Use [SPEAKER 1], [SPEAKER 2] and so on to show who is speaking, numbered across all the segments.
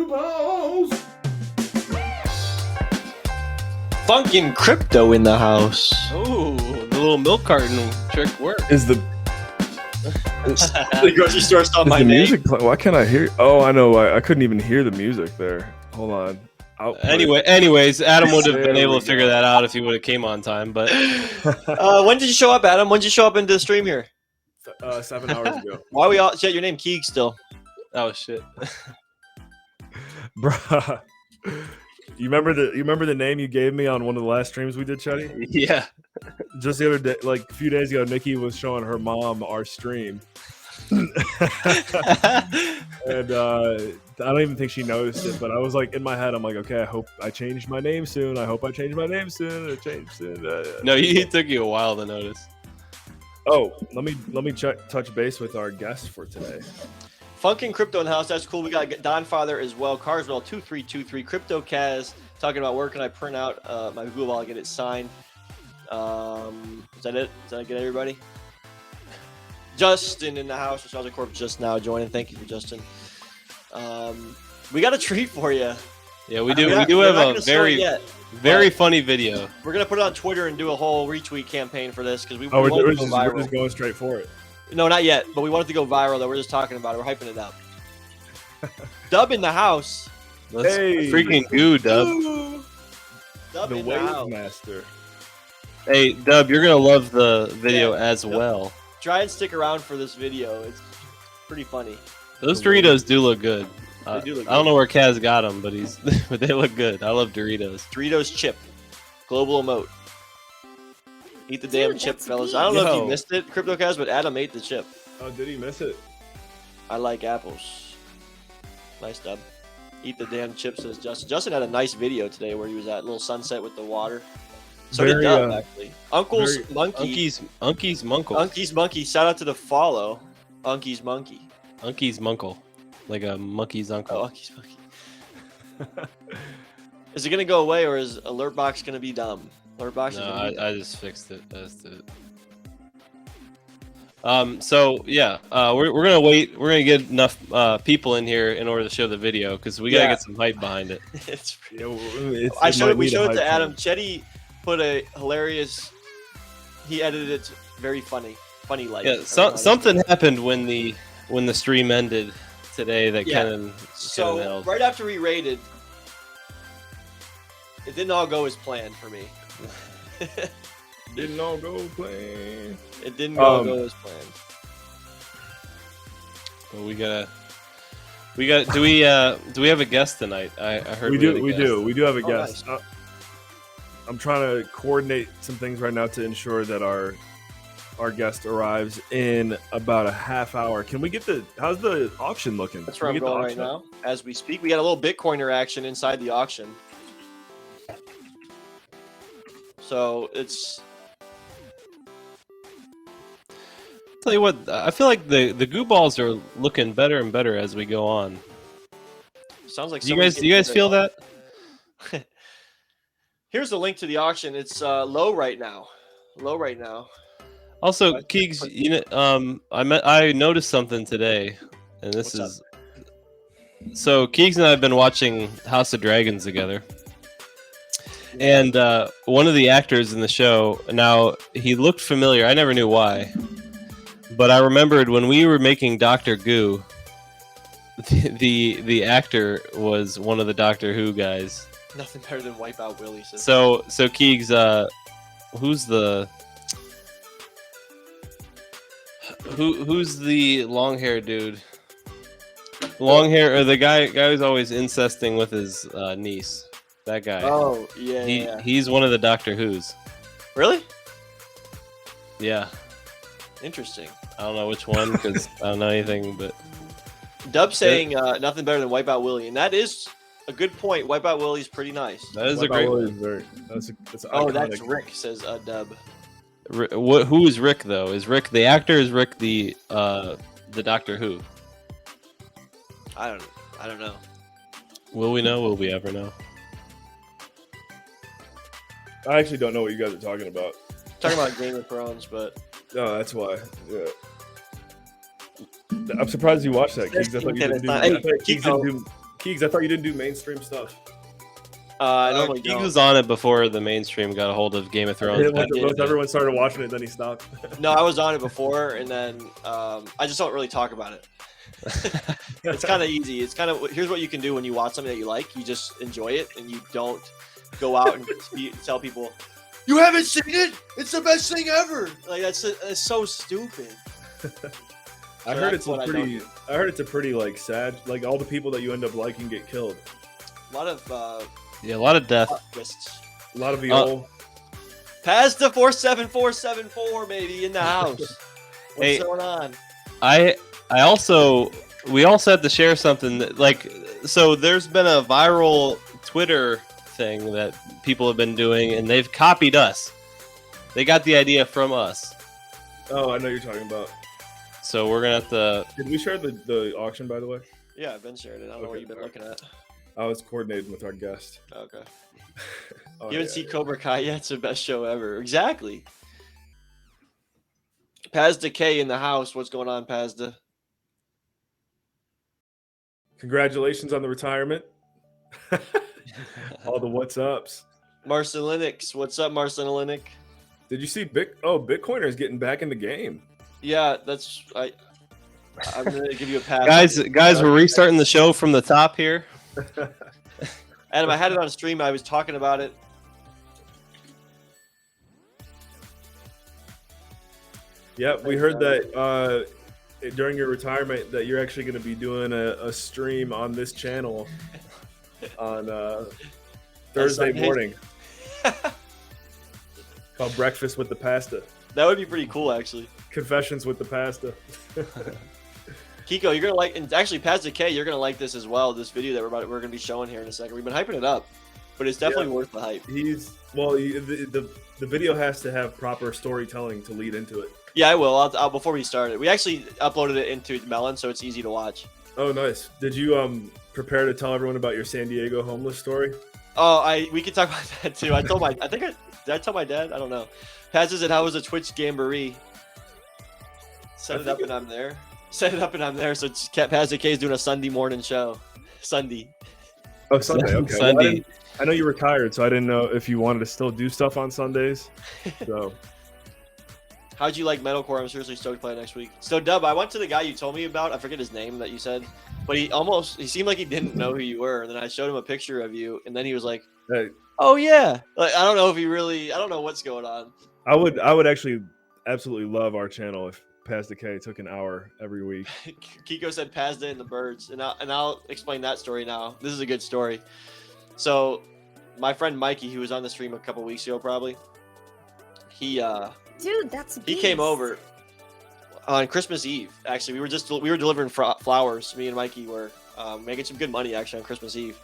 [SPEAKER 1] balls.
[SPEAKER 2] Funkin' crypto in the house.
[SPEAKER 3] Oh, the little milk carton trick worked.
[SPEAKER 1] Is the
[SPEAKER 2] The grocery store saw my
[SPEAKER 1] the
[SPEAKER 2] name.
[SPEAKER 1] music? Why can't I hear? Oh, I know. I couldn't even hear the music there. Hold on.
[SPEAKER 3] Anyways, Adam would have
[SPEAKER 1] There
[SPEAKER 3] been able
[SPEAKER 1] we
[SPEAKER 3] to figure
[SPEAKER 1] go.
[SPEAKER 3] that out if he would have came on time. But
[SPEAKER 2] When did you show up, Adam? When did you show up into the stream here?
[SPEAKER 1] 7 hours ago,
[SPEAKER 2] Why are we all? Shit, your name Keeg still.
[SPEAKER 3] oh shit,
[SPEAKER 1] bruh. You remember the name you gave me on one of the last streams we did, Chetty?
[SPEAKER 3] yeah.
[SPEAKER 1] Just the other day, like a few days ago, Nikki was showing her mom our stream, and I don't even think she noticed it. But I was like, in my head, I'm like, okay, I hope I changed my name soon. I hope I change my name soon. It changed soon.
[SPEAKER 3] No, it took you a while to notice.
[SPEAKER 1] Oh, let me touch base with our guest for today.
[SPEAKER 2] Funkin' crypto in the house. That's cool. We got Don Father as well. Carswell 2323. Crypto Kaz talking about where can I print out my Google Wallet, get it signed. Is that it? Did I get everybody? Justin in the house. Nostalgia Corp just now joining. Thank you for Justin. We got a treat for you.
[SPEAKER 3] Yeah, we do. We do have a very funny video.
[SPEAKER 2] We're gonna put it on Twitter and do a whole retweet campaign for this because we
[SPEAKER 1] we're
[SPEAKER 2] want it to go
[SPEAKER 1] just
[SPEAKER 2] viral.
[SPEAKER 1] going straight for it.
[SPEAKER 2] No, not yet. But we want it to go viral. Though we're just talking about it. We're hyping it up. Dub in the house.
[SPEAKER 3] Let's
[SPEAKER 1] Hey.
[SPEAKER 3] freaking go, Dub.
[SPEAKER 2] Dub
[SPEAKER 1] The
[SPEAKER 2] in the
[SPEAKER 1] Wave
[SPEAKER 2] house.
[SPEAKER 1] Master.
[SPEAKER 3] Hey, Dub, you're gonna love the video as well.
[SPEAKER 2] Try and stick around for this video. It's pretty funny.
[SPEAKER 3] Those Doritos do look good.
[SPEAKER 2] They do look
[SPEAKER 3] I don't
[SPEAKER 2] good.
[SPEAKER 3] know where Kaz got them, but but they look good. I love Doritos.
[SPEAKER 2] Doritos chip. Global emote. Eat the damn
[SPEAKER 4] Dude,
[SPEAKER 2] chip,
[SPEAKER 4] that's
[SPEAKER 2] fellas.
[SPEAKER 4] me.
[SPEAKER 2] I don't know if
[SPEAKER 3] Yo.
[SPEAKER 2] you missed it, CryptoCast, but Adam ate the chip.
[SPEAKER 1] Oh, did he miss it?
[SPEAKER 2] I like apples. Nice, Dub. Eat the damn chip, says Justin. Justin had a nice video today where he was at a little sunset with the water. So
[SPEAKER 1] Very,
[SPEAKER 2] did Dub, actually. Uncle's
[SPEAKER 1] very-
[SPEAKER 2] Monkey.
[SPEAKER 3] Uncky's Munkle.
[SPEAKER 2] Uncky's Monkey. Shout out to the follow. Uncky's Monkey.
[SPEAKER 3] Uncky's Munkle. Like a monkey's uncle.
[SPEAKER 2] Oh, Uncky's Monkey. Is it going to go away or is Alertbox going to be dumb? Alertbox is
[SPEAKER 3] No,
[SPEAKER 2] going to be dumb.
[SPEAKER 3] I just fixed it. I just did it. So yeah, we're gonna wait. We're gonna get enough people in here in order to show the video because we gotta
[SPEAKER 2] Yeah.
[SPEAKER 3] get some hype behind it.
[SPEAKER 2] It's
[SPEAKER 1] Yeah,
[SPEAKER 2] we showed it to Adam. Chetty put a hilarious. He edited it very funny like.
[SPEAKER 3] Yeah, something happened when the stream ended today that
[SPEAKER 2] Yeah.
[SPEAKER 3] Kenan
[SPEAKER 2] So
[SPEAKER 3] held.
[SPEAKER 2] right after we raided, it didn't all go as planned for me.
[SPEAKER 1] Didn't all go playing.
[SPEAKER 2] It didn't go as planned.
[SPEAKER 3] But we got. Do we have a guest tonight? I heard
[SPEAKER 1] We
[SPEAKER 3] had a
[SPEAKER 1] do.
[SPEAKER 3] guest.
[SPEAKER 1] We do have a
[SPEAKER 2] Oh,
[SPEAKER 1] guest. I'm trying to coordinate some things right now to ensure that our guest arrives in about a half hour. Can we get how's the auction looking?
[SPEAKER 2] That's
[SPEAKER 1] Can
[SPEAKER 2] where
[SPEAKER 1] we
[SPEAKER 2] I'm
[SPEAKER 1] get the
[SPEAKER 2] going right
[SPEAKER 1] auction up?
[SPEAKER 2] now. As we speak, we got a little Bitcoiner action inside the auction. So it's
[SPEAKER 3] Tell you what, I feel like the goo balls are looking better and better as we go on.
[SPEAKER 2] sounds like
[SPEAKER 3] Do you guys feel that?
[SPEAKER 2] Here's the link to the auction. It's low right now.
[SPEAKER 3] Also,
[SPEAKER 2] But-
[SPEAKER 3] Keegs, I noticed something today, and this
[SPEAKER 2] What's
[SPEAKER 3] is so Keegs and I have been watching House of Dragons together, and one of the actors in the show. Now he looked familiar. I never knew why, but I remembered when we were making Doctor Goo. The actor was one of the Doctor Who guys.
[SPEAKER 2] Nothing better than Wipeout Willie. Says.
[SPEAKER 3] So Keegs, who's the long hair dude? Long hair, or the guy who's always incesting with his niece. That guy.
[SPEAKER 2] Oh yeah.
[SPEAKER 3] He's one of the Doctor Who's.
[SPEAKER 2] Really?
[SPEAKER 3] Yeah.
[SPEAKER 2] Interesting.
[SPEAKER 3] I don't know which one because I don't know anything, but
[SPEAKER 2] Dub saying nothing better than Wipeout Willie, and that is a good point. Wipeout Willie's pretty nice.
[SPEAKER 3] that is a
[SPEAKER 1] Wipeout
[SPEAKER 3] great
[SPEAKER 1] Willie
[SPEAKER 3] one.
[SPEAKER 1] is very. That's
[SPEAKER 2] Oh,
[SPEAKER 1] iconic.
[SPEAKER 2] that's Rick, says Dub.
[SPEAKER 3] Who is Rick though? Is Rick the actor? Is Rick the Doctor Who?
[SPEAKER 2] I don't know.
[SPEAKER 3] Will we know? Will we ever know?
[SPEAKER 1] I actually don't know what you guys are talking about.
[SPEAKER 2] Talking about Game of Thrones, but
[SPEAKER 1] No, that's why. Yeah. I'm surprised you watched that, Keegs. I thought you didn't do.
[SPEAKER 2] Hey,
[SPEAKER 1] I thought Keegs didn't do. Keegs, I thought you didn't do mainstream stuff.
[SPEAKER 2] I normally
[SPEAKER 3] He
[SPEAKER 2] don't.
[SPEAKER 3] was on it before the mainstream got a hold of Game of Thrones.
[SPEAKER 1] Once everyone started watching it, then he stopped.
[SPEAKER 2] No, I was on it before, and then I just don't really talk about it. It's kind of easy. It's kind of here's what you can do when you watch something that you like. You just enjoy it, and you don't go out and tell people you haven't seen it. It's the best thing ever. Like that's so stupid.
[SPEAKER 1] I heard it's a pretty like sad. Like all the people that you end up liking get killed.
[SPEAKER 2] A lot of
[SPEAKER 3] a lot of death.
[SPEAKER 2] twists.
[SPEAKER 1] A lot of the
[SPEAKER 2] Pasta 47474 maybe in the house. What's going on?
[SPEAKER 3] We also had to share something so there's been a viral Twitter thing that people have been doing, and they've copied us. They got the idea from us.
[SPEAKER 1] Oh, I know you're talking about.
[SPEAKER 3] So we're gonna have to.
[SPEAKER 1] Did we share the auction, by the way?
[SPEAKER 2] Yeah, I've been sharing it. I don't know what you've been looking at.
[SPEAKER 1] I was coordinating with our guest.
[SPEAKER 2] Okay. You haven't seen Cobra Kai yet? It's the best show ever. Exactly. Pazda K in the house. What's going on, Pazda?
[SPEAKER 1] Congratulations on the retirement. All the what's ups.
[SPEAKER 2] Marcelinix. What's up, Marcelinic?
[SPEAKER 1] Did you see Bitcoiner is getting back in the game?
[SPEAKER 2] Yeah, I'm gonna give you a pass.
[SPEAKER 3] Guys, we're restarting the show from the top here.
[SPEAKER 2] Adam, I had it on stream. I was talking about it.
[SPEAKER 1] Yep, we heard that during your retirement that you're actually going to be doing a stream on this channel on Thursday morning called Breakfast with the Pasta.
[SPEAKER 2] That would be pretty cool, actually.
[SPEAKER 1] Confessions with the Pasta.
[SPEAKER 2] Kiko, you're gonna like, and actually, Pazda K, you're gonna like this as well. This video that we're gonna be showing here in a second. We've been hyping it up, but it's definitely worth the hype.
[SPEAKER 1] The video has to have proper storytelling to lead into it.
[SPEAKER 2] Yeah, I will. I'll before we start it. We actually uploaded it into Melon, so it's easy to watch.
[SPEAKER 1] Oh, nice. Did you prepare to tell everyone about your San Diego homeless story?
[SPEAKER 2] Oh, we can talk about that too. Did I tell my dad? I don't know. Paz said, "How was a Twitch Jamboree?" Set it up and I'm there. So Paz K is doing a Sunday morning show. Sunday.
[SPEAKER 1] Oh, Sunday. Okay.
[SPEAKER 3] Sunday.
[SPEAKER 1] Well, I know you retired, so I didn't know if you wanted to still do stuff on Sundays. So.
[SPEAKER 2] How'd you like metalcore? I'm seriously stoked to play it next week. So, Dub, I went to the guy you told me about. I forget his name that you said, but he seemed like he didn't know who you were. And then I showed him a picture of you, and then he was like,
[SPEAKER 1] Hey.
[SPEAKER 2] "Oh yeah." Like, I don't know if I don't know what's going on.
[SPEAKER 1] I would actually absolutely love our channel if Pazda K took an hour every week.
[SPEAKER 2] Kiko said Pazda and the birds, and I'll explain that story now. This is a good story. So, my friend Mikey, who was on the stream a couple weeks ago, probably,
[SPEAKER 4] Dude, that's a
[SPEAKER 2] he
[SPEAKER 4] beast.
[SPEAKER 2] came over on Christmas Eve. Actually, we were delivering flowers. Me and Mikey were making some good money actually on Christmas Eve,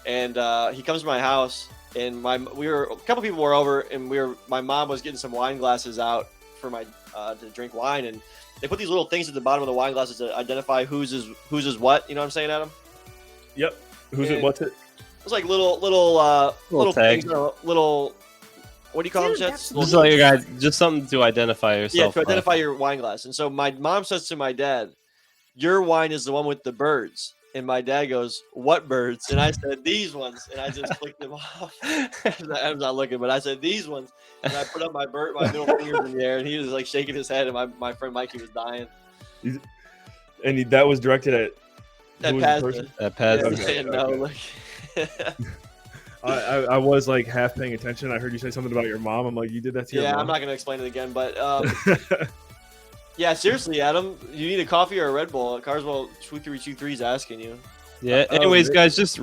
[SPEAKER 2] and he comes to my house, and a couple people were over, and my mom was getting some wine glasses out for my to drink wine, and they put these little things at the bottom of the wine glasses to identify whose is what. You know what I'm saying, Adam?
[SPEAKER 1] Yep. What's it?
[SPEAKER 2] It's like little
[SPEAKER 3] tag.
[SPEAKER 2] things, little. What do you call them, Jets?
[SPEAKER 3] Just like just something to identify yourself.
[SPEAKER 2] Yeah, to identify your wine glass. And so my mom says to my dad, "Your wine is the one with the birds." And my dad goes, "What birds?" And I said, "These ones." And I just clicked them off. I'm not looking, but I said, "These ones." And I put up my middle fingers in the air, and he was like shaking his head, and my friend Mikey was dying.
[SPEAKER 1] And that was directed at
[SPEAKER 2] Pazda.
[SPEAKER 3] At Pazda.
[SPEAKER 2] Okay. No,
[SPEAKER 1] I was like half paying attention. I heard you say something about your mom. I'm like, you did that to your mom?
[SPEAKER 2] I'm not gonna explain it again, but yeah, seriously, Adam, you need a coffee or a Red Bull? Carswell 2323 is asking you.
[SPEAKER 3] Yeah. Anyways, guys, just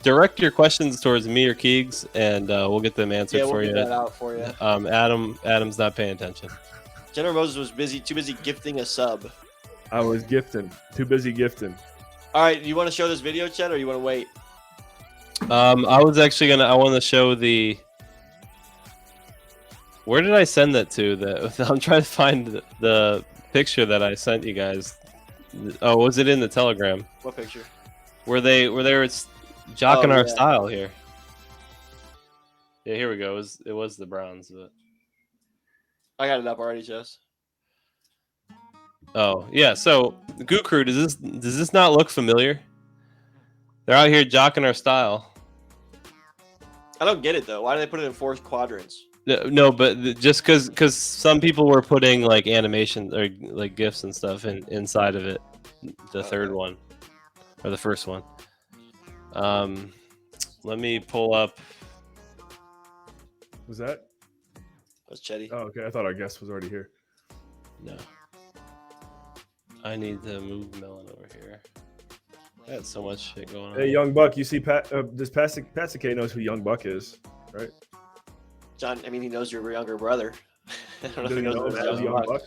[SPEAKER 3] direct your questions towards me or Keegs, and we'll get them answered for you.
[SPEAKER 2] Yeah, we'll get that out for you.
[SPEAKER 3] Adam's not paying attention.
[SPEAKER 2] Jennifer Moses was too busy gifting a sub.
[SPEAKER 1] I was gifting. Too busy gifting.
[SPEAKER 2] All right, you want to show this video, Chet, or you want to wait?
[SPEAKER 3] I was actually I want to show the. Where did I send that to? I'm trying to find the picture that I sent you guys. Oh, was it in the Telegram?
[SPEAKER 2] What picture?
[SPEAKER 3] Where they were jocking our style here. Yeah, here we go. It was the Browns, but
[SPEAKER 2] I got it up already, Jess.
[SPEAKER 3] Oh yeah. So Goo Crew, does this not look familiar? They're out here jocking our style.
[SPEAKER 2] I don't get it though. Why do they put it in 4 quadrants?
[SPEAKER 3] No, but just because some people were putting like animation or like GIFs and stuff inside of it, the third one or the first one. Let me pull up.
[SPEAKER 1] Was that?
[SPEAKER 2] That's Chetty.
[SPEAKER 1] Oh, okay. I thought our guest was already here.
[SPEAKER 3] No, I need to move Melon over here. I had so much shit going on.
[SPEAKER 1] Hey, Young Buck, you see this Pastor K knows who Young Buck is, right?
[SPEAKER 2] John, I mean, he knows your younger brother. I don't know if
[SPEAKER 1] Does
[SPEAKER 2] he
[SPEAKER 1] he know
[SPEAKER 2] knows
[SPEAKER 1] who's Young Buck?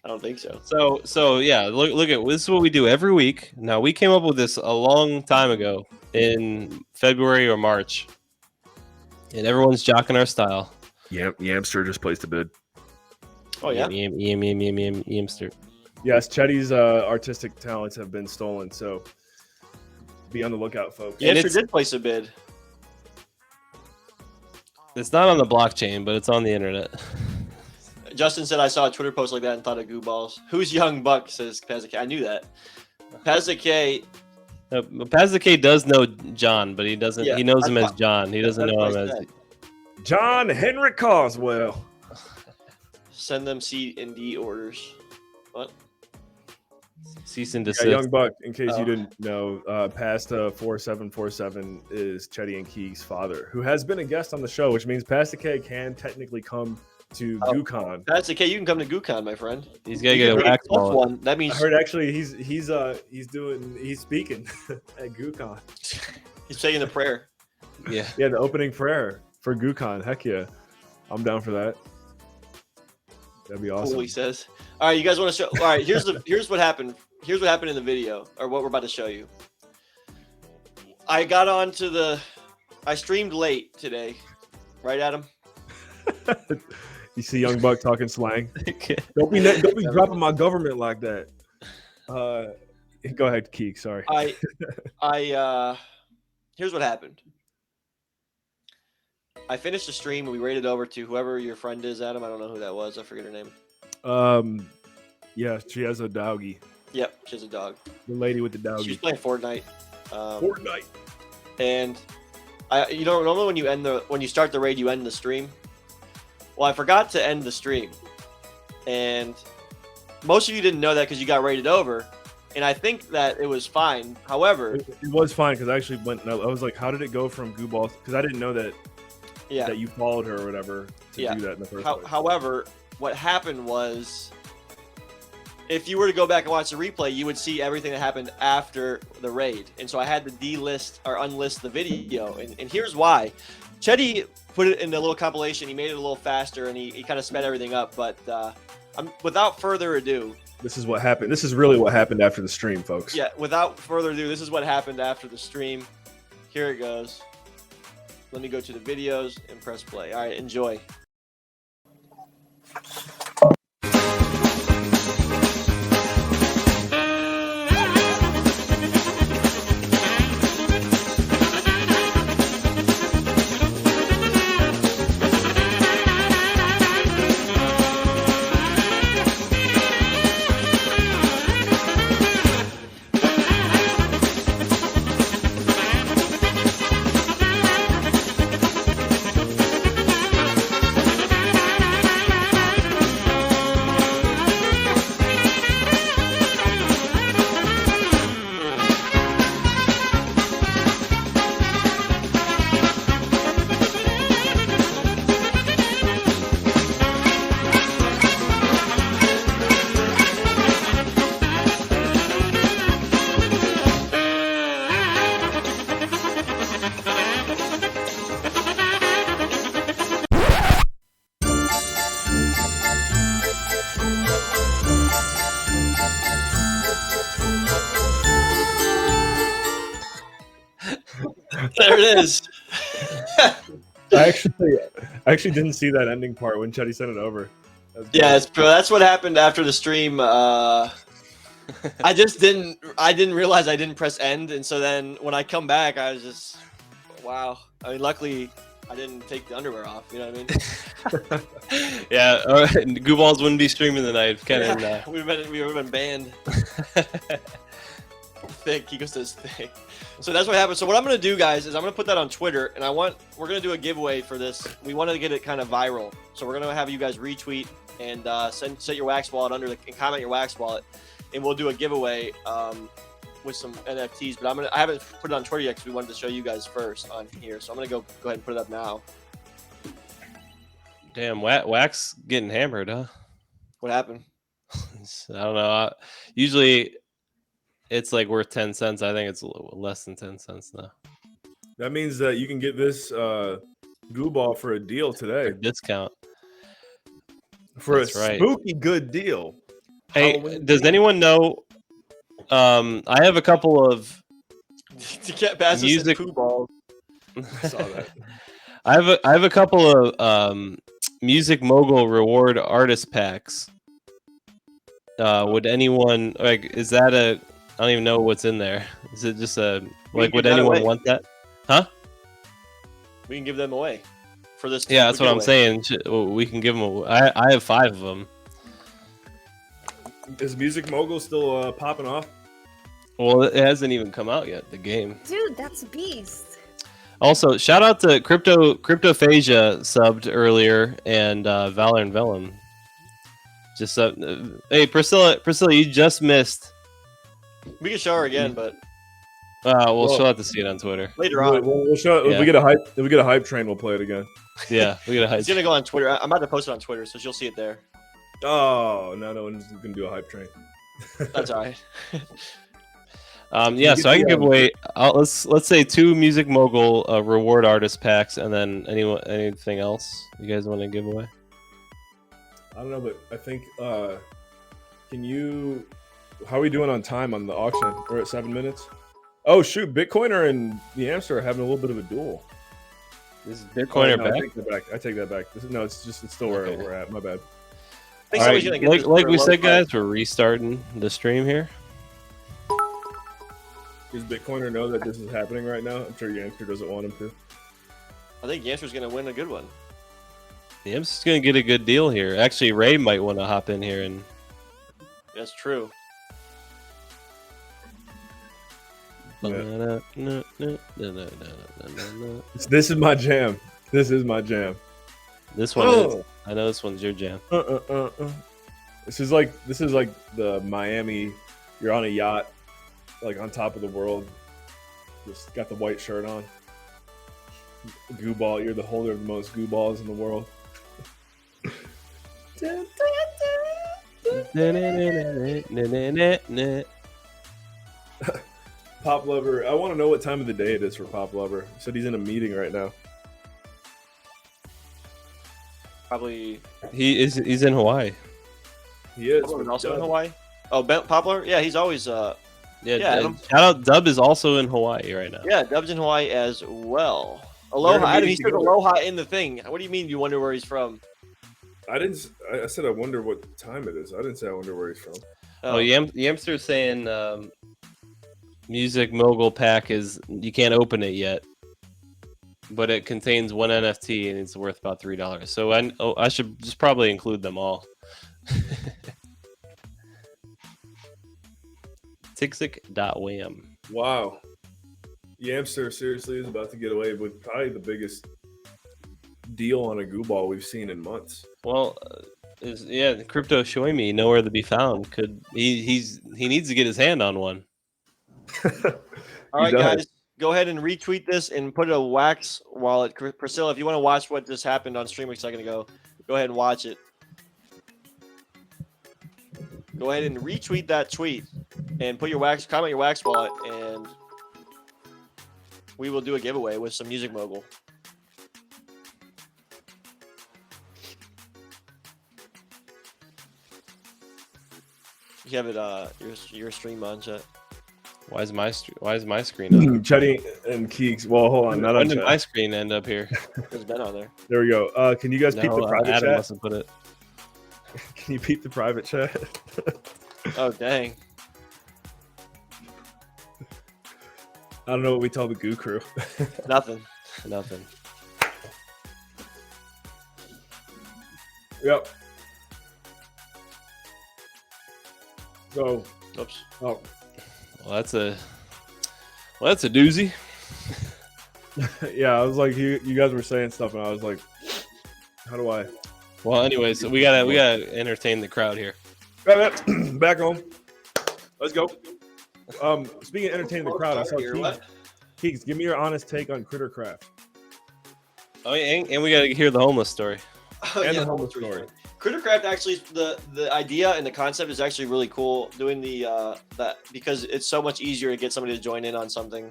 [SPEAKER 2] I don't think so.
[SPEAKER 3] So yeah, look at this is what we do every week. Now we came up with this a long time ago in February or March, and everyone's jocking our style.
[SPEAKER 1] Yeah, Yamster just placed a bid.
[SPEAKER 2] Oh yeah.
[SPEAKER 3] Yamster.
[SPEAKER 1] Yes, Chetty's artistic talents have been stolen, so be on the lookout, folks.
[SPEAKER 2] Yeah, did place a bid.
[SPEAKER 3] It's not on the blockchain, but it's on the internet.
[SPEAKER 2] Justin said I saw a Twitter post like that and thought of Goo Balls. Who's Young Buck? Says Pazzik. I knew that. Pazzik.
[SPEAKER 3] Pazzik does know John, but he doesn't.
[SPEAKER 2] Yeah,
[SPEAKER 3] he knows him as
[SPEAKER 2] thought-
[SPEAKER 3] John. He doesn't
[SPEAKER 2] that's
[SPEAKER 3] know
[SPEAKER 2] what
[SPEAKER 3] him
[SPEAKER 2] I
[SPEAKER 3] as.
[SPEAKER 2] said.
[SPEAKER 1] John Henrik Coswell.
[SPEAKER 2] Send them C and D orders. What?
[SPEAKER 3] Cease and
[SPEAKER 1] Yeah,
[SPEAKER 3] desist.
[SPEAKER 1] Young Buck, in case you didn't know, Pasta 4747 is Chetty and Keeg's father, who has been a guest on the show, which means Pasta K can technically come to GooCon.
[SPEAKER 2] That's okay. You can come to GooCon, my friend.
[SPEAKER 3] He's gotta get a wax ball.
[SPEAKER 2] One. That means
[SPEAKER 1] I heard actually he's speaking at GooCon.
[SPEAKER 2] he's saying the prayer.
[SPEAKER 3] Yeah.
[SPEAKER 1] Yeah, the opening prayer for GooCon. Heck yeah, I'm down for that. That'd be awesome.
[SPEAKER 2] Cool, he says. All right, you guys want to show? All right, here's what happened. Here's what happened in the video, or what we're about to show you. I got onto I streamed late today, right, Adam?
[SPEAKER 1] You see Young Buck talking slang. Don't be dropping my government like that. Go ahead, Keeg. Sorry.
[SPEAKER 2] Here's what happened. I finished the stream and we raided over to whoever your friend is, Adam. I don't know who that was. I forget her name.
[SPEAKER 1] Yeah, she has a doggy.
[SPEAKER 2] Yep, she has a dog.
[SPEAKER 1] The lady with the
[SPEAKER 2] She
[SPEAKER 1] doggy.
[SPEAKER 2] was playing Fortnite.
[SPEAKER 1] Fortnite.
[SPEAKER 2] And normally when you start the raid, you end the stream. Well, I forgot to end the stream, and most of you didn't know that because you got raided over, and I think that it was fine. However,
[SPEAKER 1] It was fine because I actually went. I was like, "How did it go from Goo Balls?" Because I didn't know that
[SPEAKER 2] yeah.
[SPEAKER 1] that you followed her or whatever to
[SPEAKER 2] Yeah.
[SPEAKER 1] do that in the first place.
[SPEAKER 2] However, what happened was, if you were to go back and watch the replay, you would see everything that happened after the raid. And so I had to delist or unlist the video. And here's why. Chetty put it in a little compilation. He made it a little faster, and he kind of sped everything up. But without further ado.
[SPEAKER 1] This is what happened. This is really what happened after the stream, folks.
[SPEAKER 2] Yeah, without further ado, this is what happened after the stream. Here it goes. Let me go to the videos and press play. All right, enjoy. There it is.
[SPEAKER 1] I actually didn't see that ending part when Chetty sent it over.
[SPEAKER 2] Yeah, that's what happened after the stream. I didn't realize I didn't press end, and so then when I come back, I was just, wow. I mean, luckily I didn't take the underwear off. You know what I mean?
[SPEAKER 3] Yeah, Goo Balls wouldn't be streaming tonight. Kevin,
[SPEAKER 2] we would have been banned. thick. He goes this thick. So that's what happened. So what I'm gonna do, guys, is I'm gonna put that on Twitter, and we're gonna do a giveaway for this. We wanted to get it kind of viral, so we're gonna have you guys retweet and set your wax wallet under and comment your wax wallet, and we'll do a giveaway with some NFTs. But I haven't put it on Twitter yet because we wanted to show you guys first on here. So I'm gonna go ahead and put it up now.
[SPEAKER 3] Damn, wax getting hammered, huh?
[SPEAKER 2] What happened?
[SPEAKER 3] I don't know. Usually, it's like worth 10 cents. I think it's a little less than 10 cents now.
[SPEAKER 1] That means that you can get this goo ball for a deal today.
[SPEAKER 3] For discount.
[SPEAKER 1] For
[SPEAKER 3] That's
[SPEAKER 1] a
[SPEAKER 3] right.
[SPEAKER 1] spooky good deal.
[SPEAKER 3] Hey,
[SPEAKER 1] Halloween
[SPEAKER 3] does
[SPEAKER 1] deal.
[SPEAKER 3] anyone know? I have a couple of
[SPEAKER 2] To get past
[SPEAKER 3] music
[SPEAKER 2] poo balls.
[SPEAKER 1] I saw that.
[SPEAKER 3] I have a couple of Music Mogul reward artist packs. Would anyone is that I don't even know what's in there. Is it just would anyone want that? Huh?
[SPEAKER 2] We can give them away for this.
[SPEAKER 3] Yeah, that's what I'm saying. We can give them. I have 5 of them.
[SPEAKER 1] Is Music Mogul still popping off?
[SPEAKER 3] Well, it hasn't even come out yet. The game.
[SPEAKER 4] Dude, that's a beast.
[SPEAKER 3] Also, shout out to Cryptophasia subbed earlier and Valor and Vellum. Just hey Priscilla, you just missed.
[SPEAKER 2] We can show her again, but
[SPEAKER 3] she'll have to see it on Twitter
[SPEAKER 2] later on.
[SPEAKER 1] We'll show it.
[SPEAKER 3] Yeah.
[SPEAKER 1] If we get a hype train, we'll play it again.
[SPEAKER 3] Yeah, we got a hype.
[SPEAKER 2] It's gonna go on Twitter. I'm about to post it on Twitter, so she'll see it there.
[SPEAKER 1] Oh no one's gonna do a hype train.
[SPEAKER 2] That's all right.
[SPEAKER 3] Yeah, so I can give away. Let's say 2 Music Mogul reward artist packs, and then anything else you guys want to give away.
[SPEAKER 1] I don't know, but I think how are we doing on time on the auction? We're at 7 minutes. Oh shoot, Bitcoiner and the Amster are having a little bit of a duel.
[SPEAKER 3] This is Bitcoiner
[SPEAKER 1] no,
[SPEAKER 3] back.
[SPEAKER 1] I take that back. It's still where we're at. My bad.
[SPEAKER 2] I think
[SPEAKER 3] All right,
[SPEAKER 2] somebody's gonna get this
[SPEAKER 3] like
[SPEAKER 2] for
[SPEAKER 3] we
[SPEAKER 2] a low
[SPEAKER 3] said,
[SPEAKER 2] price.
[SPEAKER 3] guys, we're restarting the stream here.
[SPEAKER 1] Does Bitcoiner know that this is happening right now? I'm sure Yamster doesn't want him to.
[SPEAKER 2] I think Yancer's gonna win a good one.
[SPEAKER 3] Yeah, I'm just gonna get a good deal here. Actually, Ray might want to hop in here and.
[SPEAKER 2] That's true.
[SPEAKER 1] Yeah. This is my jam. This is my jam.
[SPEAKER 3] This one is. I know this one's your jam.
[SPEAKER 1] This is like the Miami. You're on a yacht, like on top of the world. Just got the white shirt on. Goo ball. You're the holder of the most goo balls in the world. Pop Lover. I want to know what time of the day it is for Pop Lover. He said he's in a meeting right now.
[SPEAKER 2] Probably.
[SPEAKER 3] He's in Hawaii.
[SPEAKER 1] He is.
[SPEAKER 2] Poplar's also in Hawaii. Oh, Poplar? Yeah, he's always.
[SPEAKER 3] Yeah,
[SPEAKER 2] Adam.
[SPEAKER 3] shout out Dub is also in Hawaii right now.
[SPEAKER 2] Yeah, Dub's in Hawaii as well. Aloha. Adam, he said aloha in the thing. What do you mean? You wonder where he's from?
[SPEAKER 1] I said I wonder what time it is. I didn't say I wonder where he's from.
[SPEAKER 3] Oh, Yamster's saying Music Mogul pack is you can't open it yet, but it contains 1 NFT and it's worth about $3. So I should just probably include them all. Tixic.wham.
[SPEAKER 1] Wow. Yamster seriously is about to get away with probably the biggest deal on a goo ball we've seen in months.
[SPEAKER 3] Well, Crypto Shoimi nowhere to be found. He needs to get his hand on one.
[SPEAKER 2] All right, guys, go ahead and retweet this and put a wax wallet. Priscilla, if you want to watch what just happened on stream a second ago, go ahead and watch it. Go ahead and retweet that tweet and put comment your wax wallet, and we will do a giveaway with some Music Mogul. You have it your stream on, Chet.
[SPEAKER 3] Why is my screen up?
[SPEAKER 1] Chetty and Keeks. Well, hold on.
[SPEAKER 3] When did my screen end up here?
[SPEAKER 2] It's been on there.
[SPEAKER 1] There we go. Can you guys peep the private
[SPEAKER 3] Adam
[SPEAKER 1] chat?
[SPEAKER 3] must have put it.
[SPEAKER 1] Can you peep the private chat?
[SPEAKER 2] Oh, dang.
[SPEAKER 1] I don't know what we tell the goo crew.
[SPEAKER 2] Nothing.
[SPEAKER 1] Yep. So,
[SPEAKER 2] Oops.
[SPEAKER 1] oh,
[SPEAKER 3] Well, that's a doozy.
[SPEAKER 1] Yeah, I was like, you guys were saying stuff, and I was like, how do I?
[SPEAKER 3] Well, anyways, we gotta entertain the crowd here.
[SPEAKER 1] Back home. Let's go. Speaking of entertaining the crowd, I saw Keeks, give me your honest take on Crittercraft.
[SPEAKER 2] Oh,
[SPEAKER 3] And we gotta hear the homeless story.
[SPEAKER 1] And the homeless story.
[SPEAKER 2] Crittercraft actually, the idea and the concept is actually really cool. Doing that because it's so much easier to get somebody to join in on something.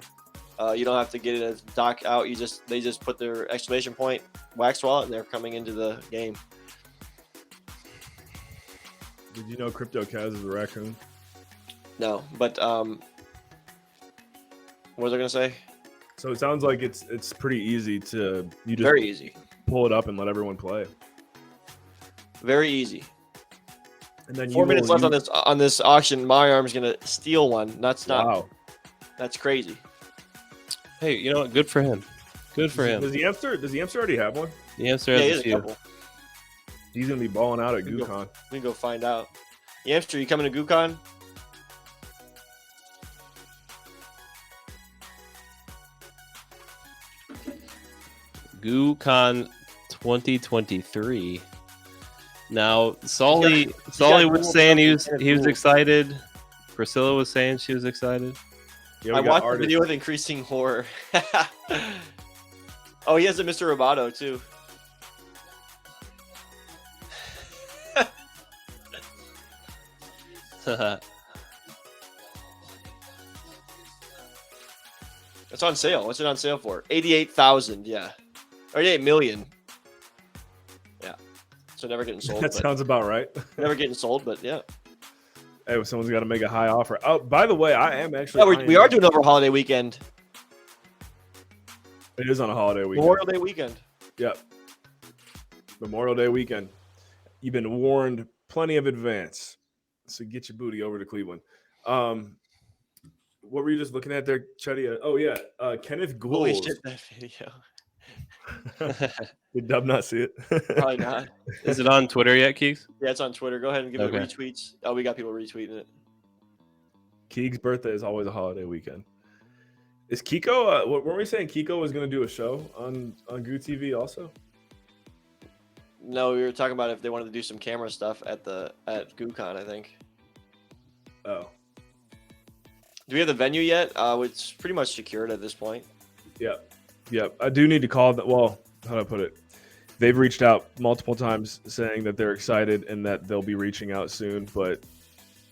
[SPEAKER 2] You don't have to get it a doc out. They just put their exclamation point wax wallet and they're coming into the game.
[SPEAKER 1] Did you know Crypto Kaz is a raccoon?
[SPEAKER 2] No, but what was I gonna say?
[SPEAKER 1] So it sounds like it's pretty easy to
[SPEAKER 2] very easy.
[SPEAKER 1] Pull it up and let everyone play.
[SPEAKER 2] Very easy.
[SPEAKER 1] And then
[SPEAKER 2] 4 minutes left on this auction. My arm's gonna steal one. That's not.
[SPEAKER 1] Wow.
[SPEAKER 2] That's crazy.
[SPEAKER 3] Hey, you know what? Good for him. Good for him.
[SPEAKER 1] Does the hamster already have one?
[SPEAKER 3] The hamster has a few.
[SPEAKER 1] He's gonna be balling out at GooCon.
[SPEAKER 2] We can go find out. Yamster, you coming to GooCon?
[SPEAKER 3] GooCon 2023. Now, Solly was saying he was excited. Priscilla was saying she was excited.
[SPEAKER 1] Yeah,
[SPEAKER 2] I watched the video with increasing horror. Oh, he has a Mr. Roboto too. It's on sale. What's it on sale for? 88,000. Yeah, or 88 million. Yeah. So never getting sold.
[SPEAKER 1] That sounds about right.
[SPEAKER 2] Never getting sold, but yeah.
[SPEAKER 1] Hey, well, someone's got to make a high offer. Oh, by the way, I am actually.
[SPEAKER 2] Yeah, we are doing over holiday weekend.
[SPEAKER 1] It is on a holiday weekend.
[SPEAKER 2] Memorial Day weekend.
[SPEAKER 1] Yep. Memorial Day weekend. You've been warned plenty of advance. So get your booty over to Cleveland. What were you just looking at there, Chetty? Oh, yeah. Kenneth Gould.
[SPEAKER 2] Holy shit, that video.
[SPEAKER 1] Did Dub not see it?
[SPEAKER 2] Probably not.
[SPEAKER 3] Is it on Twitter yet, Keeks?
[SPEAKER 2] Yeah, it's on Twitter. Go ahead and give it retweets. Oh, we got people retweeting it.
[SPEAKER 1] Keeg's birthday is always a holiday weekend. Is Kiko? Weren't we saying Kiko was going to do a show on GooTV also?
[SPEAKER 2] No, we were talking about if they wanted to do some camera stuff at GooCon, I think.
[SPEAKER 1] Oh.
[SPEAKER 2] Do we have the venue yet? It's pretty much secured at this point.
[SPEAKER 1] Yep. I do need to call that. Well, how do I put it? They've reached out multiple times saying that they're excited and that they'll be reaching out soon, but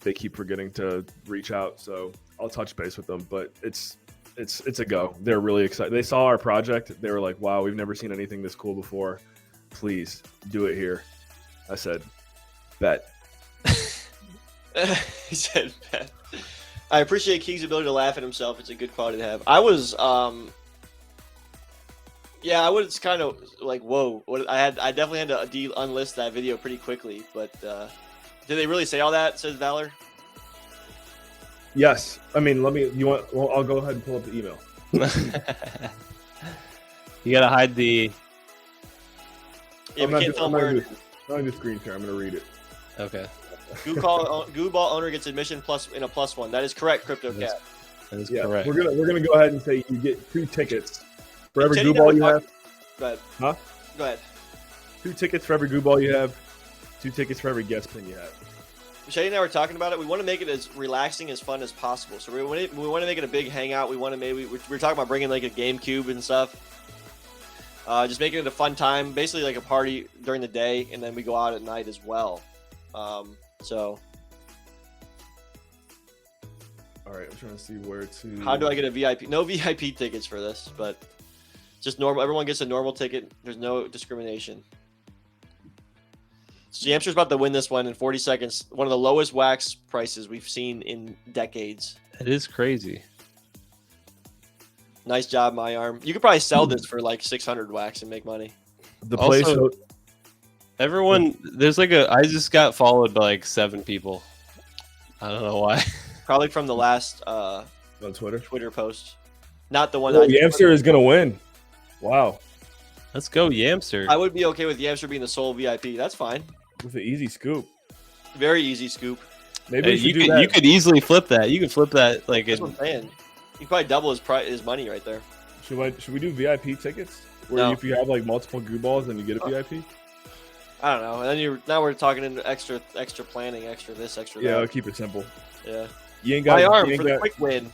[SPEAKER 1] they keep forgetting to reach out. So I'll touch base with them, but it's a go. They're really excited. They saw our project. They were like, wow, we've never seen anything this cool before. Please do it here. I said, bet.
[SPEAKER 2] He said, bet. I appreciate Keeg's ability to laugh at himself. It's a good quality to have. I was, yeah, I was kind of like, whoa. I definitely had to unlist that video pretty quickly, but did they really say all that, says Valor?
[SPEAKER 1] Yes. I mean, I'll go ahead and pull up the email.
[SPEAKER 3] You got to hide the...
[SPEAKER 2] Yeah,
[SPEAKER 1] I'm not going to screen share. I'm going to read it.
[SPEAKER 3] Okay.
[SPEAKER 2] Goo Ball owner gets admission in a +1. That is correct, Crypto Cat.
[SPEAKER 3] That is correct.
[SPEAKER 1] We're gonna go ahead and say you get 2 tickets for every Goo Ball you have.
[SPEAKER 2] Go ahead.
[SPEAKER 1] Huh?
[SPEAKER 2] Go ahead.
[SPEAKER 1] 2 tickets for every Goo Ball you have. 2 tickets for every guest pin you have.
[SPEAKER 2] Shady and I were talking about it. We want to make it as relaxing, as fun as possible. So we want to make it a big hangout. We want to we're talking about bringing like a GameCube and stuff. Just making it a fun time, basically like a party during the day, and then we go out at night as well. So.
[SPEAKER 1] All right, I'm trying to see where to.
[SPEAKER 2] How do I get a VIP? No VIP tickets for this, but just normal. Everyone gets a normal ticket. There's no discrimination. So Yamster's about to win this one in 40 seconds. One of the lowest wax prices we've seen in decades.
[SPEAKER 3] It is crazy.
[SPEAKER 2] Nice job, my arm. You could probably sell this for like 600 wax and make money.
[SPEAKER 1] The place.
[SPEAKER 3] Also, everyone, there's like I just got followed by like 7 people. I don't know why.
[SPEAKER 2] Probably from the last
[SPEAKER 1] on
[SPEAKER 2] Twitter post. Not the one.
[SPEAKER 1] Oh, Yamster is gonna win. Wow.
[SPEAKER 3] Let's go, Yamster.
[SPEAKER 2] I would be okay with Yamster being the sole VIP. That's fine.
[SPEAKER 1] With an easy scoop.
[SPEAKER 2] Very easy scoop.
[SPEAKER 1] Maybe we should
[SPEAKER 3] you
[SPEAKER 1] do
[SPEAKER 3] could
[SPEAKER 1] that.
[SPEAKER 3] you could easily flip that. You could flip that like
[SPEAKER 2] That's what I'm saying. You can probably double his money right there.
[SPEAKER 1] Should we do VIP tickets? Where
[SPEAKER 2] No.
[SPEAKER 1] if you have like multiple goo balls, then you get a VIP?
[SPEAKER 2] I don't know. And then now we're talking into extra planning, extra this, extra
[SPEAKER 1] Yeah,
[SPEAKER 2] that.
[SPEAKER 1] I'll keep it simple.
[SPEAKER 2] Yeah.
[SPEAKER 1] You ain't got
[SPEAKER 2] My arm
[SPEAKER 1] you ain't
[SPEAKER 2] for the
[SPEAKER 1] got,
[SPEAKER 2] quick win.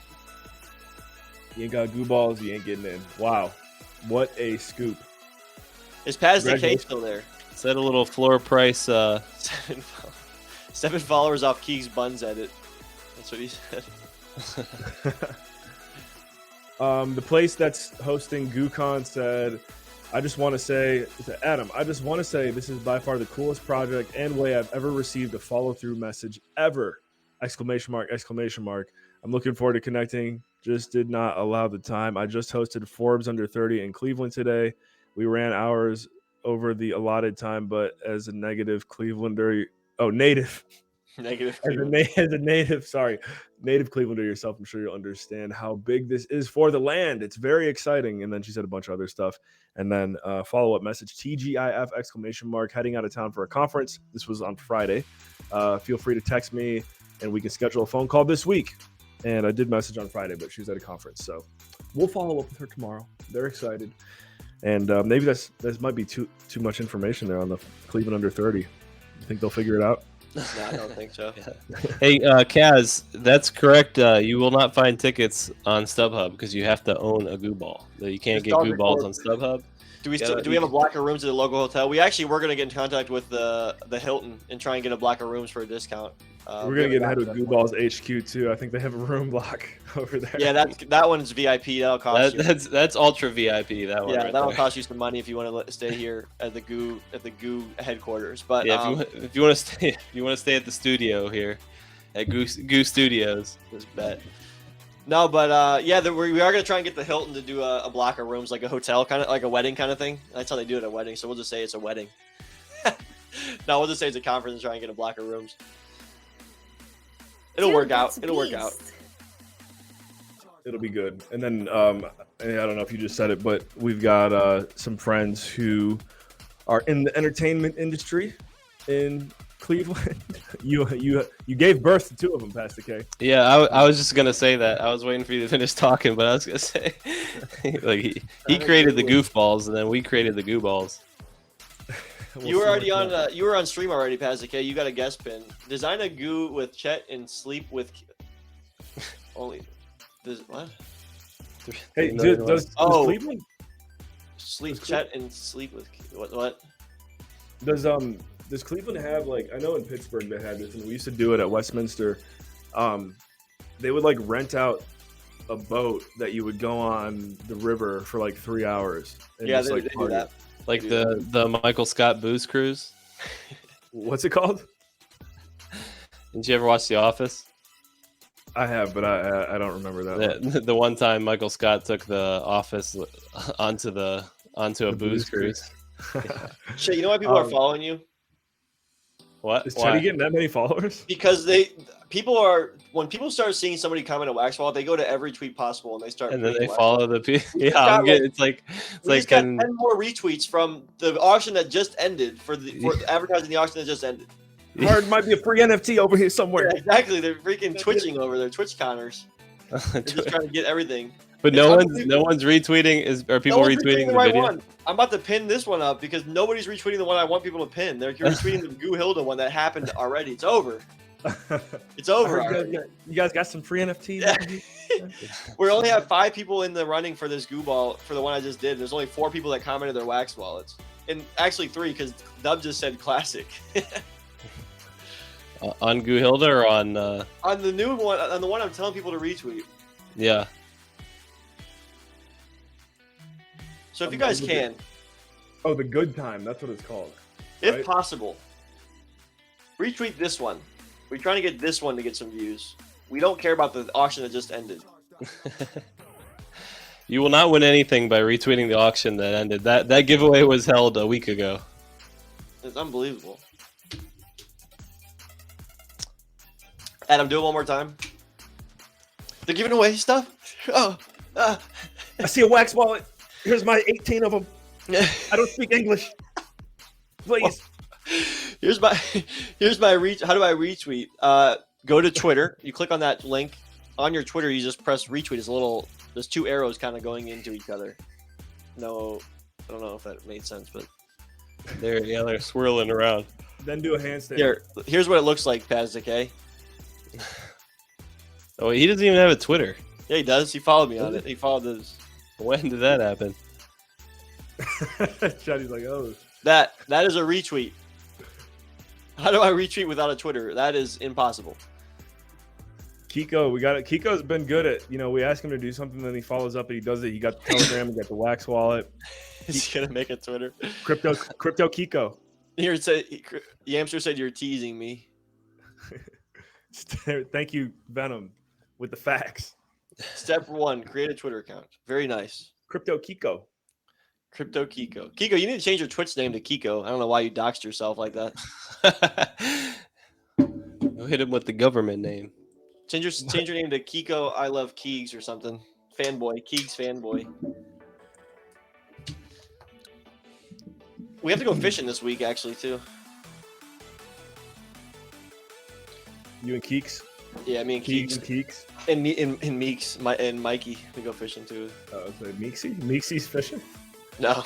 [SPEAKER 1] you ain't got goo balls, you ain't getting in. Wow. What a scoop.
[SPEAKER 2] Is Paz the K
[SPEAKER 1] Congratulations.
[SPEAKER 2] still there?
[SPEAKER 3] set a little floor price.
[SPEAKER 2] 7 followers off Keeg's Buns edit. That's what he said.
[SPEAKER 1] The place that's hosting GooCon said, I just want to say, Adam, I just want to say this is by far the coolest project and way I've ever received a follow-through message ever! Exclamation mark, exclamation mark. I'm looking forward to connecting. Just did not allow the time. I just hosted Forbes Under 30 in Cleveland today. We ran hours over the allotted time, but as a native Clevelander
[SPEAKER 2] Negative.
[SPEAKER 1] as a native Clevelander yourself, I'm sure you'll understand how big this is for the land. It's very exciting. And then she said a bunch of other stuff. And then follow-up message, TGIF, exclamation mark, heading out of town for a conference. This was on Friday. Feel free to text me, and we can schedule a phone call this week. And I did message on Friday, but she was at a conference. So we'll follow up with her tomorrow. They're excited. And maybe that might be too much information there on the Cleveland Under 30. You think they'll figure it out?
[SPEAKER 2] No, I don't think so.
[SPEAKER 3] Hey, Kaz, that's correct. You will not find tickets on StubHub because you have to own a goo ball. You can't
[SPEAKER 2] It's
[SPEAKER 3] get
[SPEAKER 2] all
[SPEAKER 3] goo balls on
[SPEAKER 2] recorded.
[SPEAKER 3] StubHub.
[SPEAKER 2] Do we have a block of rooms at the local hotel? We actually were gonna get in contact with the Hilton and try and get a block of rooms for a discount.
[SPEAKER 1] We're gonna get ahead with Goo Balls HQ too. I think they have a room block over there.
[SPEAKER 2] Yeah, that one's VIP. That'll cost you.
[SPEAKER 3] That's ultra VIP. That one.
[SPEAKER 2] Yeah,
[SPEAKER 3] right
[SPEAKER 2] that'll
[SPEAKER 3] there.
[SPEAKER 2] cost you some money if you want to stay here at the Goo headquarters. But
[SPEAKER 3] Yeah, if you want to stay at the studio here at Goo Studios.
[SPEAKER 2] just bet. No, but we are gonna try and get the Hilton to do a block of rooms, like a hotel, kind of like a wedding kind of thing. That's how they do it at weddings. So we'll just say it's a wedding. No, we'll just say it's a conference and try and get a block of rooms. It'll work out. It'll work out.
[SPEAKER 1] It'll be good. And then I don't know if you just said it, but we've got some friends who are in the entertainment industry in Cleveland. You gave birth to 2 of them, Pastor K.
[SPEAKER 3] Yeah, I was just gonna say that. I was waiting for you to finish talking, but I was gonna say, like he created the goofballs, and then we created the goo balls.
[SPEAKER 2] You were already on. You were on stream already, Pazik. You got a guest pin. Design a goo with Chet and sleep with. Only. What?
[SPEAKER 1] Hey, does Cleveland
[SPEAKER 2] Sleep Chet and sleep with what?
[SPEAKER 1] Does Cleveland have, like, I know in Pittsburgh they had this, and we used to do it at Westminster. They would like rent out a boat that you would go on the river for like 3 hours. And
[SPEAKER 2] Yeah,
[SPEAKER 1] just,
[SPEAKER 2] they
[SPEAKER 1] like,
[SPEAKER 2] do
[SPEAKER 1] party.
[SPEAKER 2] that.
[SPEAKER 3] Like the Michael Scott booze cruise.
[SPEAKER 1] What's it called?
[SPEAKER 3] Didn't you ever watch The Office?
[SPEAKER 1] I have, but I don't remember that one.
[SPEAKER 3] The one time Michael Scott took the office onto a booze cruise.
[SPEAKER 2] Shit, you know why people are following you?
[SPEAKER 3] What?
[SPEAKER 1] Is
[SPEAKER 3] Why?
[SPEAKER 1] Teddy getting that many followers?
[SPEAKER 2] Because when people start seeing somebody comment at Waxwall, they go to every tweet possible and they start.
[SPEAKER 3] And then they
[SPEAKER 2] retweeting
[SPEAKER 3] follow the people. Yeah,
[SPEAKER 2] got,
[SPEAKER 3] it's like
[SPEAKER 2] We just got 10 more retweets from the auction that just ended for advertising the auction that just ended.
[SPEAKER 1] Hard might be a free NFT over here somewhere.
[SPEAKER 2] Yeah, exactly. They're freaking twitching over their Twitch counters. They're just trying to get everything.
[SPEAKER 3] But no one's retweeting. Are people retweeting the
[SPEAKER 2] right
[SPEAKER 3] video?
[SPEAKER 2] one. I'm about to pin this one up because nobody's retweeting the one I want people to pin. They're retweeting the Goo Hilda one that happened already. It's over. It's over.
[SPEAKER 1] You guys got some free NFTs?
[SPEAKER 2] Yeah. We only have 5 people in the running for this Goo Ball for the one I just did. There's only 4 people that commented their Wax wallets, and actually 3 because Dub just said classic.
[SPEAKER 3] On Goo Hilda or on?
[SPEAKER 2] On the new one, on the one I'm telling people to retweet.
[SPEAKER 3] Yeah.
[SPEAKER 2] So if you guys can,
[SPEAKER 1] Oh, the good time. That's what it's called.
[SPEAKER 2] if
[SPEAKER 1] right?
[SPEAKER 2] possible, retweet this one. We're trying to get this one to get some views. We don't care about the auction that just ended.
[SPEAKER 3] You will not win anything by retweeting the auction that ended. That giveaway was held a week ago.
[SPEAKER 2] It's unbelievable. Adam, do it one more time. They're giving away stuff. Oh,
[SPEAKER 1] I see a wax wallet. Here's my 18 of them. I don't speak English. Please.
[SPEAKER 2] Here's my reach. How do I retweet? Go to Twitter. You click on that link. On your Twitter, you just press retweet. There's 2 arrows kind of going into each other. No, I don't know if that made sense, but
[SPEAKER 3] they're swirling around.
[SPEAKER 1] Then do a handstand.
[SPEAKER 2] Here's what it looks like, Pazdik.
[SPEAKER 3] Oh, he doesn't even have a Twitter.
[SPEAKER 2] Yeah, he does. He followed me on it. He followed this.
[SPEAKER 3] When did that happen?
[SPEAKER 1] Shotty's like, oh.
[SPEAKER 2] That is a retweet. How do I retweet without a Twitter? That is impossible.
[SPEAKER 1] Kiko, we got it. Kiko's been good at, we ask him to do something, then he follows up and he does it. He got the Telegram, he got the Wax wallet.
[SPEAKER 2] He's gonna make a Twitter.
[SPEAKER 1] Crypto Kiko.
[SPEAKER 2] Here it said, Yamster said you're teasing me.
[SPEAKER 1] Thank you, Venom, with the facts.
[SPEAKER 2] Step 1, create a Twitter account. Very nice.
[SPEAKER 1] Crypto Kiko.
[SPEAKER 2] Crypto Kiko. Kiko, you need to change your Twitch name to Kiko. I don't know why you doxed yourself like that.
[SPEAKER 3] Go hit him with the government name.
[SPEAKER 2] Change your name to Kiko I Love Keegs or something. Fanboy. Keegs fanboy. We have to go fishing this week, actually, too.
[SPEAKER 1] You and Keeks?
[SPEAKER 2] Yeah, me and
[SPEAKER 1] Keeks
[SPEAKER 2] Keegs.
[SPEAKER 1] and Keeks?
[SPEAKER 2] And Meeks and Mikey. We go fishing, too.
[SPEAKER 1] Oh, so Meeksy? Meeksy's fishing?
[SPEAKER 2] No.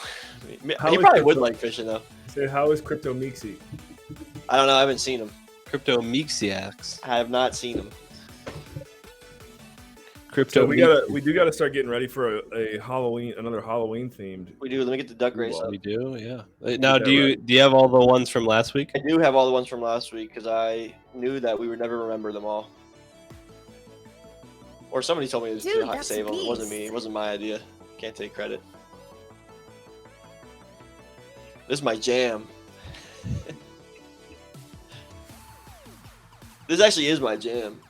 [SPEAKER 1] How
[SPEAKER 2] He
[SPEAKER 1] is
[SPEAKER 2] probably would
[SPEAKER 1] Crypto-
[SPEAKER 2] like fishing, though.
[SPEAKER 1] Say, how is Crypto Meeksy?
[SPEAKER 2] I don't know. I haven't seen him.
[SPEAKER 3] Crypto Meeksiacs.
[SPEAKER 2] I have not seen him.
[SPEAKER 3] Crypto.
[SPEAKER 1] So we do gotta start getting ready for another Halloween themed.
[SPEAKER 2] We do. Let me get the duck race up.
[SPEAKER 3] We do, yeah. Now, do you have all the ones from last week?
[SPEAKER 2] I do have all the ones from last week because I knew that we would never remember them all. Or somebody told me to save them. It wasn't me. It wasn't my idea. Can't take credit. This is my jam. This actually is my jam.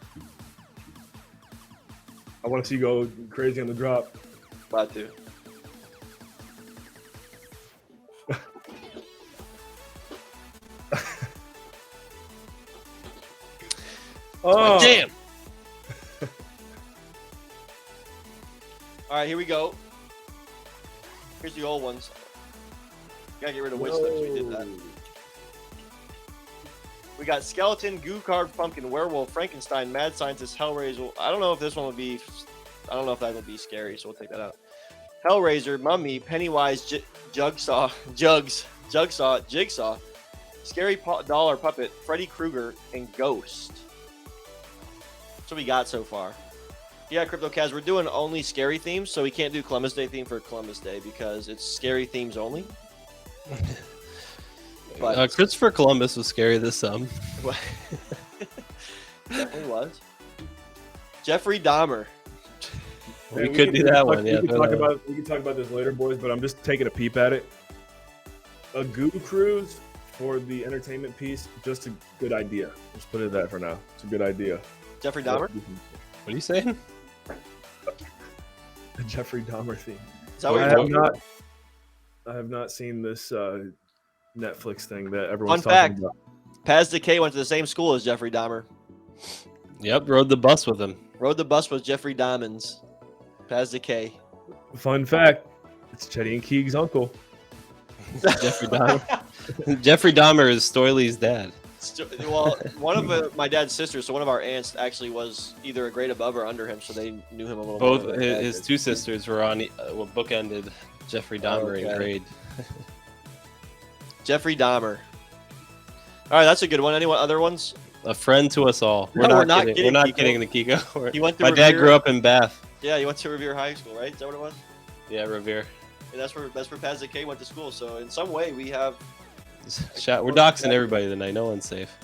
[SPEAKER 1] I want to see you go crazy on the drop.
[SPEAKER 2] About to.
[SPEAKER 1] Oh,
[SPEAKER 3] Damn.
[SPEAKER 2] All right, here we go. Here's the old ones. Gotta get rid of wisdom. We did that. We got Skeleton, Goo Card, Pumpkin, Werewolf, Frankenstein, Mad Scientist, Hellraiser. I don't know if this one would be. I don't know if that would be scary, so we'll take that out. Hellraiser, Mummy, Pennywise, Jigsaw, Scary Doll or Puppet, Freddy Krueger, and Ghost. That's what we got so far. Yeah, CryptoCast, we're doing only scary themes, so we can't do Columbus Day theme for Columbus Day because it's scary themes only. But
[SPEAKER 3] Christopher Columbus was scary this sum.
[SPEAKER 2] definitely was. Jeffrey Dahmer.
[SPEAKER 3] We could do that one. Yeah,
[SPEAKER 1] we can talk about this later, boys. But I'm just taking a peep at it. A Goo Cruise for the entertainment piece, just a good idea. Let's put it at that for now. It's a good idea.
[SPEAKER 2] Jeffrey Dahmer?
[SPEAKER 3] What are you saying?
[SPEAKER 1] The Jeffrey Dahmer theme.
[SPEAKER 2] Is that what you're talking about?
[SPEAKER 1] I have not seen this Netflix thing that everyone's
[SPEAKER 2] Fun fact.
[SPEAKER 1] talking about.
[SPEAKER 2] Paz Decay went to the same school as Jeffrey Dahmer.
[SPEAKER 3] Yep, rode the bus with him.
[SPEAKER 2] Rode the bus with Jeffrey Dahmens. Paz Decay.
[SPEAKER 1] Fun fact: it's Chetty and Keeg's uncle.
[SPEAKER 3] Jeffrey Dahmer. Jeffrey Dahmer is Stoyley's dad.
[SPEAKER 2] Well, one of my dad's sisters, so one of our aunts actually was either a grade above or under him, so they knew him a little
[SPEAKER 3] Both
[SPEAKER 2] more.
[SPEAKER 3] his two sisters were on bookended Jeffrey Dahmer in grade.
[SPEAKER 2] Jeffrey Dahmer. All right, that's a good one. Any other ones?
[SPEAKER 3] A friend to us all.
[SPEAKER 2] No, we're not kidding,
[SPEAKER 3] We're not
[SPEAKER 2] Kiko.
[SPEAKER 3] kidding the Kiko.
[SPEAKER 2] He went to
[SPEAKER 3] My dad
[SPEAKER 2] Revere.
[SPEAKER 3] grew up in Bath.
[SPEAKER 2] Yeah, you went to Revere High School, right? Is that what it was?
[SPEAKER 3] Yeah, Revere.
[SPEAKER 2] And that's where Paz Decay went to school. So in some way, we have.
[SPEAKER 3] We're doxing everybody tonight. No one's safe.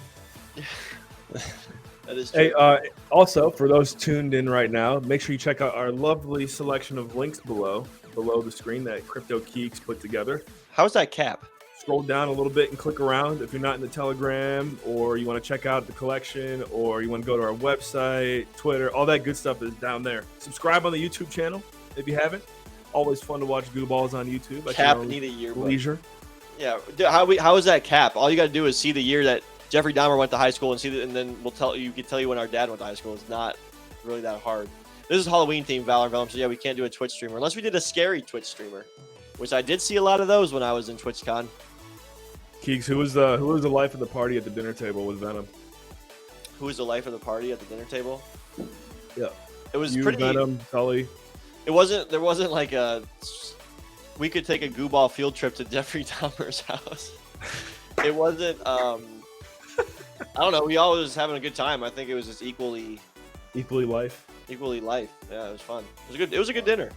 [SPEAKER 2] That is true.
[SPEAKER 1] Hey, also for those tuned in right now, make sure you check out our lovely selection of links below the screen that Crypto Keeks put together.
[SPEAKER 2] How's that cap?
[SPEAKER 1] Scroll down a little bit and click around if you're not in the Telegram, or you want to check out the collection, or you want to go to our website, Twitter, all that good stuff is down there. Subscribe on the YouTube channel if you haven't. Always fun to watch Goo Balls on YouTube.
[SPEAKER 2] Cap need a year.
[SPEAKER 1] Leisure.
[SPEAKER 2] Yeah. How is that cap? All you got to do is see the year that Jeffrey Dahmer went to high school and and then we'll tell you when our dad went to high school. It's not really that hard. This is Halloween themed Valor Vellum, so yeah, we can't do a Twitch streamer unless we did a scary Twitch streamer, which I did see a lot of those when I was in TwitchCon.
[SPEAKER 1] Keeks, who was the life of the party at the dinner table with Venom?
[SPEAKER 2] who was the life of the party at the dinner table.
[SPEAKER 1] Yeah.
[SPEAKER 2] It was
[SPEAKER 1] You,
[SPEAKER 2] pretty.
[SPEAKER 1] Venom, Sully.
[SPEAKER 2] It wasn't. There wasn't like a. We could take a goo ball field trip to Jeffrey Dahmer's house. It wasn't. I don't know. We all was having a good time. I think it was just equally
[SPEAKER 1] life.
[SPEAKER 2] Equally life. Yeah, it was fun. It was a good. It was a good dinner.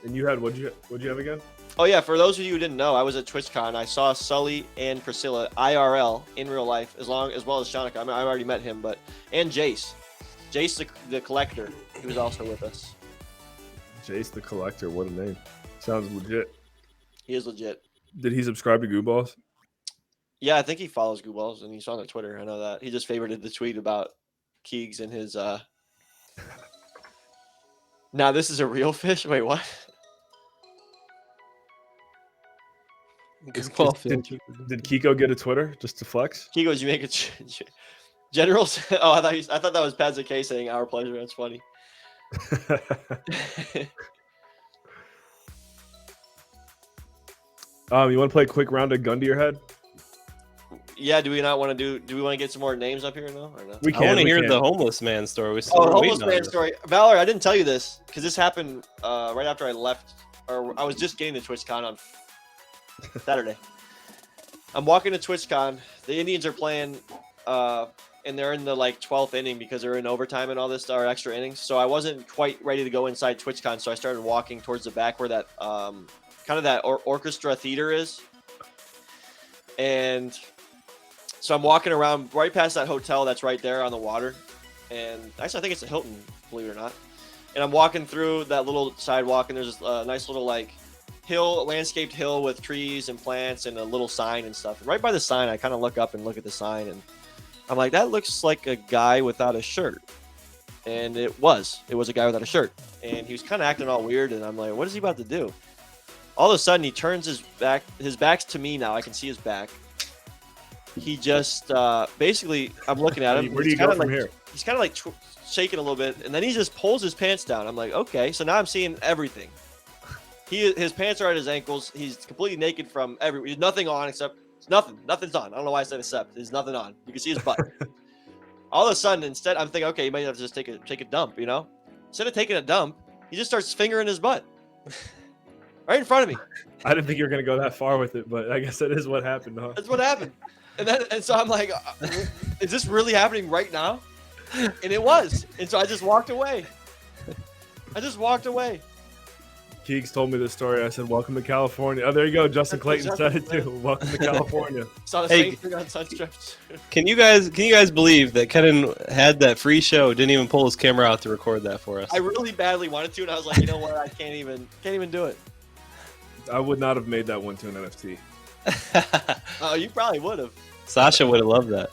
[SPEAKER 1] And you had what'd you have again?
[SPEAKER 2] Oh yeah, for those of you who didn't know, I was at TwitchCon. I saw Sully and Priscilla IRL in real life, as well as Shanika. I mean, I already met him, and Jace, the collector, he was also with us.
[SPEAKER 1] Jace the Collector, what a name! Sounds legit.
[SPEAKER 2] He is legit.
[SPEAKER 1] Did he subscribe to Gooballs?
[SPEAKER 2] Yeah, I think he follows Gooballs, and he's on Twitter. I know that. He just favorited the tweet about Keegs and his. Now this is a real fish. Wait, what?
[SPEAKER 1] Did Kiko get a Twitter just to flex?
[SPEAKER 2] Kiko, did you make a generals? Oh, I thought that was Padza K saying our pleasure. That's funny.
[SPEAKER 1] You want to play a quick round of gun to your head?
[SPEAKER 2] Yeah. Do we not want to do? Do we want to get some more names up here? No, or no?
[SPEAKER 1] We can.
[SPEAKER 3] I want to hear the homeless man story.
[SPEAKER 2] Homeless man story. Valor, I didn't tell you this because this happened right after I left, or I was just getting to TwitchCon on Saturday. I'm walking to TwitchCon. The Indians are playing, and they're in the 12th inning because they're in overtime and all this, or extra innings. So I wasn't quite ready to go inside TwitchCon, so I started walking towards the back where that kind of that orchestra theater is. And so I'm walking around right past that hotel that's right there on the water. And actually, I think it's a Hilton, believe it or not. And I'm walking through that little sidewalk, and there's a nice little landscaped hill with trees and plants and a little sign and stuff. And right by the sign, I kind of look up and look at the sign, and I'm like, that looks like a guy without a shirt. And it was a guy without a shirt, and he was kind of acting all weird. And I'm like, what is he about to do? All of a sudden, he turns his back's to me now. I can see his back. He just basically, I'm looking at him.
[SPEAKER 1] Where do you go from here?
[SPEAKER 2] He's kind of shaking a little bit, and then he just pulls his pants down. I'm like, okay, so now I'm seeing everything. His pants are at his ankles. He's completely naked from everywhere. There's nothing on except nothing's on. I don't know why I said except. There's nothing on. You can see his butt. All of a sudden, instead, I'm thinking, okay, you might have to just take a dump, you know? Instead of taking a dump, he just starts fingering his butt. Right in front of me.
[SPEAKER 1] I didn't think you were going to go that far with it, but I guess that is what happened, huh?
[SPEAKER 2] That's what happened. And so I'm like, is this really happening right now? And it was. And so I just walked away.
[SPEAKER 1] Keegs told me this story. I said, welcome to California. Oh, there you go. Justin Clayton said it too. Welcome to California.
[SPEAKER 2] Saw the same thing on Sunstrips.
[SPEAKER 3] Can you guys believe that Kenan had that free show, didn't even pull his camera out to record that for us?
[SPEAKER 2] I really badly wanted to, and I was like, you know what? I can't even do it.
[SPEAKER 1] I would not have made that one to an NFT.
[SPEAKER 2] Oh, you probably would have.
[SPEAKER 3] Sasha would have loved that.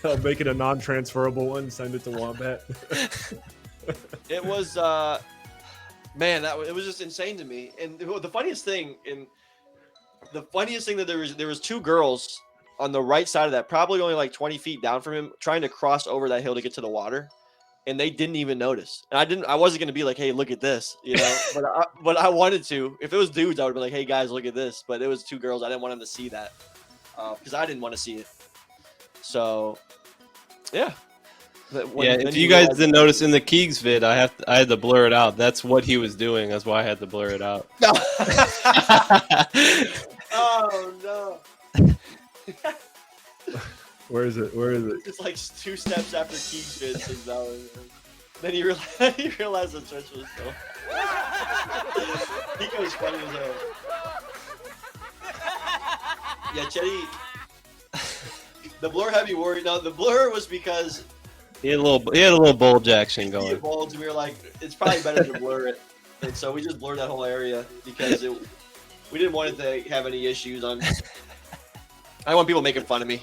[SPEAKER 1] I'll make it a non-transferable one. Send it to Wombat.
[SPEAKER 2] It was, man, it was just insane to me. And the funniest thing that there was two girls on the right side of that, probably only 20 feet down from him, trying to cross over that hill to get to the water. And they didn't even notice. And I wasn't going to be like, hey, look at this, you know, but I wanted to. If it was dudes, I would have been like, hey guys, look at this. But it was two girls. I didn't want them to see that because I didn't want to see it. So, yeah.
[SPEAKER 3] If you guys didn't notice in the Keegs vid, I had to blur it out. That's what he was doing. That's why I had to blur it out.
[SPEAKER 2] No. Oh no.
[SPEAKER 1] Where is it?
[SPEAKER 2] It's like 2 steps after Keegs vid. Then he realized the church was so. Nico's funny as hell. Yeah, Chetty. The blur had me worried. No, the blur was because
[SPEAKER 3] he had a little bulge action
[SPEAKER 2] he
[SPEAKER 3] going.
[SPEAKER 2] bulge, and we were like, it's probably better to blur it, and so we just blurred that whole area because we didn't want it to have any issues on. I don't want people making fun of me.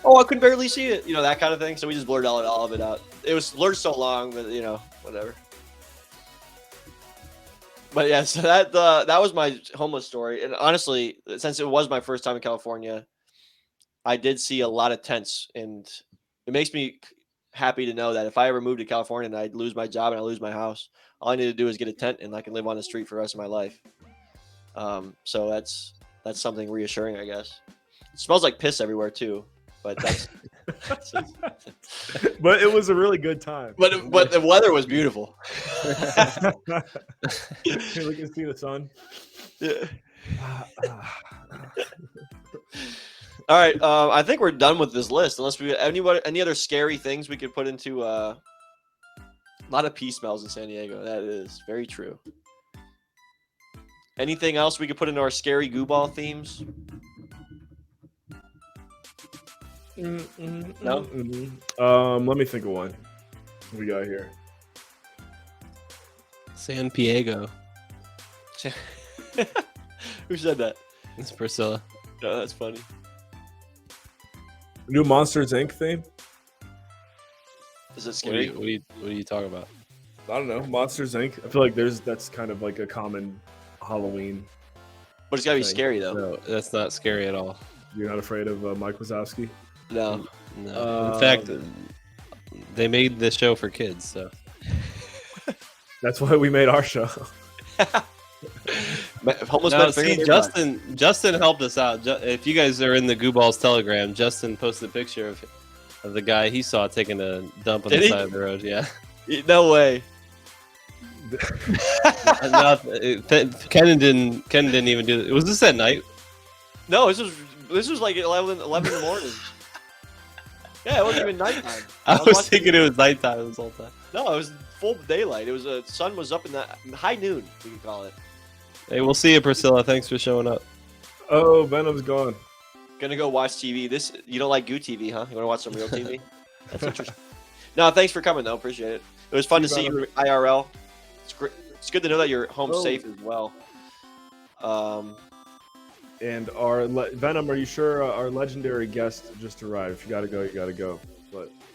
[SPEAKER 2] Oh, I could barely see it, that kind of thing. So we just blurred all of it out. It was blurred so long, but whatever. But yeah, so that was my homeless story, and honestly, since it was my first time in California, I did see a lot of tents, and it makes me happy to know that if I ever moved to California and I'd lose my job and I lose my house, all I need to do is get a tent and I can live on the street for the rest of my life. So that's something reassuring, I guess. It smells like piss everywhere too. but that's.
[SPEAKER 1] But it was a really good time.
[SPEAKER 2] But the weather was beautiful.
[SPEAKER 1] Here, we can see the sun.
[SPEAKER 2] Yeah. All right, I think we're done with this list. Unless we any other scary things we could put into a lot of pee smells in San Diego. That is very true. Anything else we could put into our scary goo ball themes? No.
[SPEAKER 1] Let me think of one. What we got here?
[SPEAKER 3] San Diego.
[SPEAKER 2] Who said that?
[SPEAKER 3] It's Priscilla.
[SPEAKER 2] No, that's funny.
[SPEAKER 1] New Monsters Inc. theme?
[SPEAKER 2] Is it
[SPEAKER 3] What
[SPEAKER 2] scary?
[SPEAKER 3] are you talking about?
[SPEAKER 1] I don't know. Monsters Inc. I feel like that's kind of like a common Halloween.
[SPEAKER 2] But it's gotta be
[SPEAKER 1] thing.
[SPEAKER 2] scary though.
[SPEAKER 3] No, that's not scary at all.
[SPEAKER 1] You're not afraid of Mike Wazowski?
[SPEAKER 2] No.
[SPEAKER 3] No. In fact, they made this show for kids, so.
[SPEAKER 1] That's why we made our show.
[SPEAKER 2] Homeless
[SPEAKER 3] No,
[SPEAKER 2] men
[SPEAKER 3] see, Justin helped us out. If you guys are in the Goo Balls Telegram, Justin posted a picture of the guy he saw taking a dump on
[SPEAKER 2] Did
[SPEAKER 3] the
[SPEAKER 2] he?
[SPEAKER 3] side of the road. Yeah.
[SPEAKER 2] No way.
[SPEAKER 3] Ken didn't even do it. Was this at night?
[SPEAKER 2] No, this was like 11 in the morning. Yeah, it wasn't even nighttime.
[SPEAKER 3] I was thinking it was nighttime this whole time.
[SPEAKER 2] No, it was full daylight. It was sun was up in the high noon, we could call it.
[SPEAKER 3] Hey, we'll see you, Priscilla. Thanks for showing up.
[SPEAKER 1] Oh, Venom's gone.
[SPEAKER 2] Gonna go watch TV. You don't like GooTV, huh? You want to watch some real TV? That's interesting. No, thanks for coming though. Appreciate it. It was fun to see you IRL. It's great. It's good to know that you're home safe as well.
[SPEAKER 1] And Venom, are you sure our legendary guest just arrived? If you gotta go, you gotta go.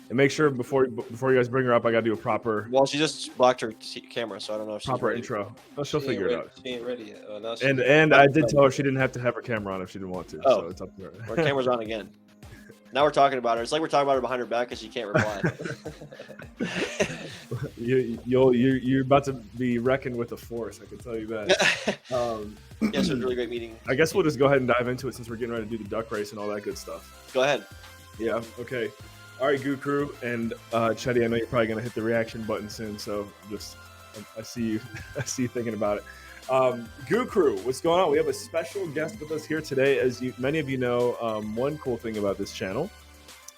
[SPEAKER 1] And make sure before you guys bring her up, I gotta do a proper.
[SPEAKER 2] Well, she just blocked her camera, so I don't know if she's
[SPEAKER 1] proper
[SPEAKER 2] ready.
[SPEAKER 1] intro. Oh, she'll figure it out.
[SPEAKER 3] She ain't ready yet. Oh, now
[SPEAKER 1] And I did tell her she didn't have to have her camera on if she didn't want to.
[SPEAKER 2] Oh.
[SPEAKER 1] So it's up to her.
[SPEAKER 2] Our camera's on again. Now we're talking about her. It's like we're talking about her behind her back because she can't reply.
[SPEAKER 1] You're about to be reckoned with a force. I can tell you that.
[SPEAKER 2] Yes, it was a really great meeting.
[SPEAKER 1] I guess we'll just go ahead and dive into it since we're getting ready to do the duck race and all that good stuff.
[SPEAKER 2] Go ahead.
[SPEAKER 1] Yeah. Okay. All right, Goo Crew and Chetty. I know you're probably gonna hit the reaction button soon, so I see you. I see you thinking about it. Goo Crew, what's going on? We have a special guest with us here today. As many of you know, one cool thing about this channel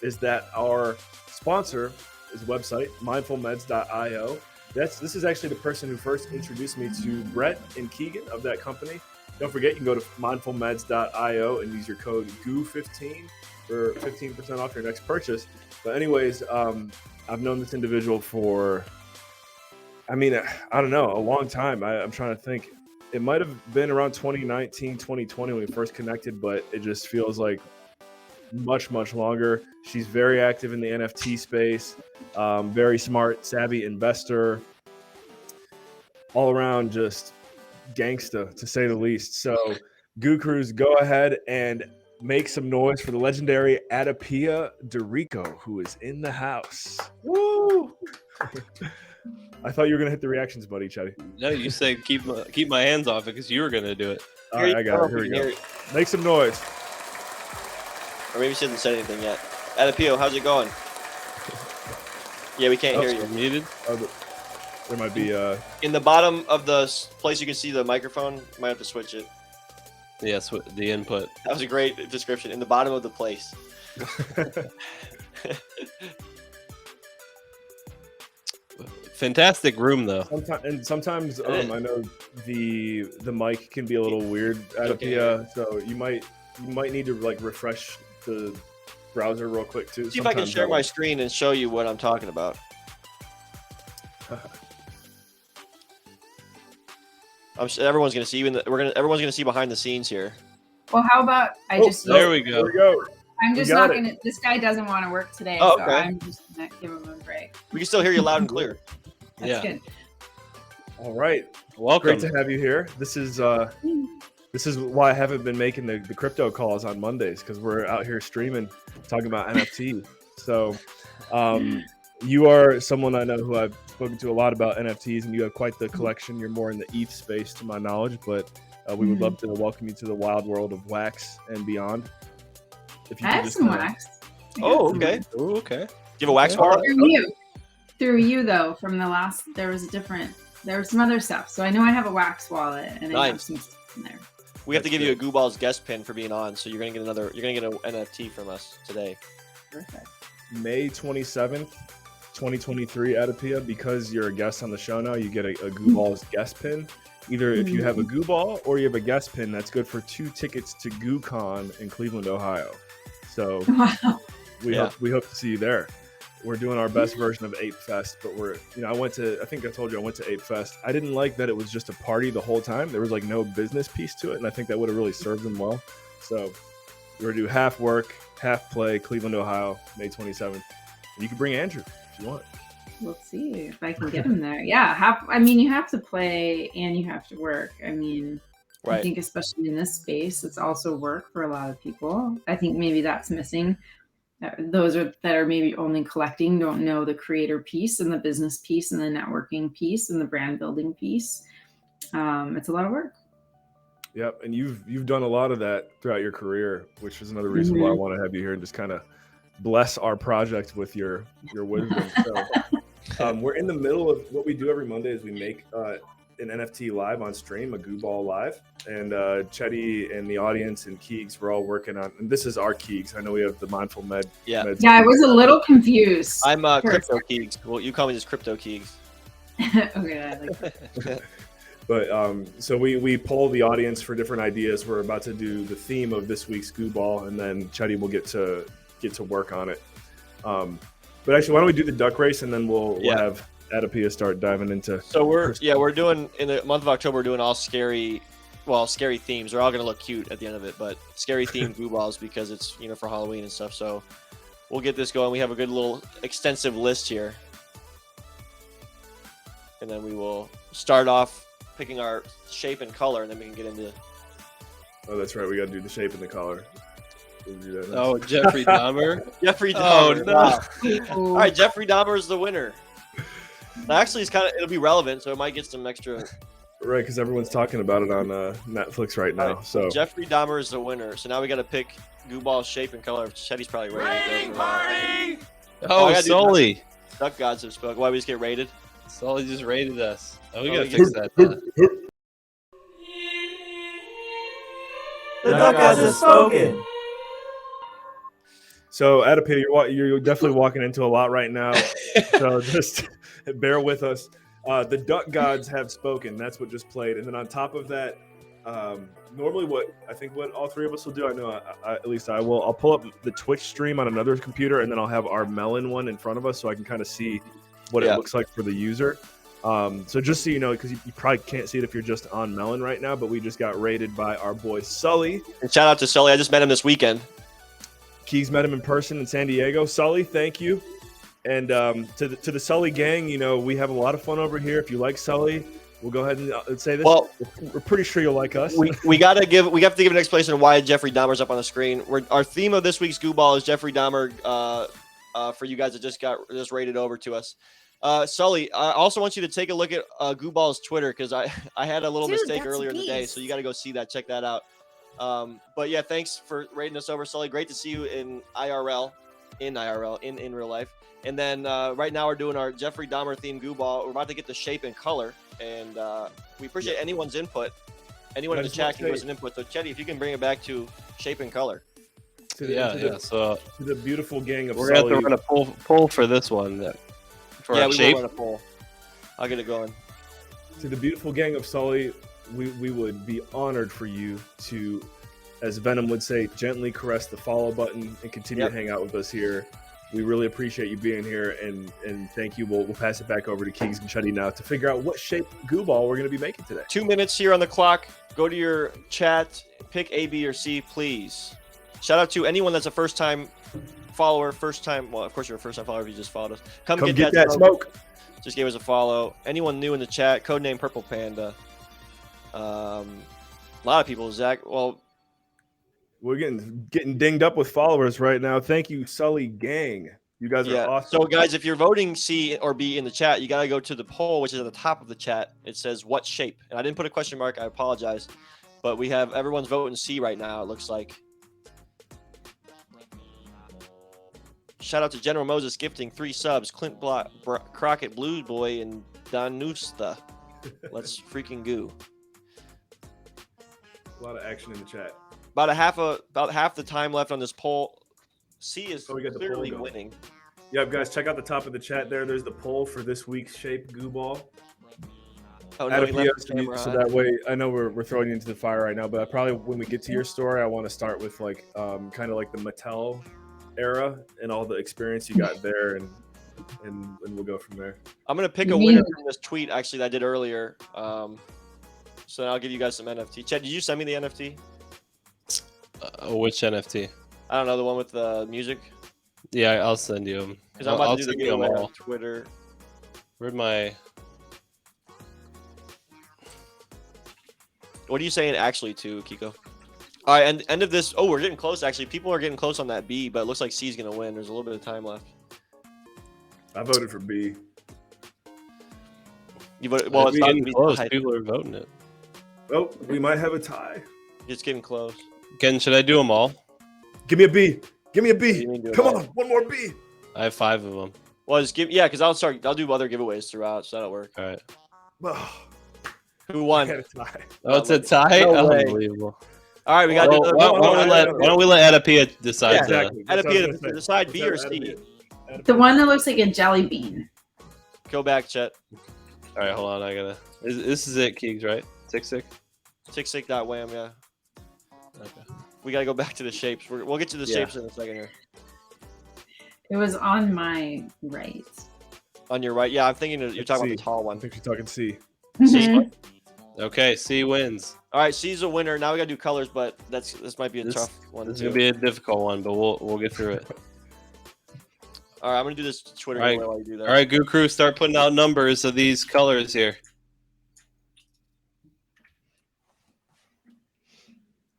[SPEAKER 1] is that our sponsor is a website, mindfulmeds.io. This is actually the person who first introduced me to Brett and Keegan of that company. Don't forget, you can go to mindfulmeds.io and use your code GOO15 for 15% off your next purchase. But anyways, I've known this individual for, I don't know, a long time. I'm trying to think. It might have been around 2019, 2020 when we first connected, but it just feels like much, much longer. She's very active in the NFT space, very smart, savvy investor, all around just gangsta, to say the least. So, Goo Crews, go ahead and make some noise for the legendary AdaPia DeRico, who is in the house. Woo! I thought you were gonna hit the reactions, buddy, Chetty.
[SPEAKER 3] No, you said keep my hands off it because you were gonna do it.
[SPEAKER 1] All right, I got it. Here we go. Make some noise.
[SPEAKER 2] Or maybe she hasn't said anything yet. AdaPia, how's it going? Yeah, we can't hear you.
[SPEAKER 3] Muted.
[SPEAKER 1] There might be
[SPEAKER 2] in the bottom of the place you can see the microphone. You might have to switch it.
[SPEAKER 3] Yes, the input.
[SPEAKER 2] That was a great description. In the bottom of the place.
[SPEAKER 3] Fantastic room though.
[SPEAKER 1] Sometimes I know the mic can be a little weird, AdaPia, so you might need to like refresh the browser real quick too.
[SPEAKER 2] See if I can share my screen and show you what I'm talking about. I'm sure everyone's gonna see. Everyone's gonna see behind the scenes here.
[SPEAKER 4] Well, how about
[SPEAKER 3] There we go.
[SPEAKER 1] There we go.
[SPEAKER 4] I'm just not gonna. This guy doesn't want to work today,
[SPEAKER 2] Oh,
[SPEAKER 4] so
[SPEAKER 2] okay.
[SPEAKER 4] I'm just gonna give him a break.
[SPEAKER 2] We can still hear you loud and clear.
[SPEAKER 4] That's
[SPEAKER 3] Yeah.
[SPEAKER 4] good.
[SPEAKER 1] All right.
[SPEAKER 3] Welcome.
[SPEAKER 1] Great to have you here. This is why I haven't been making the crypto calls on Mondays, because we're out here streaming, talking about NFT. So you are someone I know who I've spoken to a lot about NFTs, and you have quite the collection. You're more in the ETH space to my knowledge, but we would love to welcome you to the wild world of wax and beyond. If you
[SPEAKER 4] I
[SPEAKER 1] could
[SPEAKER 4] have
[SPEAKER 1] just
[SPEAKER 4] some wax. I got
[SPEAKER 2] Oh,
[SPEAKER 4] some
[SPEAKER 2] okay.
[SPEAKER 4] more.
[SPEAKER 3] Ooh, okay.
[SPEAKER 2] Do you have a wax
[SPEAKER 3] Okay.
[SPEAKER 2] wallet?
[SPEAKER 4] Through you though, from the last, there was some other stuff. So I know I have a wax wallet and I have
[SPEAKER 2] Nice.
[SPEAKER 4] some stuff in there.
[SPEAKER 2] We have to
[SPEAKER 1] That's
[SPEAKER 2] give you a
[SPEAKER 1] good.
[SPEAKER 2] Gooballs guest pin for being on, so you're gonna get an NFT from us today.
[SPEAKER 4] Perfect.
[SPEAKER 1] May 27th, 2023 AdaPia, because you're a guest on the show now, you get a GooBall's guest pin. Either if you have a GooBall or you have a guest pin, that's good for 2 tickets to GooCon in Cleveland, Ohio. So
[SPEAKER 4] Wow.
[SPEAKER 1] we
[SPEAKER 2] Yeah.
[SPEAKER 1] hope to see you there. We're doing our best version of Ape Fest, but I think I told you I went to Ape Fest. I didn't like that it was just a party the whole time. There was like no business piece to it, and I think that would have really served them well. So we're gonna do half work, half play, Cleveland, Ohio, May 27th. And you can bring Andrew if you want.
[SPEAKER 4] We'll see if I can get him there. Yeah, you have to play and you have to work. I mean, I
[SPEAKER 2] Right.
[SPEAKER 4] think especially in this space, it's also work for a lot of people. I think maybe that's missing. Those that are maybe only collecting don't know the creator piece and the business piece and the networking piece and the brand building piece. It's a lot of work.
[SPEAKER 1] Yep, and you've done a lot of that throughout your career, which is another reason why I want to have you here and just kind of bless our project with your wisdom. So we're in the middle of what we do every Monday is we make an NFT live on stream, a GooBall live, and Chetty and the audience and Keegs, we're all working on, and this is our Keegs. I know we have the Mindful Med.
[SPEAKER 2] Yeah.
[SPEAKER 1] Meds.
[SPEAKER 4] Yeah, I was a little confused.
[SPEAKER 2] I'm Crypto Keegs. Well, you call me just Crypto Keegs.
[SPEAKER 4] Okay, I like that.
[SPEAKER 1] But so we poll the audience for different ideas. We're about to do the theme of this week's GooBall, and then Chetty will get to work on it. But actually, why don't we do the duck race, and then we'll have AdaPia start diving into.
[SPEAKER 2] So we're doing in the month of October. We're doing all scary themes. They're all gonna look cute at the end of it, but scary themed GooBalls because it's for Halloween and stuff. So we'll get this going. We have a good little extensive list here, and then we will start off picking our shape and color, and then we can get into.
[SPEAKER 1] Oh, that's right. We got to do the shape and the color. We'll do that next.
[SPEAKER 3] Oh, Jeffrey Dahmer.
[SPEAKER 2] Jeffrey
[SPEAKER 3] Oh,
[SPEAKER 2] Dahmer.
[SPEAKER 3] no.
[SPEAKER 2] Wow. All right, Jeffrey Dahmer is the winner. Actually, it'll be relevant, so it might get some extra.
[SPEAKER 1] Right, because everyone's talking about it on Netflix right now.
[SPEAKER 2] Right.
[SPEAKER 1] So
[SPEAKER 2] Jeffrey Dahmer is the winner. So now we got to pick GooBall's shape and color. Chetty's probably ready to go. I
[SPEAKER 3] Oh,
[SPEAKER 2] gotta do
[SPEAKER 3] Sully.
[SPEAKER 2] Duck gods have spoken. Why we just get rated?
[SPEAKER 3] Sully just rated us. Oh, we
[SPEAKER 2] Oh,
[SPEAKER 3] gotta
[SPEAKER 2] we
[SPEAKER 3] fix
[SPEAKER 2] get-
[SPEAKER 3] that.
[SPEAKER 5] The duck gods have spoken.
[SPEAKER 1] So AdaPia, you're definitely walking into a lot right now. So just bear with us. The duck gods have spoken. That's what just played. And then on top of that, normally what all three of us will do, I know at least I will, I'll pull up the Twitch stream on another computer, and then I'll have our melon one in front of us so I can kind of see what it looks like for the user. So just so you know, because you probably can't see it if you're just on melon right now, but we just got rated by our boy Sully.
[SPEAKER 2] And shout out to Sully. I just met him this weekend.
[SPEAKER 1] Keys met him in person in San Diego. Sully, thank you. And to the Sully gang, we have a lot of fun over here. If you like Sully, we'll go ahead and say this.
[SPEAKER 2] Well,
[SPEAKER 1] we're pretty sure you'll like us.
[SPEAKER 2] we have to give an explanation of why Jeffrey Dahmer's up on the screen. Our theme of this week's GooBall is Jeffrey Dahmer. For you guys that just rated over to us. Sully, I also want you to take a look at GooBall's Twitter because I had a little mistake earlier in the day, so you got to go see that. Check that out. But yeah, thanks for rating us over, Sully. Great to see you in IRL, in real life. And then right now we're doing our Jeffrey Dahmer themed GooBall. We're about to get the shape and color, and we appreciate anyone's input. Anyone in the chat can give us an input. So Chetty, if you can bring it back to shape and color.
[SPEAKER 3] So
[SPEAKER 1] to the beautiful gang of
[SPEAKER 3] we're gonna
[SPEAKER 1] Sully.
[SPEAKER 3] have to run a poll for this one. For
[SPEAKER 2] Yeah,
[SPEAKER 3] our
[SPEAKER 2] we
[SPEAKER 3] shape.
[SPEAKER 2] will run a poll. I'll get it going.
[SPEAKER 1] To the beautiful gang of Sully, we would be honored for you to, as Venom would say, gently caress the follow button and continue to hang out with us here. We really appreciate you being here, and thank you. We'll pass it back over to Keegs and Chetty now to figure out what shape GooBall we're going to be making today.
[SPEAKER 2] 2 minutes here on the clock. Go to your chat, pick A, B, or C, please. Shout out to anyone that's a first-time follower, well, of course you're a first-time follower if you just followed us. Come get that smoke. Just gave us a follow. Anyone new in the chat, codename Purple Panda. A lot of people, Zach. Well,
[SPEAKER 1] we're getting dinged up with followers right now. Thank you, Sully gang. You guys are awesome.
[SPEAKER 2] So guys, if you're voting C or B in the chat, you got to go to the poll, which is at the top of the chat. It says what shape, and I didn't put a question mark. I apologize, but we have everyone's voting C right now. It looks like. shout out to General Moses gifting 3 subs. Clint Crockett, Blues Boy, and Don Nusta. Let's freaking goo.
[SPEAKER 1] A lot of action in the chat.
[SPEAKER 2] About half the time left on this poll. C is
[SPEAKER 1] we got the
[SPEAKER 2] clearly
[SPEAKER 1] poll going.
[SPEAKER 2] winning.
[SPEAKER 1] Yep, guys, check out the top of the chat there. There's the poll for this week's Shape Goo Ball.
[SPEAKER 2] Oh, no, he left the
[SPEAKER 1] AdaPia,
[SPEAKER 2] camera
[SPEAKER 1] so
[SPEAKER 2] on.
[SPEAKER 1] that way, I know we're throwing you into the fire right now, but probably when we get to your story, I want to start with like kind of like the Mattel era and all the experience you got there, and we'll go from there.
[SPEAKER 2] I'm gonna pick a winner from this tweet actually that I did earlier. So I'll give you guys some NFT. Chad, did you send me the NFT?
[SPEAKER 3] Which NFT?
[SPEAKER 2] I don't know, the one with the music.
[SPEAKER 3] Yeah, I'll send you them.
[SPEAKER 2] Because I'm about
[SPEAKER 3] I'll
[SPEAKER 2] to do the
[SPEAKER 3] send you them
[SPEAKER 2] giveaway
[SPEAKER 3] all.
[SPEAKER 2] on Twitter.
[SPEAKER 3] Where'd my?
[SPEAKER 2] What are you saying actually to, Kiko? All right, and end of this. Oh, we're getting close actually. People are getting close on that B, but it looks like C's gonna win. There's a little bit of time left.
[SPEAKER 1] I voted for B.
[SPEAKER 2] You voted, well, it's
[SPEAKER 3] It's
[SPEAKER 2] not
[SPEAKER 3] getting
[SPEAKER 2] gonna be
[SPEAKER 3] close.
[SPEAKER 2] tied.
[SPEAKER 3] People are voting it.
[SPEAKER 1] Oh, we might have a tie.
[SPEAKER 2] It's getting close.
[SPEAKER 3] Ken, should I do them all?
[SPEAKER 1] Give me a B. Give me a
[SPEAKER 2] What do
[SPEAKER 1] B.
[SPEAKER 2] you mean do
[SPEAKER 1] Come
[SPEAKER 2] it?
[SPEAKER 1] on, one more B.
[SPEAKER 3] I have 5 of them.
[SPEAKER 2] Well, just give because I'll do other giveaways throughout, so that'll work.
[SPEAKER 3] All right.
[SPEAKER 1] Oh,
[SPEAKER 2] Who
[SPEAKER 1] I
[SPEAKER 2] won?
[SPEAKER 1] had a tie.
[SPEAKER 3] Oh, it's a tie.
[SPEAKER 2] No way.
[SPEAKER 3] Unbelievable.
[SPEAKER 2] All right, we got to
[SPEAKER 3] Well,
[SPEAKER 2] do
[SPEAKER 3] why don't we let AdaPia decide?
[SPEAKER 2] Yeah,
[SPEAKER 1] Exactly. That's what I was
[SPEAKER 2] AdaPia
[SPEAKER 1] gonna say.
[SPEAKER 2] decide B or
[SPEAKER 1] Let's have
[SPEAKER 2] C.
[SPEAKER 1] AdaPia.
[SPEAKER 4] The one that looks like a jelly bean.
[SPEAKER 2] Go back, Chet.
[SPEAKER 3] All right, hold on. I gotta. This is it, Keegs, right? 6-6.
[SPEAKER 2] Wham, yeah.
[SPEAKER 3] Okay.
[SPEAKER 2] We got to go back to the shapes. We'll get to the
[SPEAKER 3] Yeah.
[SPEAKER 2] shapes in a second here.
[SPEAKER 4] It was on my right.
[SPEAKER 2] On your right. Yeah, I'm thinking you're talking about
[SPEAKER 1] C.
[SPEAKER 2] the tall
[SPEAKER 1] I
[SPEAKER 2] one.
[SPEAKER 1] think she's talking C.
[SPEAKER 4] Mhm.
[SPEAKER 3] Okay. C wins.
[SPEAKER 2] All right, C's a winner. Now we got to do colors, but this might be a
[SPEAKER 3] This-
[SPEAKER 2] tough one
[SPEAKER 3] This is
[SPEAKER 2] too.
[SPEAKER 3] gonna be a difficult one, but we'll get through it.
[SPEAKER 2] All right, I'm going to do this Twitter
[SPEAKER 3] All right.
[SPEAKER 2] giveaway while you do that.
[SPEAKER 3] All right, Goo Crew, start putting out numbers of these colors here.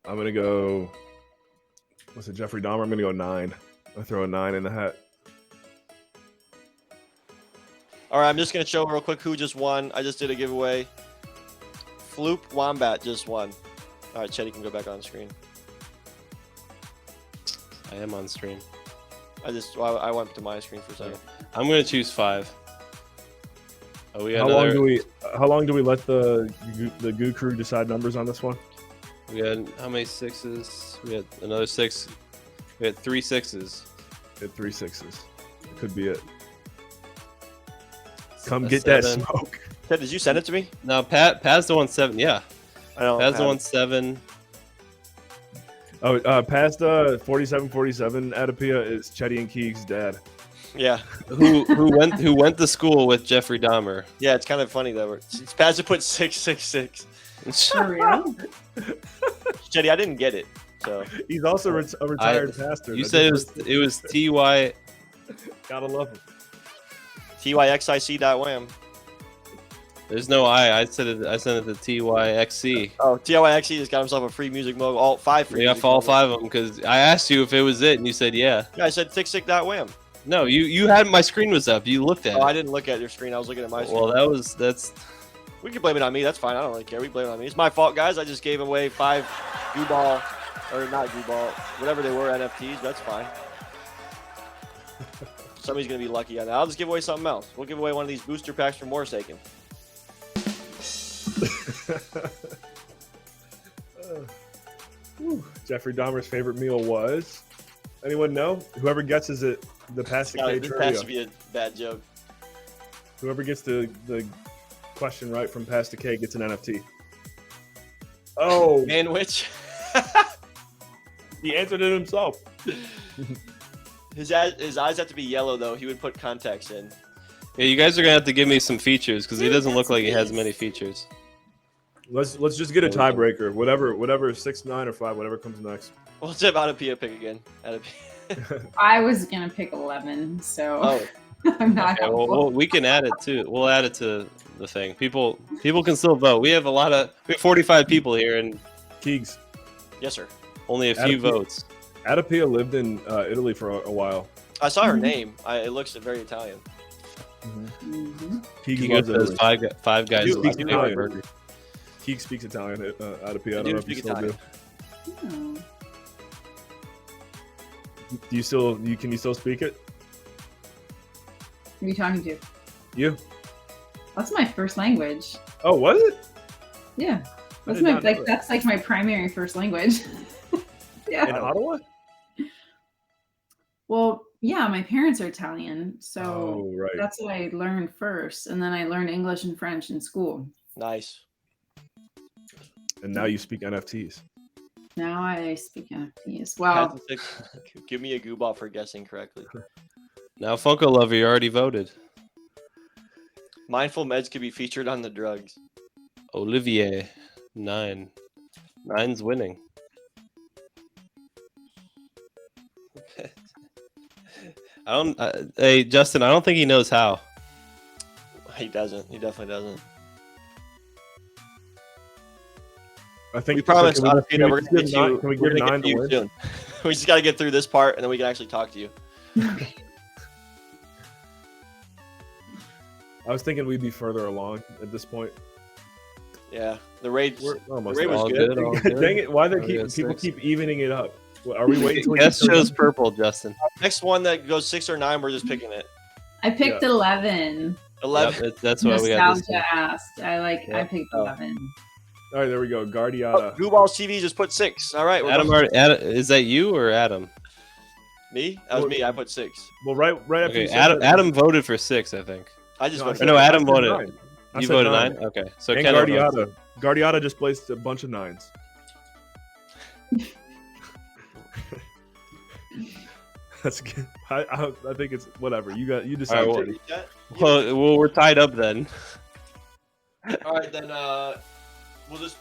[SPEAKER 1] I'm gonna go. What's it, Jeffrey Dahmer? I'm gonna go 9. I throw a 9 in the hat.
[SPEAKER 2] All right, I'm just going to show real quick who just won. I just did a giveaway. Floop Wombat just won. All right, Chet, you can go back on screen.
[SPEAKER 3] I am on stream.
[SPEAKER 2] I went to my screen for a second.
[SPEAKER 3] I'm gonna choose 5. Oh, we got
[SPEAKER 1] How
[SPEAKER 3] another.
[SPEAKER 1] long do we let the Goo Crew decide numbers on this one?
[SPEAKER 3] We had how many 6s? We had another 6. We had 3 6s.
[SPEAKER 1] At 3 6s. It could be it. Come
[SPEAKER 3] A
[SPEAKER 1] get that
[SPEAKER 3] 7.
[SPEAKER 1] smoke.
[SPEAKER 2] Chet, did you send it to me?
[SPEAKER 3] No, Pat's the one 7. Yeah,
[SPEAKER 2] I don't
[SPEAKER 3] Pat's the
[SPEAKER 2] have
[SPEAKER 3] one
[SPEAKER 2] it.
[SPEAKER 3] 7.
[SPEAKER 1] Oh, past 4747 AdaPia is Chetty and Keeg's dad.
[SPEAKER 2] Yeah.
[SPEAKER 3] Who went to school with Jeffrey Dahmer?
[SPEAKER 2] Yeah, it's kind of funny though. It's Paz to put 666.
[SPEAKER 4] For real?
[SPEAKER 2] Chetty, I didn't get it. So
[SPEAKER 1] He's also a retired pastor.
[SPEAKER 3] You
[SPEAKER 1] That
[SPEAKER 3] said
[SPEAKER 1] just-
[SPEAKER 3] it was TY.
[SPEAKER 1] Gotta love him.
[SPEAKER 2] tyxic.wham.
[SPEAKER 3] There's no I sent it to TYXC.
[SPEAKER 2] Oh, TYXE just got himself a free music mug. All 5 free.
[SPEAKER 3] We got
[SPEAKER 2] music
[SPEAKER 3] all
[SPEAKER 2] mugs.
[SPEAKER 3] 5 of them because I asked you if it was it and you said yeah.
[SPEAKER 2] Yeah, I said tixic.wham.
[SPEAKER 3] No, you had my screen was up. You looked at
[SPEAKER 2] Oh, I
[SPEAKER 3] it.
[SPEAKER 2] didn't look at your screen. I was looking at my screen.
[SPEAKER 3] Well, that's
[SPEAKER 2] We can blame it on me. That's fine. I don't really care. We blame it on me. It's my fault, guys. I just gave away 5 goo ball, or not goo ball, whatever they were, NFTs. That's fine. Somebody's gonna be lucky on that. I'll just give away something else. We'll give away one of these booster packs for Morsaken.
[SPEAKER 1] Jeffrey Dahmer's favorite meal was? Anyone know? Whoever gets is it the Pasta K
[SPEAKER 2] This has
[SPEAKER 1] trivia.
[SPEAKER 2] to be a bad joke.
[SPEAKER 1] Whoever gets the question right from Pasta K gets an NFT. Oh,
[SPEAKER 2] Manwich.
[SPEAKER 1] he answered it himself.
[SPEAKER 2] His eyes have to be yellow though. He would put contacts in.
[SPEAKER 3] yeah. You guys are gonna have to give me some features because he doesn't look like he has many features.
[SPEAKER 1] Let's just get a tiebreaker. Whatever 6, 9, or 5, whatever comes next.
[SPEAKER 2] Well, let's have AdaPia pick again. AdaPia.
[SPEAKER 4] I was gonna pick 11, so
[SPEAKER 2] Oh,
[SPEAKER 4] I'm not
[SPEAKER 3] Okay, well,
[SPEAKER 4] helpful.
[SPEAKER 3] we can add it too. We'll add it to the thing. People can still vote. We have 45 people here and
[SPEAKER 1] Keegs.
[SPEAKER 2] yes, sir.
[SPEAKER 3] only a few
[SPEAKER 1] AdaPia.
[SPEAKER 3] votes.
[SPEAKER 1] AdaPia lived in Italy for a while.
[SPEAKER 2] I saw her
[SPEAKER 4] Mhm.
[SPEAKER 2] name. It looks very Italian.
[SPEAKER 4] Mhm.
[SPEAKER 1] Keegs
[SPEAKER 3] You
[SPEAKER 1] loves
[SPEAKER 3] got those
[SPEAKER 1] Italy.
[SPEAKER 3] five guys.
[SPEAKER 2] You
[SPEAKER 3] who
[SPEAKER 1] speak
[SPEAKER 3] like
[SPEAKER 1] Italian.
[SPEAKER 3] burger.
[SPEAKER 1] Keeg speaks Italian. AdaPia. I
[SPEAKER 2] I
[SPEAKER 1] don't
[SPEAKER 2] do
[SPEAKER 1] know if you
[SPEAKER 2] speak
[SPEAKER 1] still
[SPEAKER 2] Italian.
[SPEAKER 4] Oh.
[SPEAKER 1] do. Do you still? Can you still speak it?
[SPEAKER 4] Who are you talking to?
[SPEAKER 1] You.
[SPEAKER 4] That's my first language.
[SPEAKER 1] Oh, was it?
[SPEAKER 4] Yeah. That's
[SPEAKER 1] did
[SPEAKER 4] my
[SPEAKER 1] not know that.
[SPEAKER 4] that's like my primary first language. Yeah.
[SPEAKER 1] In Ottawa?
[SPEAKER 4] Well, yeah, my parents are Italian, so
[SPEAKER 1] Oh, right.
[SPEAKER 4] that's what I learned first, and then I learned English and French in school.
[SPEAKER 2] Nice.
[SPEAKER 1] And now you speak NFTs.
[SPEAKER 4] Now I speak NFTs. Wow.
[SPEAKER 2] Give me a goo ball for guessing correctly.
[SPEAKER 3] Now, Funko Lover, you already voted.
[SPEAKER 2] Mindful meds could be featured on the drugs.
[SPEAKER 3] Olivier, 9. 9's winning. Hey, Justin, I don't think he knows how.
[SPEAKER 2] He doesn't. He definitely doesn't.
[SPEAKER 1] I think
[SPEAKER 2] We promise,
[SPEAKER 1] can we
[SPEAKER 2] AdaPia, that we're
[SPEAKER 1] just
[SPEAKER 2] going to
[SPEAKER 1] give
[SPEAKER 2] get you.
[SPEAKER 1] nine- Can we
[SPEAKER 2] We're
[SPEAKER 1] give
[SPEAKER 2] gonna
[SPEAKER 1] 9
[SPEAKER 2] get to
[SPEAKER 1] to
[SPEAKER 2] you
[SPEAKER 1] win?
[SPEAKER 2] soon. We just got to get through this part, and then we can actually talk to you.
[SPEAKER 1] I was thinking we'd be further along at this point.
[SPEAKER 2] Yeah, the raid.
[SPEAKER 1] We're almost
[SPEAKER 2] Ray
[SPEAKER 1] there.
[SPEAKER 2] was
[SPEAKER 3] All
[SPEAKER 2] good.
[SPEAKER 3] good, all good.
[SPEAKER 1] Dang it! Why they
[SPEAKER 3] Oh, yeah,
[SPEAKER 1] people
[SPEAKER 3] 6.
[SPEAKER 1] keep evening it up? Well, are we waiting till
[SPEAKER 3] Guess chose purple, Justin.
[SPEAKER 2] Next one that goes 6 or 9, we're just picking it.
[SPEAKER 4] I picked 11.
[SPEAKER 2] 11.
[SPEAKER 3] Yep, that's why we got this.
[SPEAKER 4] Nostalgia asked. I
[SPEAKER 3] Yeah.
[SPEAKER 4] picked
[SPEAKER 2] Oh.
[SPEAKER 4] 11.
[SPEAKER 1] All right, there we go.
[SPEAKER 2] Oh,
[SPEAKER 1] Guardiata.
[SPEAKER 2] Goo Balls TV just put 6. All right, we're
[SPEAKER 3] Adam,
[SPEAKER 2] done.
[SPEAKER 3] is that you or Adam?
[SPEAKER 2] Me? That was me. I put 6.
[SPEAKER 1] Well, right after
[SPEAKER 3] Okay,
[SPEAKER 1] you said
[SPEAKER 3] Adam,
[SPEAKER 1] that-
[SPEAKER 3] Adam voted for 6, I think.
[SPEAKER 2] I just
[SPEAKER 1] No, I
[SPEAKER 2] voted.
[SPEAKER 1] said-
[SPEAKER 3] No,
[SPEAKER 1] I
[SPEAKER 3] Adam
[SPEAKER 1] said
[SPEAKER 3] voted.
[SPEAKER 1] 9. I
[SPEAKER 3] You
[SPEAKER 1] said
[SPEAKER 3] voted
[SPEAKER 1] 9.
[SPEAKER 3] 9? Okay. So
[SPEAKER 1] And
[SPEAKER 3] Kenneth votes.
[SPEAKER 1] Guardiata. Guardiata just placed a bunch of 9s. That's good. I think it's whatever. You decide.
[SPEAKER 3] All right,
[SPEAKER 1] Teddy.
[SPEAKER 3] Well, we're tied up then.
[SPEAKER 2] All right, then we'll just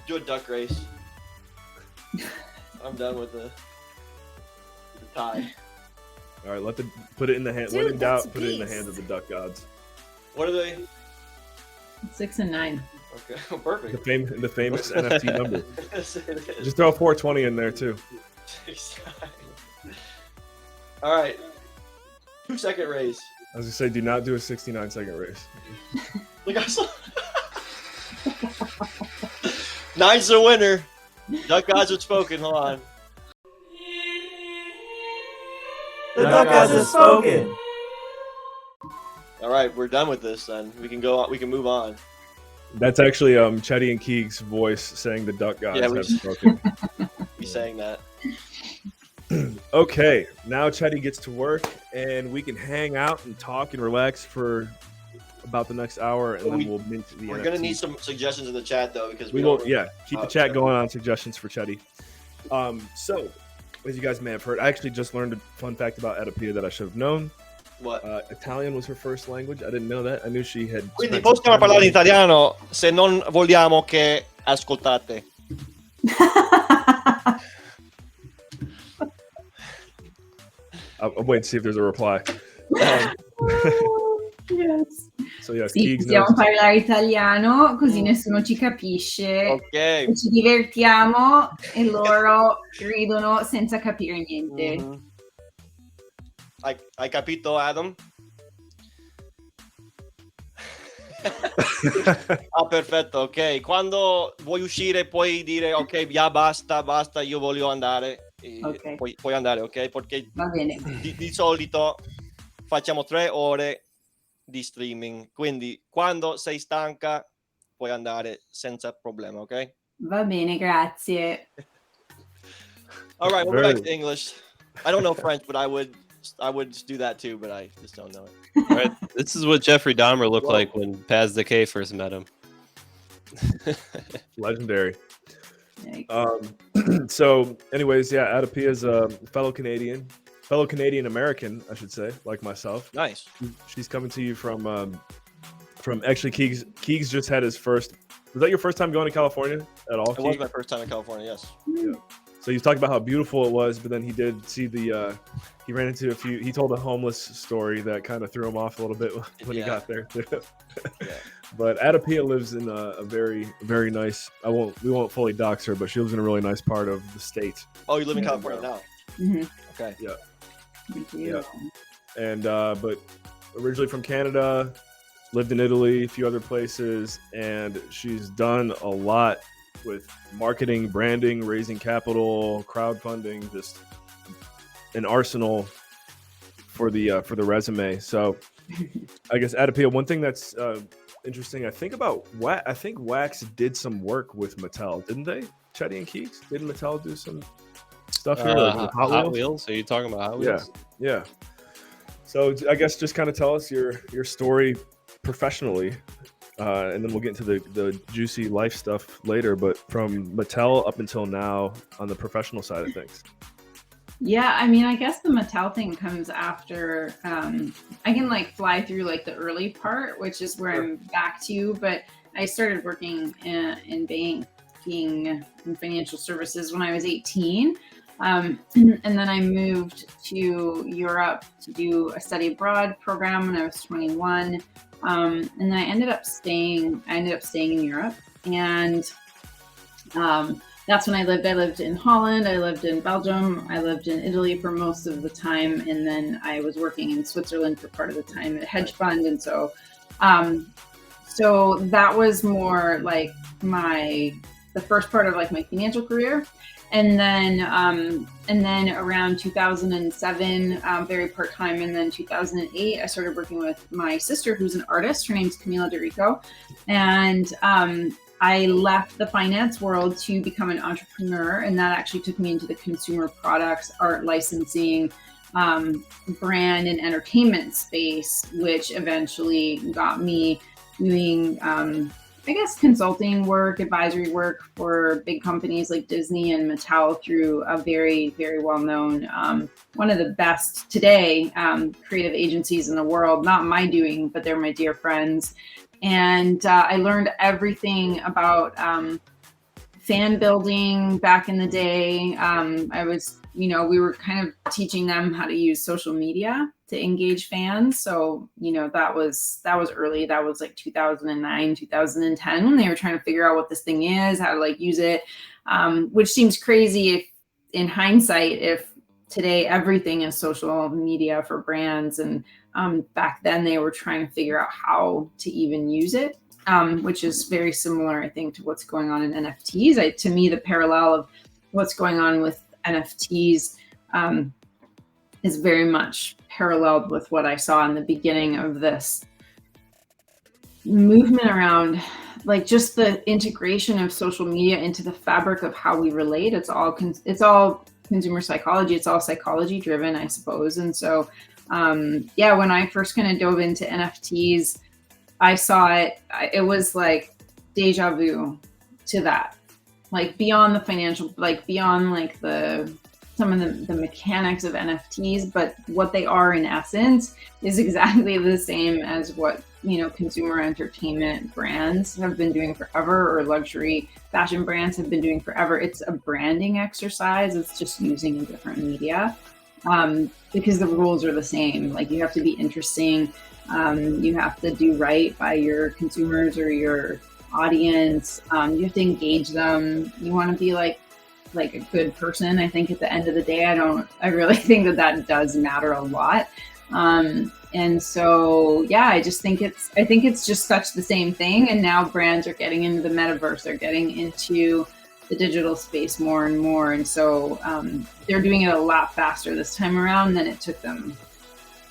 [SPEAKER 2] do a duck race. I'm done with the tie.
[SPEAKER 1] All right, put it in the hand. When
[SPEAKER 4] Dude,
[SPEAKER 1] in doubt,
[SPEAKER 4] that's
[SPEAKER 1] put it in the
[SPEAKER 4] beast.
[SPEAKER 1] hands of the duck gods.
[SPEAKER 2] What are they?
[SPEAKER 4] 6 and 9.
[SPEAKER 2] Okay,
[SPEAKER 1] The
[SPEAKER 2] perfect.
[SPEAKER 1] famous NFT number.
[SPEAKER 2] Yes, it is.
[SPEAKER 1] Just throw a 420 in there too.
[SPEAKER 2] All right. 2-second race.
[SPEAKER 1] I was gonna say, do not do a 69-second race.
[SPEAKER 2] Look, I saw. 9's the winner. Duck gods have spoken. Hold on.
[SPEAKER 5] The duck gods have spoken.
[SPEAKER 2] All right, we're done with this. Then we can go. We can move on.
[SPEAKER 1] That's actually Chetty and Keeg's voice saying the duck gods
[SPEAKER 2] Yeah, we
[SPEAKER 1] have
[SPEAKER 2] just-
[SPEAKER 1] spoken.
[SPEAKER 2] Be saying that.
[SPEAKER 1] Okay, now Chetty gets to work, and we can hang out and talk and relax for about the next hour, and then we'll mint the
[SPEAKER 2] We're gonna
[SPEAKER 1] NFT.
[SPEAKER 2] need some suggestions in the chat though, because
[SPEAKER 1] We
[SPEAKER 2] don't-
[SPEAKER 1] will, yeah. Keep the chat going on suggestions for Chetty. So, as you guys may have heard, I actually just learned a fun fact about AdaPia that I should have known.
[SPEAKER 2] What?
[SPEAKER 1] Italian was her first language. I didn't know that. I knew she had.
[SPEAKER 2] Quindi
[SPEAKER 1] spent some
[SPEAKER 2] possiamo
[SPEAKER 1] time
[SPEAKER 2] parlare in
[SPEAKER 1] learning-
[SPEAKER 2] italiano se non vogliamo che ascoltate.
[SPEAKER 1] I'll wait and see if there's a reply.
[SPEAKER 4] Yes.
[SPEAKER 1] So yes,
[SPEAKER 4] Sì,
[SPEAKER 1] Keegs
[SPEAKER 4] possiamo
[SPEAKER 1] knows.
[SPEAKER 4] parlare italiano così nessuno ci capisce.
[SPEAKER 2] Ok.
[SPEAKER 4] E ci divertiamo e loro ridono senza capire niente.
[SPEAKER 2] Mhm. Hai capito, Adam? Ah, perfetto, ok. Quando vuoi uscire puoi dire ok, ya basta, io voglio andare. E
[SPEAKER 4] Ok.
[SPEAKER 2] puoi andare, ok? Perché
[SPEAKER 4] Va bene.
[SPEAKER 2] di solito facciamo 3 ore di streaming, quindi quando sei stanca puoi andare senza problema, ok?
[SPEAKER 4] Va bene, grazie.
[SPEAKER 2] All right, we'll go
[SPEAKER 1] Very-
[SPEAKER 2] back to English. I don't know French, but I would just do that too, but I just don't know it.
[SPEAKER 3] All right, this is what Jeffrey Dahmer looked
[SPEAKER 2] Whoa.
[SPEAKER 3] like when Paz the K first met him.
[SPEAKER 1] Legendary.
[SPEAKER 4] Yikes.
[SPEAKER 1] So, anyways, yeah, AdaPia is a fellow Canadian American, I should say, like myself.
[SPEAKER 2] Nice.
[SPEAKER 1] She's coming to you from actually Keegs. Keegs just had his first. Was that your first time going to California at all?
[SPEAKER 2] It was
[SPEAKER 1] Keegs?
[SPEAKER 2] my first time in California, yes.
[SPEAKER 1] So he was talking about how beautiful it was, but then he did see the. He ran into a few. He told a homeless story that kind of threw him off a little bit when he
[SPEAKER 2] Yeah.
[SPEAKER 1] got there.
[SPEAKER 2] Yeah.
[SPEAKER 1] But AdaPia lives in a very, very nice. We won't fully dox her, but she lives in a really nice part of the state.
[SPEAKER 2] Oh, you live in California now.
[SPEAKER 4] Mhm.
[SPEAKER 2] Okay.
[SPEAKER 4] Thank you.
[SPEAKER 1] And but originally from Canada, lived in Italy, a few other places, and she's done a lot with marketing, branding, raising capital, crowdfunding, just an arsenal for the resume. So I guess AdaPia, one thing that's interesting, I think Wax did some work with Mattel, didn't they? Chetty and Keeks, didn't Mattel do some stuff here? Like with
[SPEAKER 3] Hot Wheels? Are you talking about Hot Wheels?
[SPEAKER 1] Yeah. So I guess just kind of tell us your story professionally, and then we'll get into the juicy life stuff later. But from Mattel up until now on the professional side of things.
[SPEAKER 4] Yeah, I mean, I guess the Mattel thing comes after. I can like fly through like the early part, which is where I'm back to. But I started working in banking and financial services when I was 18. And then I moved to Europe to do a study abroad program when I was 21. And then I ended up staying in Europe, and that's when I lived. I lived in Holland, I lived in Belgium, I lived in Italy for most of the time, and then I was working in Switzerland for part of the time at a hedge fund. And so that was more like the first part of like my financial career. And then around 2007, very part-time. And then 2008, I started working with my sister, who's an artist. Her name's Camila DeRico. And I left the finance world to become an entrepreneur. And that actually took me into the consumer products, art licensing, brand and entertainment space, which eventually got me doing I guess consulting work, advisory work for big companies like Disney and Mattel through a very, very well-known, one of the best today creative agencies in the world. Not my doing, but they're my dear friends. And I learned everything about fan building back in the day. We were kind of teaching them how to use social media to engage fans. So, that was early. That was like 2009, 2010, when they were trying to figure out what this thing is, how to like use it, which seems crazy in hindsight, if today everything is social media for brands. And back then they were trying to figure out how to even use it, which is very similar, I think, to what's going on in NFTs. To me, the parallel of what's going on with NFTs is very much paralleled with what I saw in the beginning of this movement around like just the integration of social media into the fabric of how we relate. It's all consumer psychology. It's all psychology driven, I suppose. And so, when I first kind of dove into NFTs, I saw it. It was like deja vu to that, like beyond the financial, like beyond like some of the mechanics of NFTs, but what they are in essence is exactly the same as what, consumer entertainment brands have been doing forever, or luxury fashion brands have been doing forever. It's a branding exercise. It's just using a different media, because the rules are the same. Like, you have to be interesting. You have to do right by your consumers or your audience. You have to engage them. You want to be like a good person. I think at the end of the day, I really think that does matter a lot. And so, I just think it's just such the same thing. And now brands are getting into the metaverse. They're getting into the digital space more and more. And so they're doing it a lot faster this time around than it took them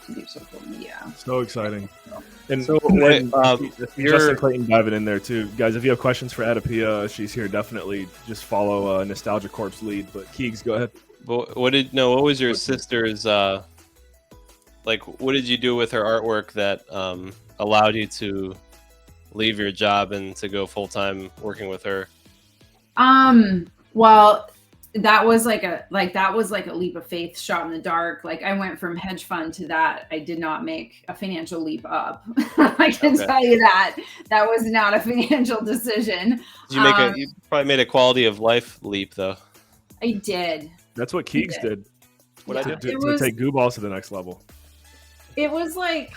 [SPEAKER 4] to do social media.
[SPEAKER 1] So exciting. And
[SPEAKER 3] So,
[SPEAKER 1] Justin Clayton diving in there too. Guys, if you have questions for AdaPia, she's here. Definitely just follow Nostalgia Corp's lead. But Keegs, go ahead.
[SPEAKER 3] What was your sister's what did you do with her artwork that allowed you to leave your job and to go full-time working with her?
[SPEAKER 4] Well, that was like a leap of faith, shot in the dark. Like, I went from hedge fund to that. I did not make a financial leap up. I can tell you that was not a financial decision.
[SPEAKER 3] Did you probably made a quality of life leap though.
[SPEAKER 4] I did.
[SPEAKER 1] That's what Keegs did.
[SPEAKER 4] To
[SPEAKER 1] take Goo Balls to the next level.
[SPEAKER 4] It was like,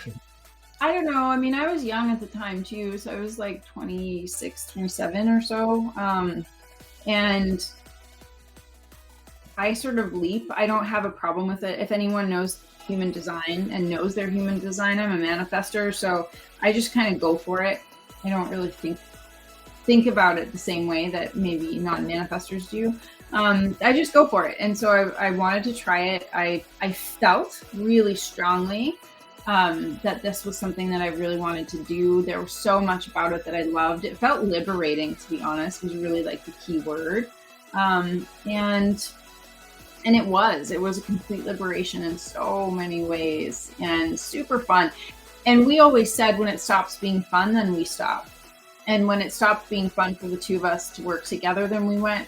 [SPEAKER 4] I don't know. I mean, I was young at the time too. So I was like 26, 27 or so. And I sort of leap. I don't have a problem with it. If anyone knows human design and knows their human design, I'm a manifester. So I just kind of go for it. I don't really think think about it the same way that maybe non-manifestors do. I just go for it. And so I wanted to try it. I felt really strongly that this was something that I really wanted to do. There was so much about it that I loved. It felt liberating, to be honest, was really like the key word. And it was a complete liberation in so many ways and super fun. And we always said when it stops being fun, then we stop. And when it stopped being fun for the two of us to work together, then we went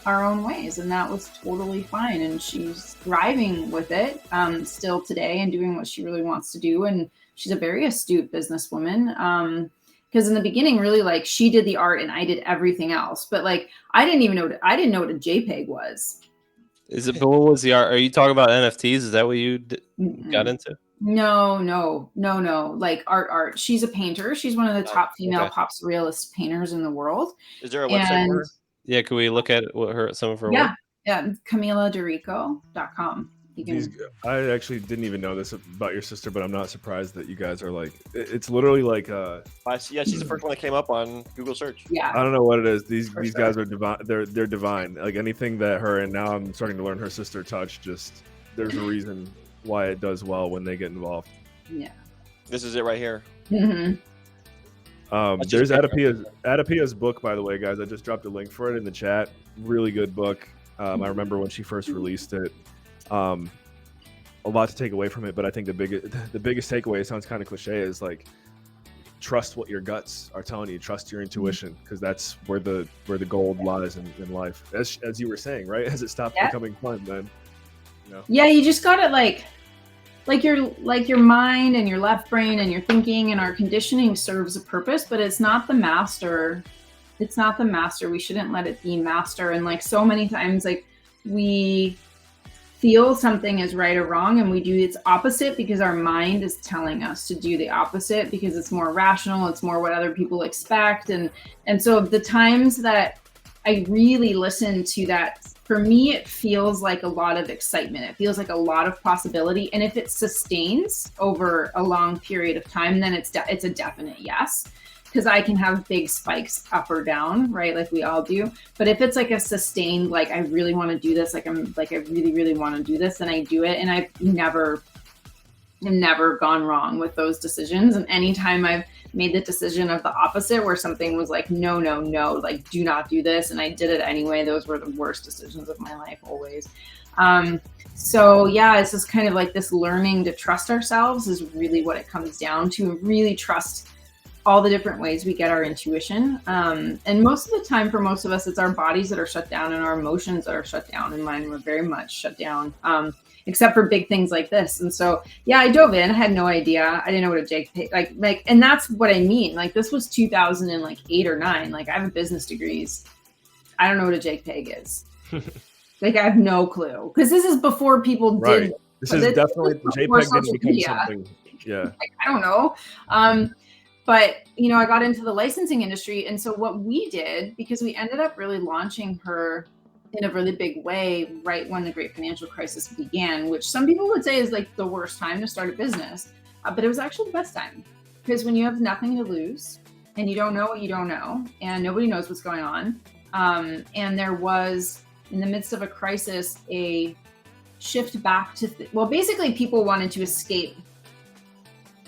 [SPEAKER 4] our own ways, and that was totally fine. And she's thriving with it still today and doing what she really wants to do. And she's a very astute businesswoman. Because in the beginning, really, like, she did the art and I did everything else. But like, I didn't know what a JPEG was.
[SPEAKER 3] Is it? But what was the art? Are you talking about NFTs? Is that what you got into?
[SPEAKER 4] No. Like art. She's a painter. She's one of the top female pop surrealist painters in the world.
[SPEAKER 2] Is there a website for her?
[SPEAKER 3] Yeah, can we look at some of her work?
[SPEAKER 4] Yeah, CamilaDorico.com.
[SPEAKER 1] I actually didn't even know this about your sister, but I'm not surprised that you guys are like, it's literally like
[SPEAKER 2] yeah, she's the first one that came up on Google search.
[SPEAKER 4] Yeah,
[SPEAKER 1] I don't know what it is. These guys are divine. They're divine. Like anything that her, and now I'm starting to learn her sister touch. Just there's a reason why it does well when they get involved.
[SPEAKER 4] Yeah,
[SPEAKER 2] this is it right here.
[SPEAKER 4] Mm-hmm.
[SPEAKER 1] There's AdaPia's book, by the way, guys. I just dropped a link for it in the chat. Really good book. I remember when she first released it. A lot to take away from it, but I think the biggest takeaway, it sounds kind of cliche, is like trust what your guts are telling you. Trust your intuition, because that's where the gold lies in life. As you were saying, right? As it stops becoming fun, then
[SPEAKER 4] Yeah, you just got it like your mind and your left brain and your thinking and our conditioning serves a purpose, but it's not the master. It's not the master. We shouldn't let it be master. And like so many times, like we feel something is right or wrong and we do its opposite because our mind is telling us to do the opposite because it's more rational, it's more what other people expect. And so the times that I really listen to that, for me, it feels like a lot of excitement. It feels like a lot of possibility. And if it sustains over a long period of time, then it's a definite yes. Because I can have big spikes up or down, right? Like we all do. But if it's like a sustained, like I really want to do this, I really, really want to do this, then I do it. And I've never gone wrong with those decisions. And anytime I've made the decision of the opposite, where something was like, no, like do not do this, and I did it anyway, those were the worst decisions of my life always. So yeah, it's just kind of like this learning to trust ourselves is really what it comes down to. Really trust all the different ways we get our intuition. And most of the time, for most of us, it's our bodies that are shut down and our emotions that are shut down. And mine were very much shut down, except for big things like this. And so, yeah, I dove in. I had no idea. I didn't know what a JPEG, like, and that's what I mean. Like this was 2008 or 9. Like I have business degrees. I don't know what a JPEG is. Like I have no clue. Because this is before people did.
[SPEAKER 1] This is definitely, JPEG didn't become something. Yeah.
[SPEAKER 4] Like, I don't know. But, I got into the licensing industry. And so what we did, because we ended up really launching her in a really big way right when the great financial crisis began, which some people would say is like the worst time to start a business. But it was actually the best time, because when you have nothing to lose and you don't know what you don't know and nobody knows what's going on. And there was, in the midst of a crisis, a shift back to, basically people wanted to escape,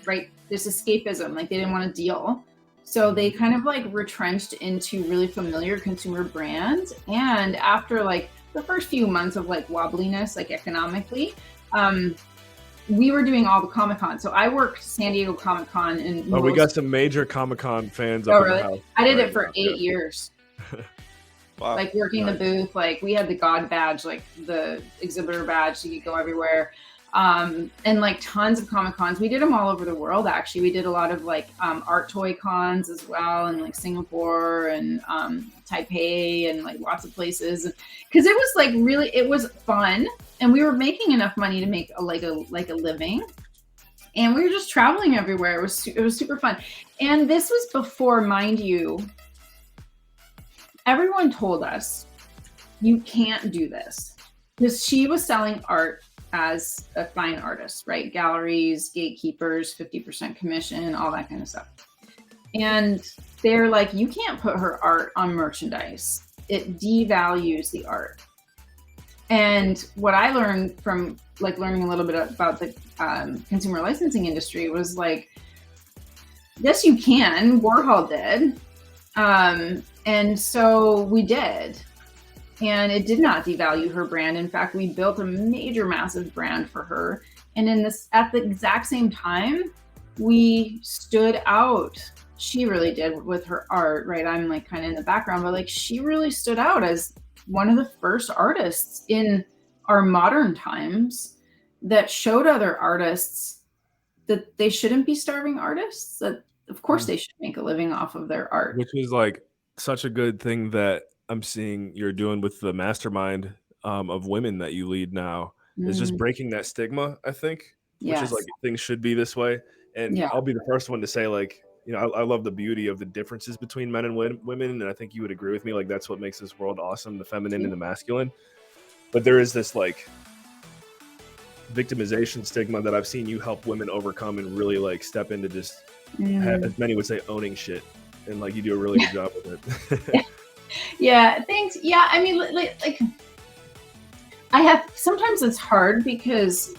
[SPEAKER 4] right? This escapism, like they didn't want to deal. So they kind of like retrenched into really familiar consumer brands. And after like the first few months of like wobbliness, like economically, we were doing all the Comic-Con. So I worked San Diego Comic-Con. And
[SPEAKER 1] we got some major Comic-Con fans up in the house.
[SPEAKER 4] I did it for 8 years. Wow. Like working the booth, like we had the God badge, like the exhibitor badge, so you could go everywhere. And like tons of Comic-Cons. We did them all over the world, actually. We did a lot of like art toy cons as well, and like Singapore and Taipei and like lots of places. Because it was like really, it was fun. And we were making enough money to make a living. And we were just traveling everywhere. It was super fun. And this was before, mind you, everyone told us, you can't do this. Because she was selling art as a fine artist, right? Galleries, gatekeepers, 50% commission, all that kind of stuff. And they're like, you can't put her art on merchandise. It devalues the art. And what I learned from like learning a little bit about the consumer licensing industry was like, yes, you can. Warhol did. And so we did. And it did not devalue her brand. In fact, we built a major, massive brand for her. And at the exact same time, we stood out. She really did with her art, right? I'm like kind of in the background, but like she really stood out as one of the first artists in our modern times that showed other artists that they shouldn't be starving artists, that of course they should make a living off of their art.
[SPEAKER 1] Which is like such a good thing that I'm seeing you're doing with the mastermind of women that you lead now. Is just breaking that stigma, I think, which is like things should be this way. And I'll be the first one to say, like, you know, I love the beauty of the differences between men and women, and I think you would agree with me. Like, that's what makes this world awesome, the feminine and the masculine. But there is this like victimization stigma that I've seen you help women overcome and really like step into just, as many would say, owning shit. And like you do a really good job with it.
[SPEAKER 4] Yeah, thanks. Yeah, I mean, like I have, sometimes it's hard because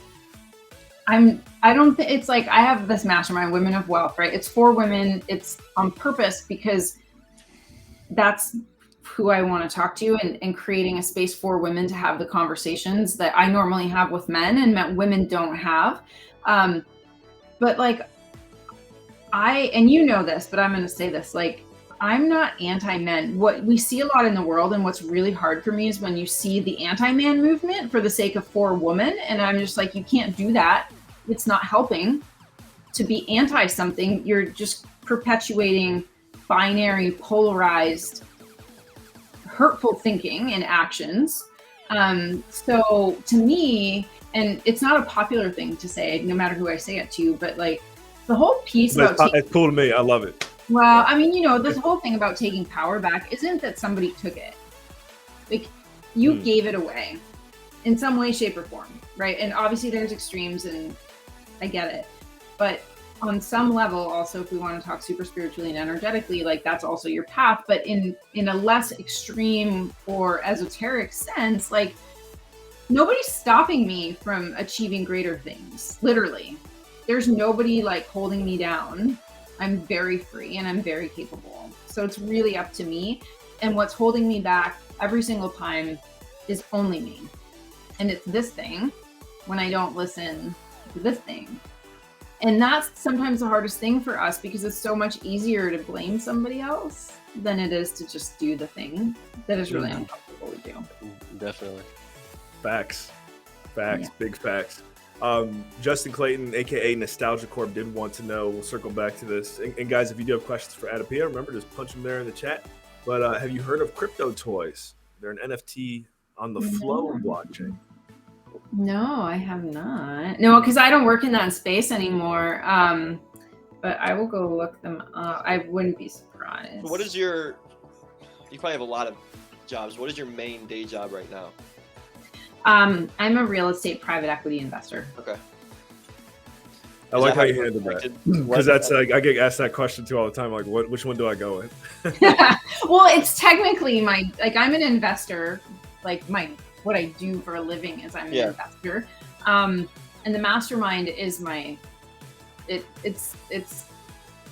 [SPEAKER 4] I don't think it's like, I have this mastermind, Women of Wealth, right? It's for women. It's on purpose because that's who I want to talk to, and creating a space for women to have the conversations that I normally have with men and women don't have. But like, and you know this, but I'm going to say this, like, I'm not anti-men. What we see a lot in the world, and what's really hard for me, is when you see the anti-man movement for the sake of for woman. And I'm just like, you can't do that. It's not helping. To be anti something, you're just perpetuating binary, polarized, hurtful thinking and actions. So to me, and it's not a popular thing to say, no matter who I say it to, but like the whole piece about
[SPEAKER 1] it's cool to me. I love it.
[SPEAKER 4] Well, I mean, you know, this whole thing about taking power back isn't that somebody took it. Like, you gave it away in some way, shape, or form, right? And obviously there's extremes, and I get it. But on some level, also, if we want to talk super spiritually and energetically, like that's also your path. But in a less extreme or esoteric sense, like nobody's stopping me from achieving greater things, literally. There's nobody like holding me down. I'm very free and I'm very capable. So it's really up to me. And what's holding me back every single time is only me. And it's this thing when I don't listen to this thing. And that's sometimes the hardest thing for us, because it's so much easier to blame somebody else than it is to just do the thing that is really uncomfortable to do.
[SPEAKER 3] Definitely.
[SPEAKER 1] Facts.
[SPEAKER 4] Yeah.
[SPEAKER 1] Big facts. Justin Clayton, aka Nostalgia Corp, did want to know, we'll circle back to this, and guys, if you do have questions for AdaPia, remember, just punch them there in the chat. But have you heard of crypto toys? They're an NFT on the Flow blockchain.
[SPEAKER 4] No, I have not. No, because I don't work in that space anymore. But I will go look them up. I wouldn't be surprised.
[SPEAKER 2] What is you probably have a lot of jobs. What is your main day job right now?
[SPEAKER 4] I'm a real estate private equity investor.
[SPEAKER 2] Okay.
[SPEAKER 1] I like how you handled that, because that's like, I get asked that question too all the time. Like, which one do I go with?
[SPEAKER 4] Well, it's technically I'm an investor. Like what I do for a living is I'm an investor. And the mastermind is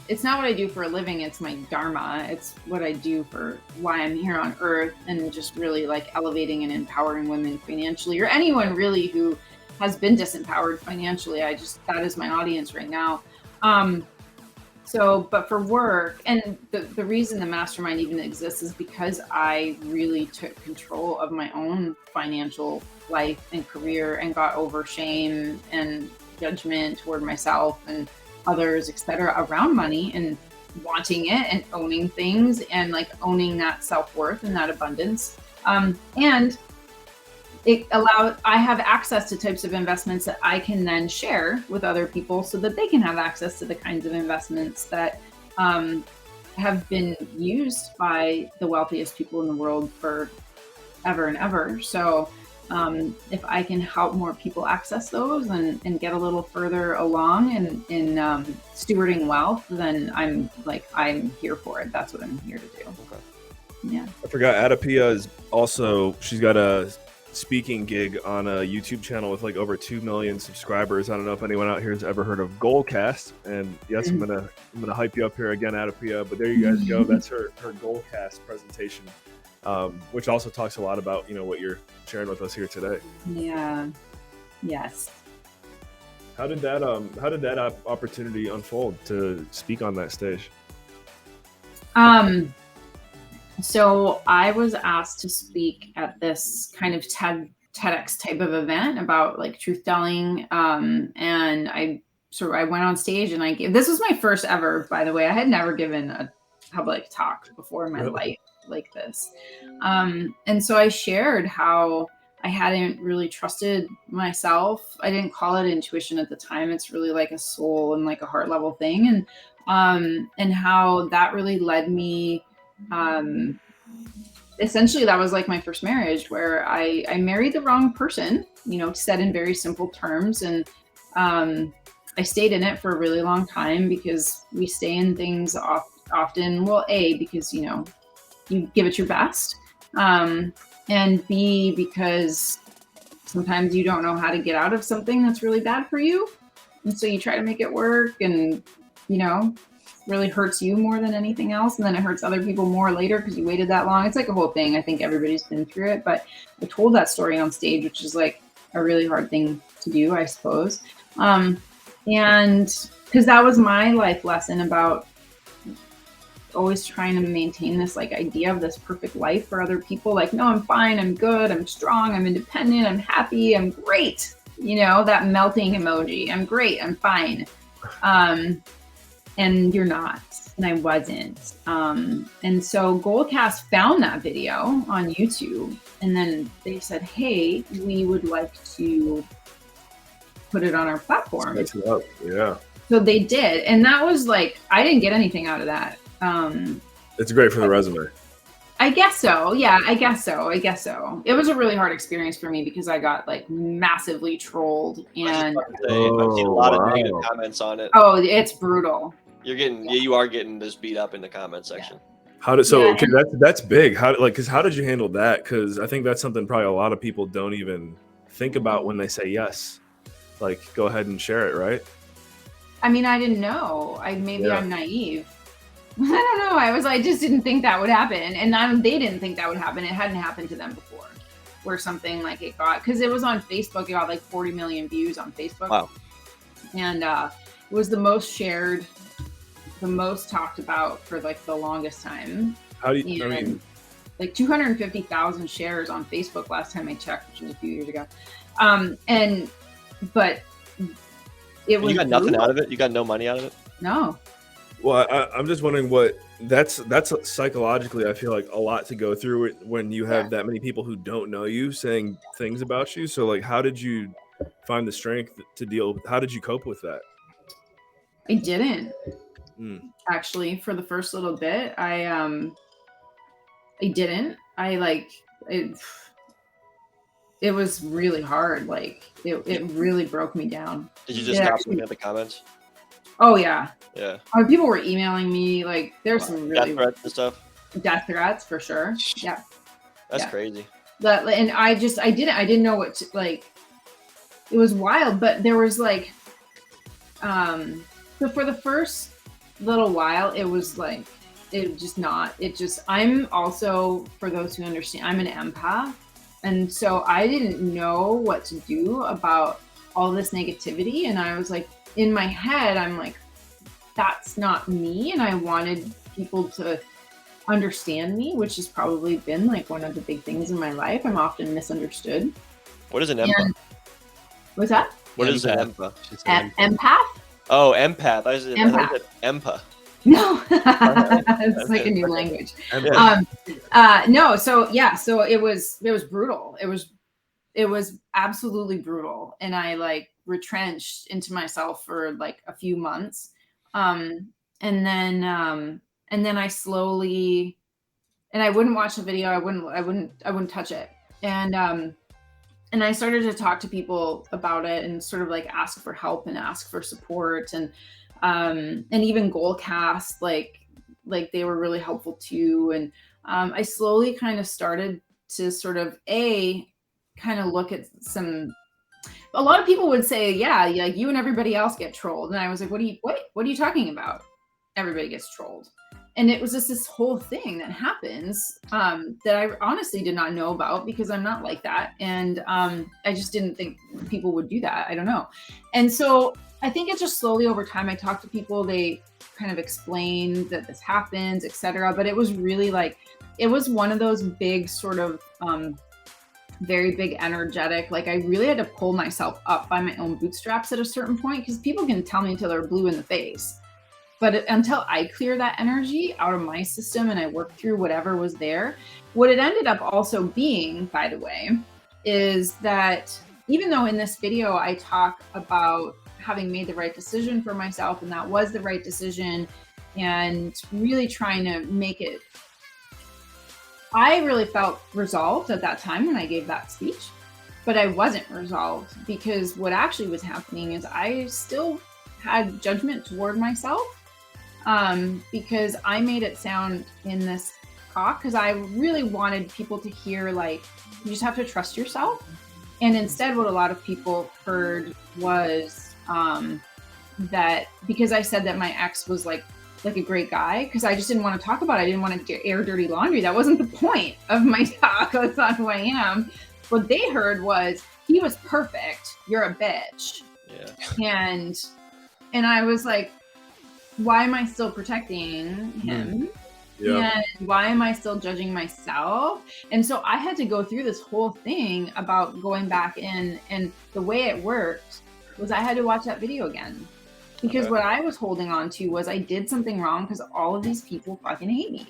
[SPEAKER 4] it's not what I do for a living. It's my dharma. It's what I do for why I'm here on earth, and just really like elevating and empowering women financially, or anyone really who has been disempowered financially. That is my audience right now. But for work, and the reason the mastermind even exists is because I really took control of my own financial life and career, and got over shame and judgment toward myself and others, etc., around money, and wanting it and owning things, and like owning that self-worth and that abundance. And I have access to types of investments that I can then share with other people, so that they can have access to the kinds of investments that have been used by the wealthiest people in the world for ever and ever. So if I can help more people access those and get a little further along in stewarding wealth, then I'm here for it. That's what I'm here to do.
[SPEAKER 2] Okay.
[SPEAKER 4] Yeah.
[SPEAKER 1] I forgot AdaPia is also, she's got a speaking gig on a YouTube channel with like over 2 million subscribers. I don't know if anyone out here has ever heard of Goalcast. And yes, I'm gonna hype you up here again, AdaPia. But there you guys go. That's her Goalcast presentation, which also talks a lot about what you're sharing with us here today.
[SPEAKER 4] Yeah. Yes.
[SPEAKER 1] How did that opportunity unfold to speak on that stage?
[SPEAKER 4] So I was asked to speak at this kind of TEDx type of event about like truth telling. And I went on stage and this was my first ever, by the way. I had never given a public talk before in my life like this. And so I shared how I hadn't really trusted myself. I didn't call it intuition at the time. It's really like a soul and like a heart level thing. And how that really led me, essentially that was like my first marriage where I married the wrong person, said in very simple terms. And I stayed in it for a really long time because we stay in things often, well, A, because, you give it your best. And B, because sometimes you don't know how to get out of something that's really bad for you. And so you try to make it work and, really hurts you more than anything else. And then it hurts other people more later because you waited that long. It's like a whole thing. I think everybody's been through it, but I told that story on stage, which is like a really hard thing to do, I suppose. And because that was my life lesson about always trying to maintain this like idea of this perfect life for other people. Like, no, I'm fine. I'm good. I'm strong. I'm independent. I'm happy. I'm great. That melting emoji. I'm great. I'm fine. And you're not, and I wasn't. And so Goalcast found that video on YouTube, and then they said, hey, we would like to put it on our platform.
[SPEAKER 1] Yeah.
[SPEAKER 4] So they did, and that was like, I didn't get anything out of that.
[SPEAKER 1] It's great for the resume.
[SPEAKER 4] I guess so. Yeah, I guess so. It was a really hard experience for me because I got like massively trolled, and
[SPEAKER 2] I've seen a lot of negative comments on it.
[SPEAKER 4] Oh, it's brutal.
[SPEAKER 2] You are getting this beat up in the comment section.
[SPEAKER 1] Okay, that's big. How did you handle that? Because I think that's something probably a lot of people don't even think about when they say yes. Like, go ahead and share it, right?
[SPEAKER 4] I mean, I didn't know. I'm naive. I don't know. I just didn't think that would happen, and they didn't think that would happen. It hadn't happened to them before, where something like it got, because it was on Facebook. It got like 40 million views on Facebook.
[SPEAKER 2] Wow.
[SPEAKER 4] And it was the most shared, the most talked about for like the longest time.
[SPEAKER 1] How do you? I mean,
[SPEAKER 4] like 250,000 shares on Facebook last time I checked, which was a few years ago. But it was.
[SPEAKER 2] You got nothing out of it. You got no money out of it.
[SPEAKER 4] No.
[SPEAKER 1] Well, I'm just wondering that's psychologically, I feel like a lot to go through when you have that many people who don't know you saying things about you. So like, how did you find the strength to deal? How did you cope with that?
[SPEAKER 4] I didn't actually for the first little bit. I didn't. It was really hard. Like it really broke me down.
[SPEAKER 2] Did you just stop looking at the comments?
[SPEAKER 4] Oh yeah.
[SPEAKER 2] Yeah.
[SPEAKER 4] People were emailing me. Like there's some really
[SPEAKER 2] death threats and stuff.
[SPEAKER 4] Death threats for sure. Yeah.
[SPEAKER 2] That's crazy.
[SPEAKER 4] And I didn't know what to, like. It was wild, but there was like, so for the first little while, it was like, I'm also, for those who understand, I'm an empath. And so I didn't know what to do about all this negativity. And I was like, in my head, I'm like, that's not me. And I wanted people to understand me, which has probably been like one of the big things in my life. I'm often misunderstood.
[SPEAKER 2] What is an empath?
[SPEAKER 4] What's that?
[SPEAKER 2] What is an empath?
[SPEAKER 4] Empath?
[SPEAKER 2] Oh, empath. I said empa.
[SPEAKER 4] No, it's like a new language. No, so it was brutal. It was absolutely brutal, and I like retrenched into myself for like a few months, and then I slowly, and I wouldn't watch the video. I wouldn't touch it, and and I started to talk to people about it and sort of like ask for help and ask for support, and even Goalcast, like they were really helpful too. And I slowly kind of started to sort of kind of look at some. A lot of people would say, yeah, like you and everybody else get trolled, and I was like, what are you talking about? Everybody gets trolled. And it was just this whole thing that happens that I honestly did not know about, because I'm not like that. And I just didn't think people would do that. I don't know. And so I think it's just slowly over time, I talked to people, they kind of explained that this happens, etc. But it was really like, it was one of those big sort of very big energetic, like I really had to pull myself up by my own bootstraps at a certain point, because people can tell me until they're blue in the face. But until I clear that energy out of my system and I work through whatever was there, what it ended up also being, by the way, is that even though in this video I talk about having made the right decision for myself, and that was the right decision, and really trying to make it, I really felt resolved at that time when I gave that speech, but I wasn't resolved, because what actually was happening is I still had judgment toward myself. Because I made it sound in this talk, because I really wanted people to hear, like, you just have to trust yourself. And instead, what a lot of people heard was that because I said that my ex was like a great guy, because I just didn't want to talk about it. I didn't want to air dirty laundry. That wasn't the point of my talk. That's not who I am. What they heard was, he was perfect. You're a bitch.
[SPEAKER 3] Yeah.
[SPEAKER 4] And I was like, why am I still protecting him? Yeah. And why am I still judging myself? And so I had to go through this whole thing about going back in, and the way it worked was I had to watch that video again, because what I was holding on to was I did something wrong because all of these people fucking hate me.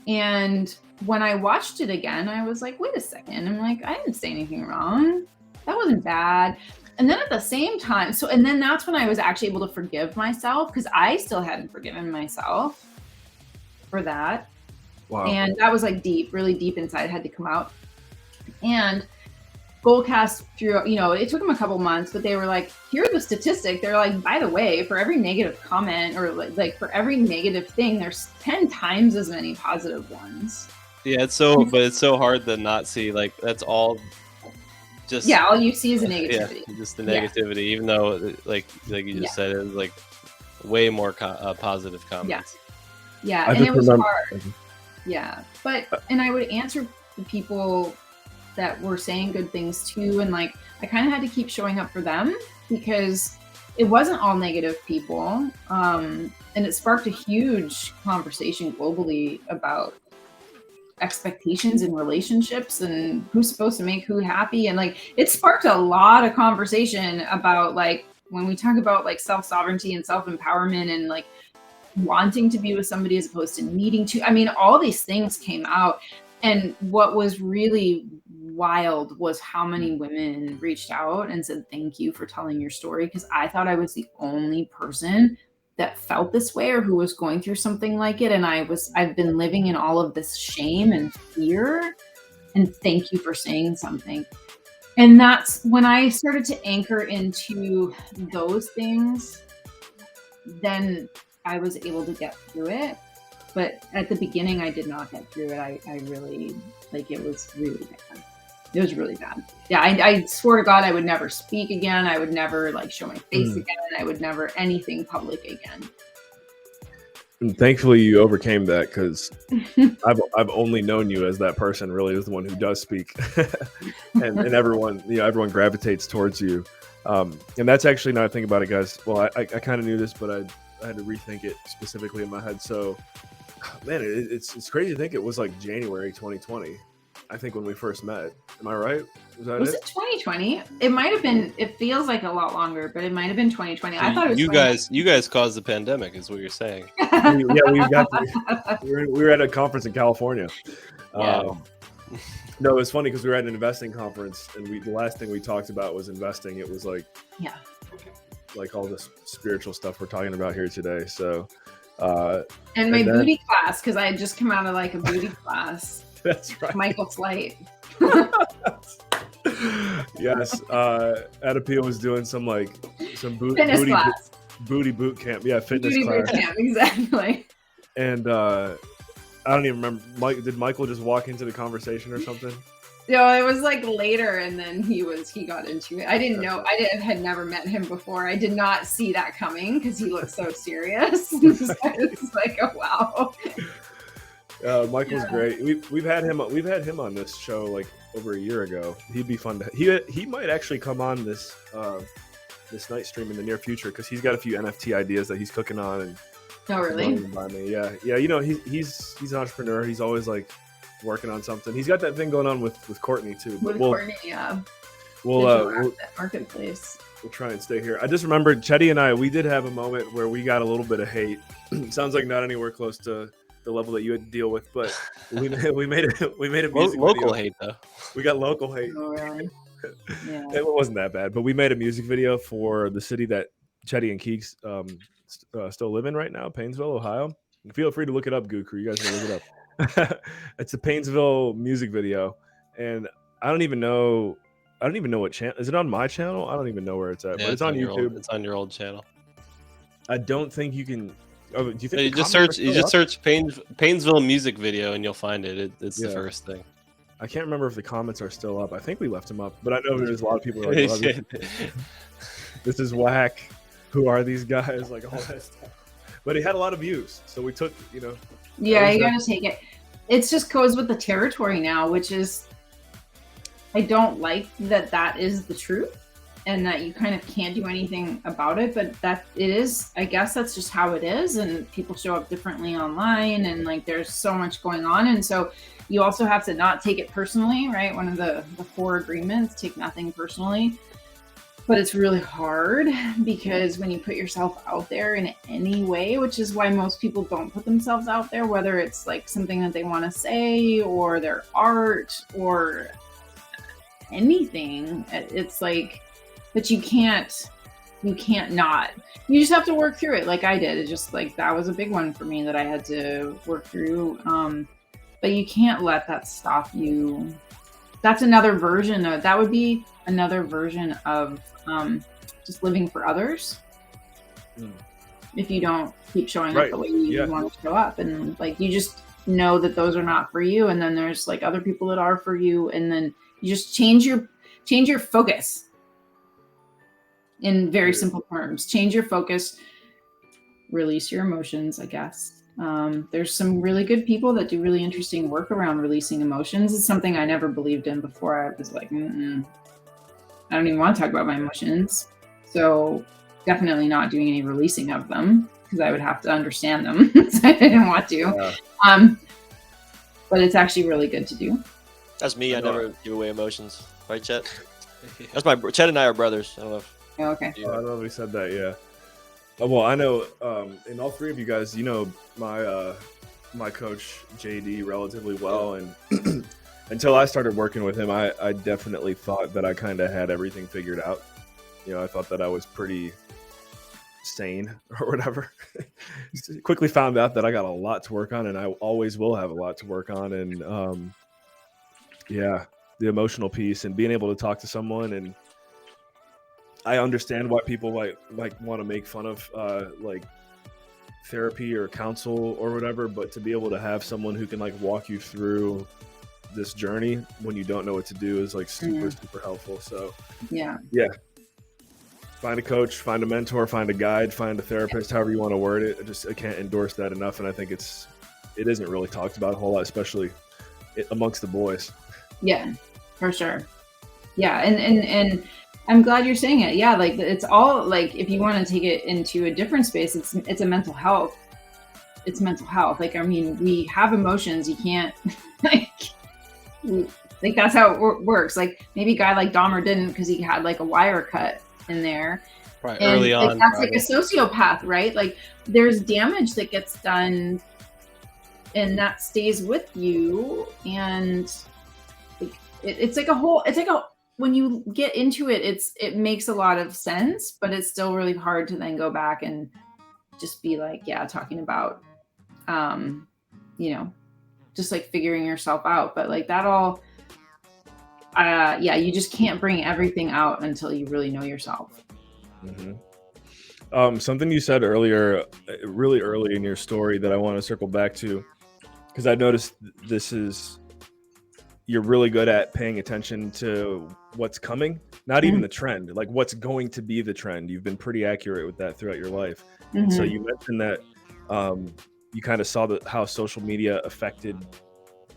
[SPEAKER 4] And when I watched it again, I was like, wait a second. I'm like, I didn't say anything wrong. That wasn't bad. And then at the same time, and then that's when I was actually able to forgive myself, because I still hadn't forgiven myself for that.
[SPEAKER 1] Wow.
[SPEAKER 4] And that was like deep, really deep inside, had to come out. And Goalcast through, it took them a couple months, but they were like, here are the statistics. They're like, by the way, for every negative comment, or like for every negative thing, there's 10 times as many positive ones.
[SPEAKER 3] Yeah, it's so hard to not see, like, that's all just,
[SPEAKER 4] all you see is the negativity.
[SPEAKER 3] Yeah, just the negativity, even though like you just said, it was like way more positive comments.
[SPEAKER 4] Yeah, and it was hard. Yeah, but and I would answer the people that were saying good things too, and like I kind of had to keep showing up for them, because it wasn't all negative people, and it sparked a huge conversation globally about expectations in relationships and who's supposed to make who happy. And like it sparked a lot of conversation about, like, when we talk about like self-sovereignty and self-empowerment and like wanting to be with somebody as opposed to needing to, I mean, all these things came out. And what was really wild was how many women reached out and said, thank you for telling your story, because I thought I was the only person that felt this way or who was going through something like it. And I've been living in all of this shame and fear, and thank you for saying something. And that's when I started to anchor into those things, then I was able to get through it. But at the beginning, I did not get through it. I really, like, it was really bad. It was really bad. Yeah, I swear to God, I would never speak again. I would never like show my face again. I would never anything public again.
[SPEAKER 1] And thankfully, you overcame that, because I've only known you as that person, really, as the one who does speak, and everyone gravitates towards you. And that's actually, now I think about it, guys. Well, I kind of knew this, but I had to rethink it specifically in my head. So, man, it's crazy to think it was like January 2020. I think when we first met. Am I right? Was
[SPEAKER 4] it 2020? It might have been. It feels like a lot longer, but it might have been 2020.
[SPEAKER 3] So
[SPEAKER 4] I thought it was
[SPEAKER 3] you guys caused the pandemic, is what you're saying.
[SPEAKER 1] we were at a conference in California. No, it was funny because we were at an investing conference, and the last thing we talked about was investing. It was like all this spiritual stuff we're talking about here today. So,
[SPEAKER 4] and my booty class, because I had just come out of like a booty class.
[SPEAKER 1] That's right.
[SPEAKER 4] Michael Flight.
[SPEAKER 1] Yes, AdaPia was doing some
[SPEAKER 4] Fitness class.
[SPEAKER 1] booty boot camp. Yeah, fitness
[SPEAKER 4] Beauty
[SPEAKER 1] class.
[SPEAKER 4] boot camp, exactly.
[SPEAKER 1] And I don't even remember. Did Michael just walk into the conversation or something?
[SPEAKER 4] No, it was like later, and then he got into it. I didn't know. Had never met him before. I did not see that coming because he looked so serious. So it's like, oh wow.
[SPEAKER 1] Michael's great. We've had him on this show like over a year ago. He'd be fun to. He might actually come on this night stream in the near future because he's got a few NFT ideas that he's cooking on. And
[SPEAKER 4] oh really?
[SPEAKER 1] By me. Yeah. You know, he's an entrepreneur. He's always like working on something. He's got that thing going on with Courtney too.
[SPEAKER 4] With Courtney, yeah.
[SPEAKER 1] We'll
[SPEAKER 4] marketplace.
[SPEAKER 1] We'll try and stay here. I just remembered Chetty and I. We did have a moment where we got a little bit of hate. Sounds like not anywhere close to the level that you had to deal with, but we made a music
[SPEAKER 3] local
[SPEAKER 1] video.
[SPEAKER 3] hate though.
[SPEAKER 1] We got local hate.
[SPEAKER 4] Oh, really? Yeah.
[SPEAKER 1] It wasn't that bad, but we made a music video for the city that Chetty and Keeks still live in right now, Painesville, Ohio. Feel free to look it up, Goo Crew. You guys can look it up. It's a Painesville music video, and I don't even know what channel. Is it on my channel? I don't even know where it's at, but it's on YouTube.
[SPEAKER 3] It's on your old channel.
[SPEAKER 1] I don't think you can. Oh, do you think
[SPEAKER 3] You just search Painesville music video and you'll find it. It's the first thing.
[SPEAKER 1] I can't remember if the comments are still up. I think we left them up, but I know there's a lot of people who are like, this is whack. Who are these guys? Like all that stuff. But he had a lot of views, so we took,
[SPEAKER 4] Yeah, you gotta take it. It just goes with the territory now, which is, I don't like that is the truth, and that you kind of can't do anything about it. But that it is, I guess that's just how it is, and people show up differently online, and like there's so much going on, and so you also have to not take it personally, right? One of the 4 agreements: take nothing personally. But it's really hard because when you put yourself out there in any way, which is why most people don't put themselves out there, whether it's like something that they want to say or their art or anything, it's like, but you can't not. You just have to work through it like I did. It just like, that was a big one for me that I had to work through. But you can't let that stop you. That would be another version of just living for others. If you don't keep showing up the way you want to show up, and like you just know that those are not for you, and then there's like other people that are for you, and then you just change your focus. In very simple terms, change your focus, release your emotions, I guess. There's some really good people that do really interesting work around releasing emotions. It's something I never believed in before. I was like, I don't even want to talk about my emotions. So definitely not doing any releasing of them because I would have to understand them. So I didn't want to. Yeah. But it's actually really good to do.
[SPEAKER 2] That's me. I never give away emotions. Right, Chet? That's Chet and I are brothers. I don't know if...
[SPEAKER 4] Oh, okay.
[SPEAKER 1] I don't know if he said that, yeah. Well, I know, and all 3 of you guys, my coach JD relatively well, and until I started working with him, I definitely thought that I kind of had everything figured out. I thought that I was pretty sane or whatever. Quickly found out that I got a lot to work on, and I always will have a lot to work on. And the emotional piece and being able to talk to someone, and I understand why people like want to make fun of like therapy or counsel or whatever, but to be able to have someone who can like walk you through this journey when you don't know what to do is like super helpful. So yeah, find a coach, find a mentor, find a guide, find a therapist, however you want to word it. I can't endorse that enough, and I think it isn't really talked about a whole lot, especially amongst the boys. Yeah,
[SPEAKER 4] for sure. Yeah, and I'm glad you're saying it. Yeah, like it's all like, if you want to take it into a different space, it's a mental health. It's mental health. Like, I mean, we have emotions. You can't like that's how it works. Like maybe a guy like Dahmer didn't because he had like a wire cut in there.
[SPEAKER 3] Right, and early on.
[SPEAKER 4] That's like a sociopath, right? Like there's damage that gets done and that stays with you. And like, it's like when you get into it, it makes a lot of sense, but it's still really hard to then go back and just be like, talking about, just like figuring yourself out. But like that all, yeah, you just can't bring everything out until you really know yourself.
[SPEAKER 1] Something you said earlier, really early in your story, that I want to circle back to, because I noticed you're really good at paying attention to what's coming, not even the trend, like what's going to be the trend. You've been pretty accurate with that throughout your life. And so you mentioned that you kind of saw how social media affected,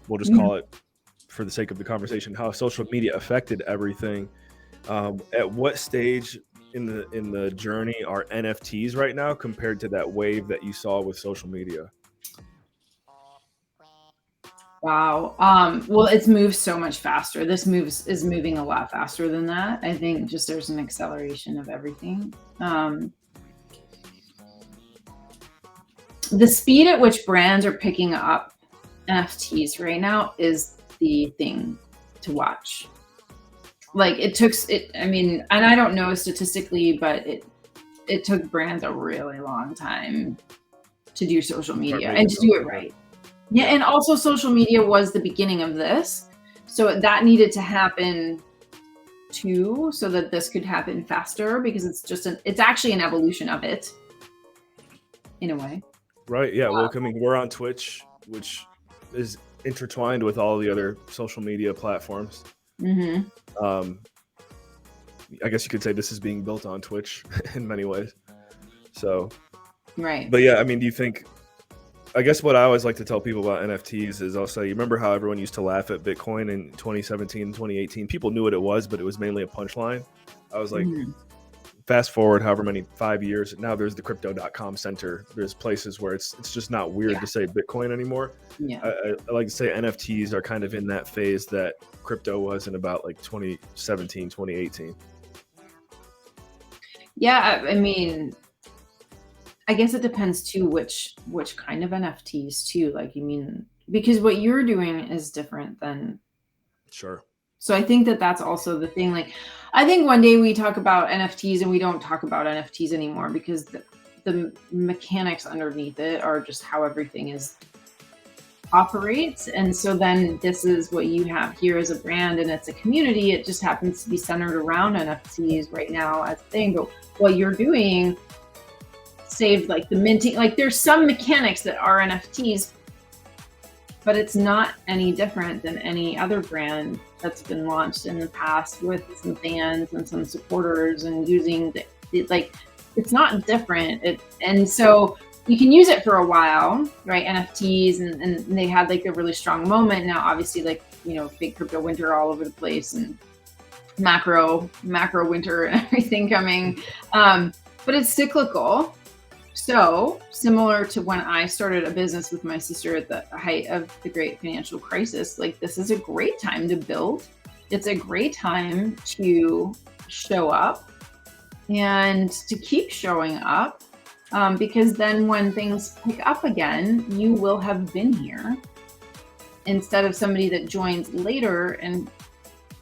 [SPEAKER 1] we'll just call it for the sake of the conversation, how social media affected everything. At what stage in the journey are NFTs right now compared to that wave that you saw with social media?
[SPEAKER 4] Wow. Well, it's moved so much faster. This is moving a lot faster than that. I think just there's an acceleration of everything. The speed at which brands are picking up NFTs right now is the thing to watch. Like I mean, and I don't know statistically, but it took brands a really long time to do social media and to do it right. Yeah, and also social media was the beginning of this. So that needed to happen too, so that this could happen faster, because it's actually an evolution of it in a way.
[SPEAKER 1] Right. Yeah. Well, I mean, we're on Twitch, which is intertwined with all the other social media platforms. I guess you could say this is being built on Twitch in many ways. So,
[SPEAKER 4] right.
[SPEAKER 1] But yeah, I mean, do you think, I guess what I always like to tell people about NFTs is I'll say, you remember how everyone used to laugh at Bitcoin in 2017, 2018? People knew what it was, but it was mainly a punchline. I was like, fast forward however many 5 years, now there's the crypto.com center. There's places where it's just not weird to say Bitcoin anymore. Yeah. I like to say NFTs are kind of in that phase that crypto was in about like 2017, 2018.
[SPEAKER 4] Yeah, I mean, I guess it depends too which kind of NFTs too. Like, you mean, because what you're doing is different than.
[SPEAKER 1] Sure.
[SPEAKER 4] So I think that's also the thing. Like, I think one day we talk about NFTs and we don't talk about NFTs anymore, because the mechanics underneath it are just how everything operates. And so then this is what you have here as a brand, and it's a community. It just happens to be centered around NFTs right now as a thing. But what you're doing, saved like the minting, like there's some mechanics that are NFTs, but it's not any different than any other brand that's been launched in the past with some fans and some supporters and using like, it's not different. And so you can use it for a while, right? NFTs, and they had like a really strong moment. Now, obviously, like, you know, big crypto winter all over the place, and macro winter and everything coming. But it's cyclical. So similar to when I started a business with my sister at the height of the great financial crisis, like, this is a great time to build. It's a great time to show up and to keep showing up, because then when things pick up again, you will have been here, instead of somebody that joins later. And,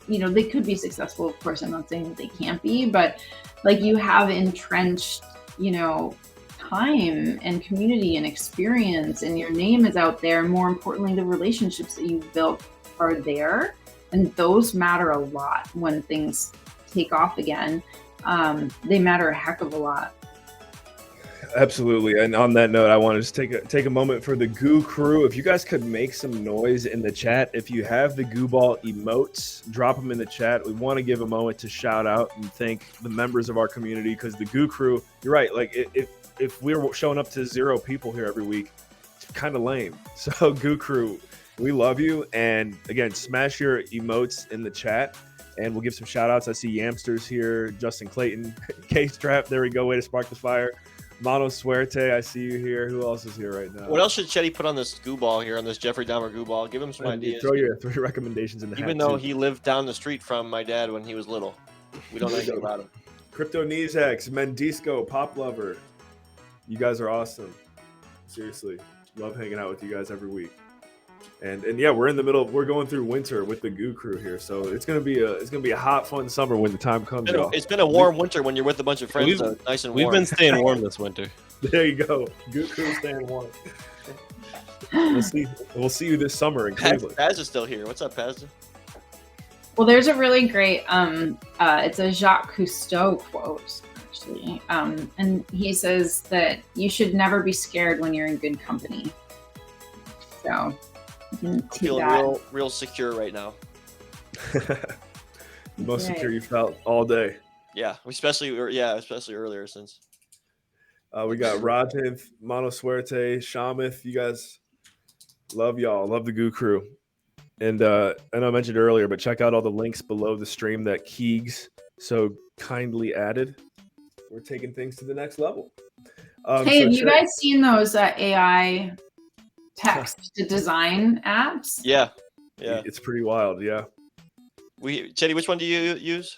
[SPEAKER 4] you know, they could be successful. Of course, I'm not saying that they can't be, but like, you have entrenched, you know, time and community and experience, and your name is out there. And more importantly, the relationships that you've built are there, and those matter a lot when things take off again. They matter a heck of a lot.
[SPEAKER 1] Absolutely. And on that note, I want to just take a moment for the Goo crew. If you guys could make some noise in the chat, if you have the Goo Ball emotes, drop them in the chat. We want to give a moment to shout out and thank the members of our community, because the Goo crew, you're right, like, if we're showing up to 0 people here every week, it's kind of lame. So Goo crew, we love you. And again, smash your emotes in the chat, and we'll give some shout outs. I see Yamsters here, Justin Clayton, K-Strap, there we go, way to spark the fire. Mono Suerte, I see you here. Who else is here right now?
[SPEAKER 2] What else should Chetty put on this Goo Ball here, on this Jeffrey Dahmer Goo Ball? Give him some ideas.
[SPEAKER 1] Throw your recommendations in the hat.
[SPEAKER 2] Even though he lived down the street from my dad when he was little. We don't know anything about him.
[SPEAKER 1] Crypto Kneesex, Mendisco, Pop Lover. You guys are awesome. Seriously. Love hanging out with you guys every week. And yeah, we're going through winter with the Goo crew here. So it's gonna be a hot, fun summer when the time comes.
[SPEAKER 2] It's been a warm winter when you're with a bunch of friends. Nice and warm.
[SPEAKER 3] We've been staying warm this winter.
[SPEAKER 1] There you go. Goo crew staying warm. We'll see you this summer in Cleveland.
[SPEAKER 2] Paz is still here. What's up, Paz?
[SPEAKER 4] Well, there's a really great, it's a Jacques Cousteau quote, actually. And he says that you should never be scared when you're in good company. So you can
[SPEAKER 2] I feel real secure right now.
[SPEAKER 1] Most secure you felt all day.
[SPEAKER 2] Yeah, especially earlier since.
[SPEAKER 1] We got Rajiv, Mono Suerte, Shamith. You guys, love y'all. Love the Goo crew. And I know I mentioned earlier, but check out all the links below the stream that Keegs so kindly added. We're taking things to the next level.
[SPEAKER 4] Hey, have you guys seen those AI text to design apps?
[SPEAKER 2] Yeah.
[SPEAKER 1] It's pretty wild. Yeah.
[SPEAKER 2] Chetty, which one do you use?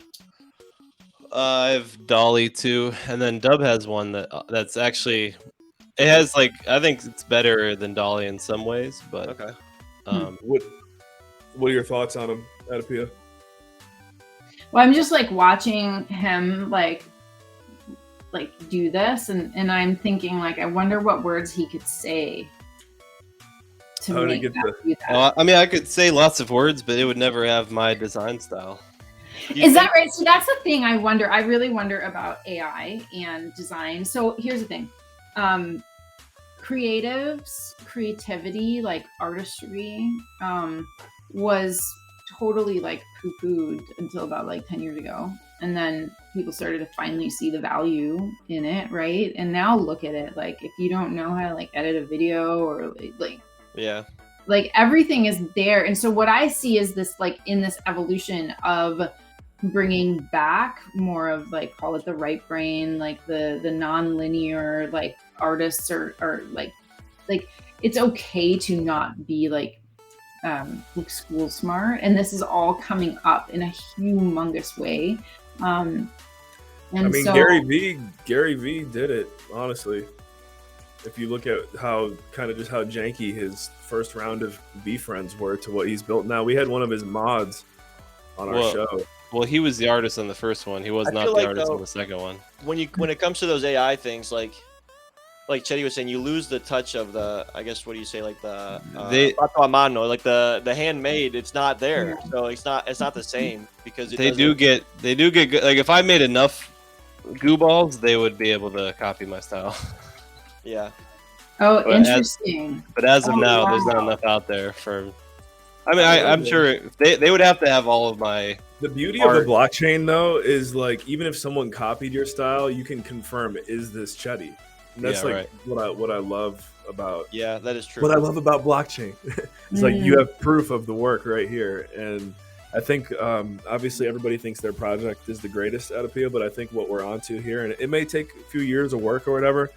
[SPEAKER 3] I have Dolly too, and then Dub has one that's actually it has like I think it's better than Dolly in some ways, but
[SPEAKER 2] okay.
[SPEAKER 1] What are your thoughts on him, AdaPia?
[SPEAKER 4] Well, I'm just like watching him like do this, and I'm thinking like I wonder what words he could say to make that do that.
[SPEAKER 3] Well, I mean, I could say lots of words, but it would never have my design style.
[SPEAKER 4] Is that right? So that's the thing I wonder. I really wonder about AI and design. So here's the thing. Creativity, like artistry, was totally like poo-pooed until about like 10 years ago. And then people started to finally see the value in it, right? And now look at it. Like if you don't know how to like edit a video or like everything is there. And so what I see is this like in this evolution of bringing back more of like, call it the right brain, like the non-linear like artists or like it's okay to not be like school smart, and this is all coming up in a humongous way. And
[SPEAKER 1] I mean, so, Gary V did it, honestly. If you look at how janky his first round of V-Friends were to what he's built now. We had one of his mods on our show.
[SPEAKER 3] Well, he was the artist on the first one. He was not the artist on the second one.
[SPEAKER 2] When it comes to those AI things, like Chetty was saying, you lose the touch of the, I guess, what do you say, like the fatto a mano, like the handmade. It's not there, so it's not the same because
[SPEAKER 3] they do get good. Like if I made enough goo balls, they would be able to copy my style.
[SPEAKER 2] Yeah.
[SPEAKER 4] Oh, interesting.
[SPEAKER 3] But as of now, there's not enough out there for. I mean, I'm sure they would have to have all of my.
[SPEAKER 1] The beauty of the blockchain, though, is like even if someone copied your style, you can confirm, is this Chetty? And that's what I love about.
[SPEAKER 2] Yeah, that is true.
[SPEAKER 1] What I love about blockchain, it's like you have proof of the work right here, and I think obviously everybody thinks their project is the greatest AdaPia, but I think what we're onto here, and it may take a few years of work or whatever,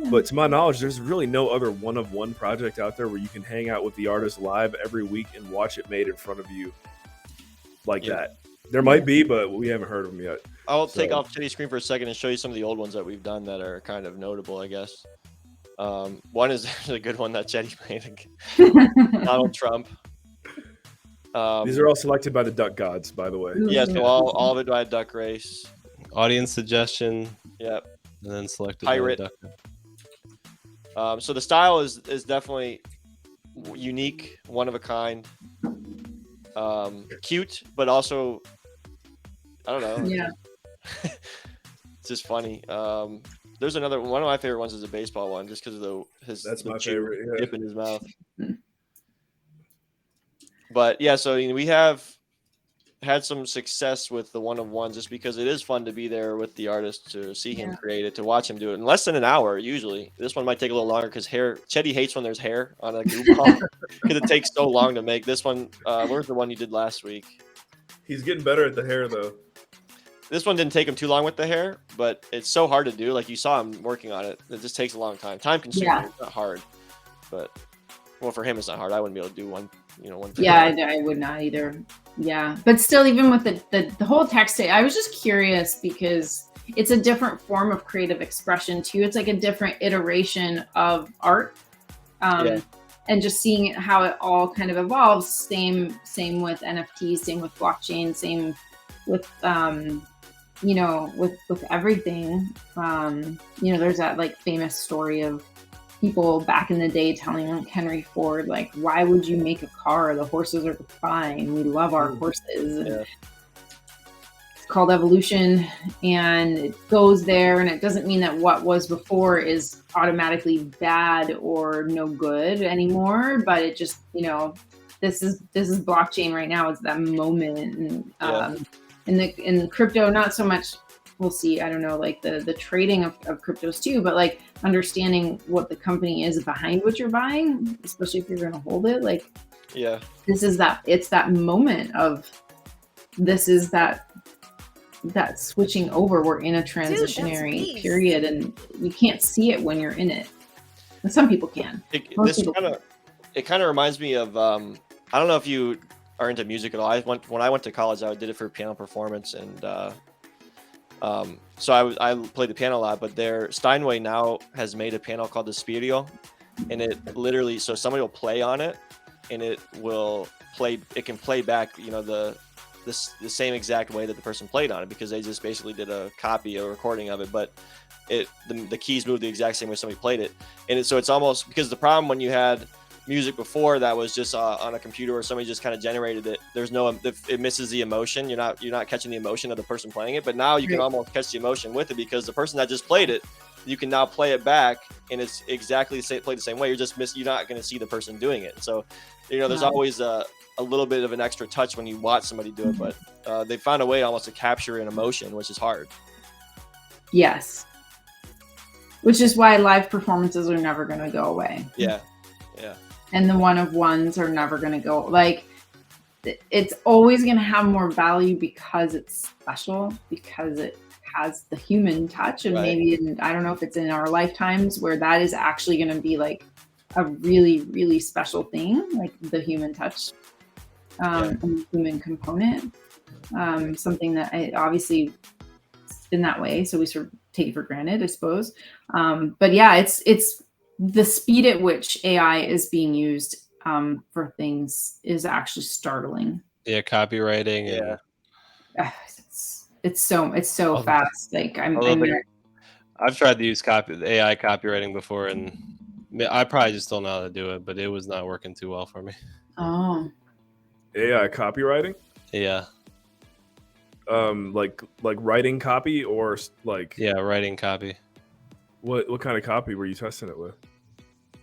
[SPEAKER 1] but to my knowledge, there's really no other one-of-one project out there where you can hang out with the artist live every week and watch it made in front of you like that. There might be, but we haven't heard of them yet.
[SPEAKER 2] I'll take off Chetty's screen for a second and show you some of the old ones that we've done that are kind of notable, I guess. One is actually a good one that Chetty made. Donald Trump.
[SPEAKER 1] These are all selected by the Duck Gods, by the way.
[SPEAKER 2] Yeah, so all of it by Duck Race.
[SPEAKER 3] Audience suggestion.
[SPEAKER 2] Yep.
[SPEAKER 3] And then selected
[SPEAKER 2] Pirate.
[SPEAKER 3] by Duck.
[SPEAKER 2] So the style is definitely unique, one of a kind. Cute, but also I don't know.
[SPEAKER 4] Yeah.
[SPEAKER 2] It's just funny. There's another one of my favorite ones is a baseball one, just because of
[SPEAKER 1] that's my favorite.
[SPEAKER 2] Dip in his mouth. But yeah, so we have had some success with the one-of-ones just because it is fun to be there with the artist to see him create it, to watch him do it in less than an hour usually. This one might take a little longer because Chetty hates when there's hair on a goo ball because it takes so long to make. This one, where's the one you did last week?
[SPEAKER 1] He's getting better at the hair though.
[SPEAKER 2] This one didn't take him too long with the hair, but it's so hard to do. Like you saw him working on it. It just takes a long time. Time consuming. Yeah. It's not hard, but well, for him it's not hard. I wouldn't be able to do one.
[SPEAKER 4] Yeah, I would not either. Yeah, but still, even with the whole text, I was just curious because it's a different form of creative expression too. It's like a different iteration of art, and just seeing how it all kind of evolves. Same with NFTs, same with blockchain, same with with everything. There's that like famous story of people back in the day telling like Henry Ford, like, why would you make a car? The horses are fine. We love our horses. And
[SPEAKER 2] Yeah.
[SPEAKER 4] it's called evolution, and it goes there, and it doesn't mean that what was before is automatically bad or no good anymore, but it just, you know, this is blockchain right now. It's that moment. And in the crypto, not so much. We'll see. I don't know, like the trading of cryptos too, but like understanding what the company is behind what you're buying, especially if you're going to hold it. Like,
[SPEAKER 2] Yeah.
[SPEAKER 4] this is that, it's that moment of, this is that switching over. We're in a transitionary period, and you can't see it when you're in it. And some people can.
[SPEAKER 2] It kind of reminds me of I don't know if you are into music at all. When I went to college, I did it for piano performance, and so I played the piano a lot. But Steinway now has made a piano called the Spirio, and it literally, so somebody will play on it, and it can play back, you know, the same exact way that the person played on it, because they just basically did a recording of it, but the keys moved the exact same way somebody played it. And so it's almost, because the problem when you had music before that was just on a computer, or somebody just kind of generated it, it misses the emotion. You're not catching the emotion of the person playing it. But now you can almost catch the emotion with it, because the person that just played it, you can now play it back, and it's exactly played the same way. You're not going to see the person doing it. So, you know, there's always a little bit of an extra touch when you watch somebody do it, but they found a way almost to capture an emotion, which is hard.
[SPEAKER 4] Yes. Which is why live performances are never going to go away.
[SPEAKER 2] Yeah.
[SPEAKER 4] And the one-of-ones are never going to go. Like, it's always going to have more value because it's special, because it has the human touch. And maybe, I don't know if it's in our lifetimes where that is actually going to be like a really, really special thing, like the human touch, and the human component. Something that obviously it's been that way, so we sort of take it for granted, I suppose. But yeah, it's the speed at which AI is being used for things is actually startling.
[SPEAKER 3] Yeah, copywriting.
[SPEAKER 2] Yeah.
[SPEAKER 4] It's so fast. Like
[SPEAKER 3] I've tried to use AI copywriting before, and I probably just don't know how to do it, but it was not working too well for me.
[SPEAKER 4] Oh.
[SPEAKER 1] AI copywriting?
[SPEAKER 3] Yeah.
[SPEAKER 1] Like writing copy, or like
[SPEAKER 3] writing copy.
[SPEAKER 1] What kind of copy were you testing it with?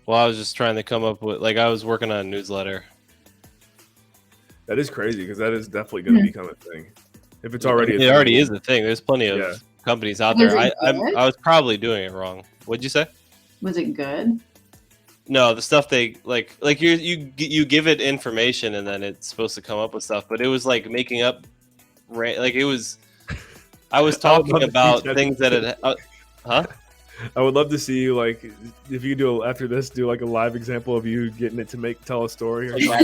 [SPEAKER 3] Well, I was just trying to come up with, like, I was working on a newsletter.
[SPEAKER 1] That is crazy, because that is definitely going to become a thing. If it's already
[SPEAKER 3] it already is a thing. There's plenty of companies out there. I was probably doing it wrong. What'd you say?
[SPEAKER 4] Was it good?
[SPEAKER 3] No, the stuff they like you give it information, and then it's supposed to come up with stuff, but it was like making up, like it was. I was talking about things that it.
[SPEAKER 1] I would love to see you, like, if you do after this, do like a live example of you getting it to tell a story. Or
[SPEAKER 3] that's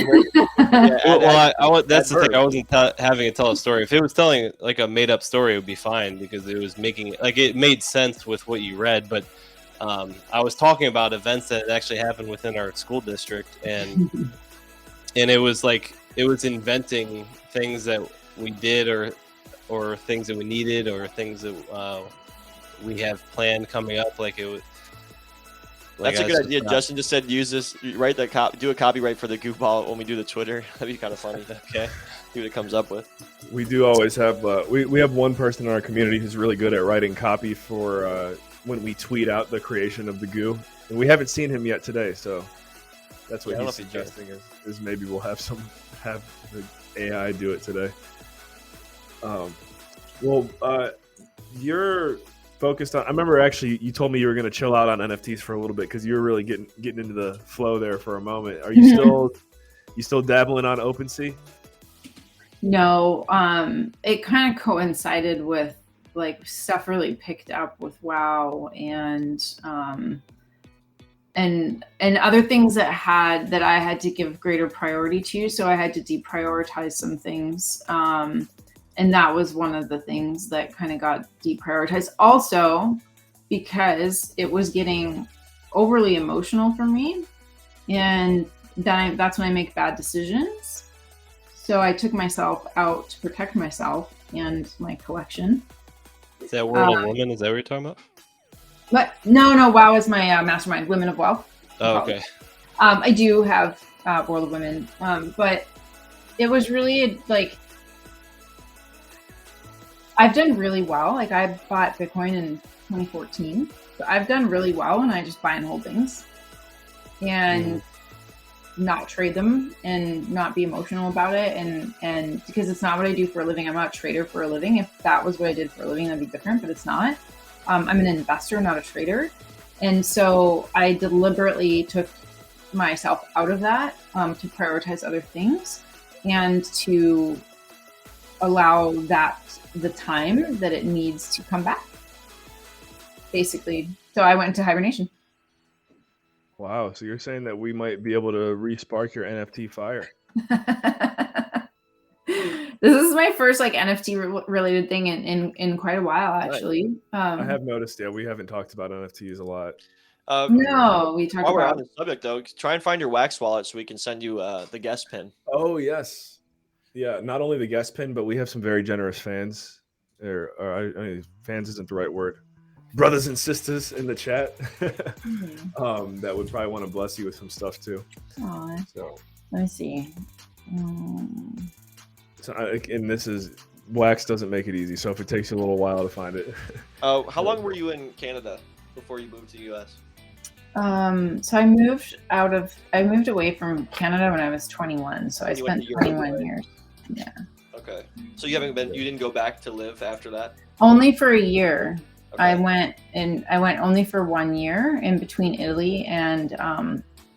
[SPEAKER 3] the thing. I wasn't having it tell a story. If it was telling like a made up story, it would be fine, because it was making it made sense with what you read. But I was talking about events that had actually happened within our school district, and it was inventing things that we did, or things that we needed, or things that we have planned coming up. Like it was.
[SPEAKER 2] That's a good idea. Justin just said, use this, write that do a copyright for the goofball when we do the Twitter. That'd be kind of funny. Okay, see what it comes up with.
[SPEAKER 1] We do always have we have one person in our community who's really good at writing copy for when we tweet out the creation of the goo, and we haven't seen him yet today. So that's what he's suggesting is maybe we'll have the AI do it today. You're focused on. I remember actually you told me you were going to chill out on NFTs for a little bit, because you were really getting into the flow there for a moment. Are you still dabbling on OpenSea?
[SPEAKER 4] No, it kind of coincided with like stuff really picked up with WoW and other things that I had to give greater priority to. So I had to deprioritize some things. And that was one of the things that kind of got deprioritized. Also, because it was getting overly emotional for me. And that's when I make bad decisions. So I took myself out to protect myself and my collection.
[SPEAKER 3] Is that World of Women? Is that what you're talking about?
[SPEAKER 4] But no, WoW is my mastermind, Women of Wealth.
[SPEAKER 3] Oh, okay.
[SPEAKER 4] I do have World of Women, but it was really like I've done really well. Like I bought Bitcoin in 2014, so I've done really well, and I just buy and hold things, and not trade them, and not be emotional about it, and because it's not what I do for a living. I'm not a trader for a living. If that was what I did for a living, that'd be different, but it's not. I'm an investor, not a trader, and so I deliberately took myself out of that to prioritize other things and to allow that the time that it needs to come back, basically. So I went into hibernation.
[SPEAKER 1] Wow. So you're saying that we might be able to re-spark your NFT fire?
[SPEAKER 4] This is my first like NFT related thing in quite a while, actually.
[SPEAKER 1] I have noticed. Yeah, we haven't talked about NFTs a lot.
[SPEAKER 4] No, we talked
[SPEAKER 2] While we're on
[SPEAKER 4] about.
[SPEAKER 2] the subject, though, try and find your Wax wallet so we can send you the guest pin.
[SPEAKER 1] Oh yes, yeah. Not only the guest pin, but we have some very generous fans. Fans isn't the right word. Brothers and sisters in the chat that would probably want to bless you with some stuff too.
[SPEAKER 4] Aw.
[SPEAKER 1] So
[SPEAKER 4] Let me see.
[SPEAKER 1] So and this is Wax doesn't make it easy. So if it takes you a little while to find it.
[SPEAKER 2] How long were you in Canada before you moved to the U.S.?
[SPEAKER 4] So I moved away from Canada when I was 21. So I
[SPEAKER 2] You went
[SPEAKER 4] spent
[SPEAKER 2] to Europe,
[SPEAKER 4] 21
[SPEAKER 2] right?
[SPEAKER 4] years. Yeah.
[SPEAKER 2] Okay. So you didn't go back to live after that?
[SPEAKER 4] Only for a year.
[SPEAKER 2] Okay.
[SPEAKER 4] I went only for 1 year in between Italy and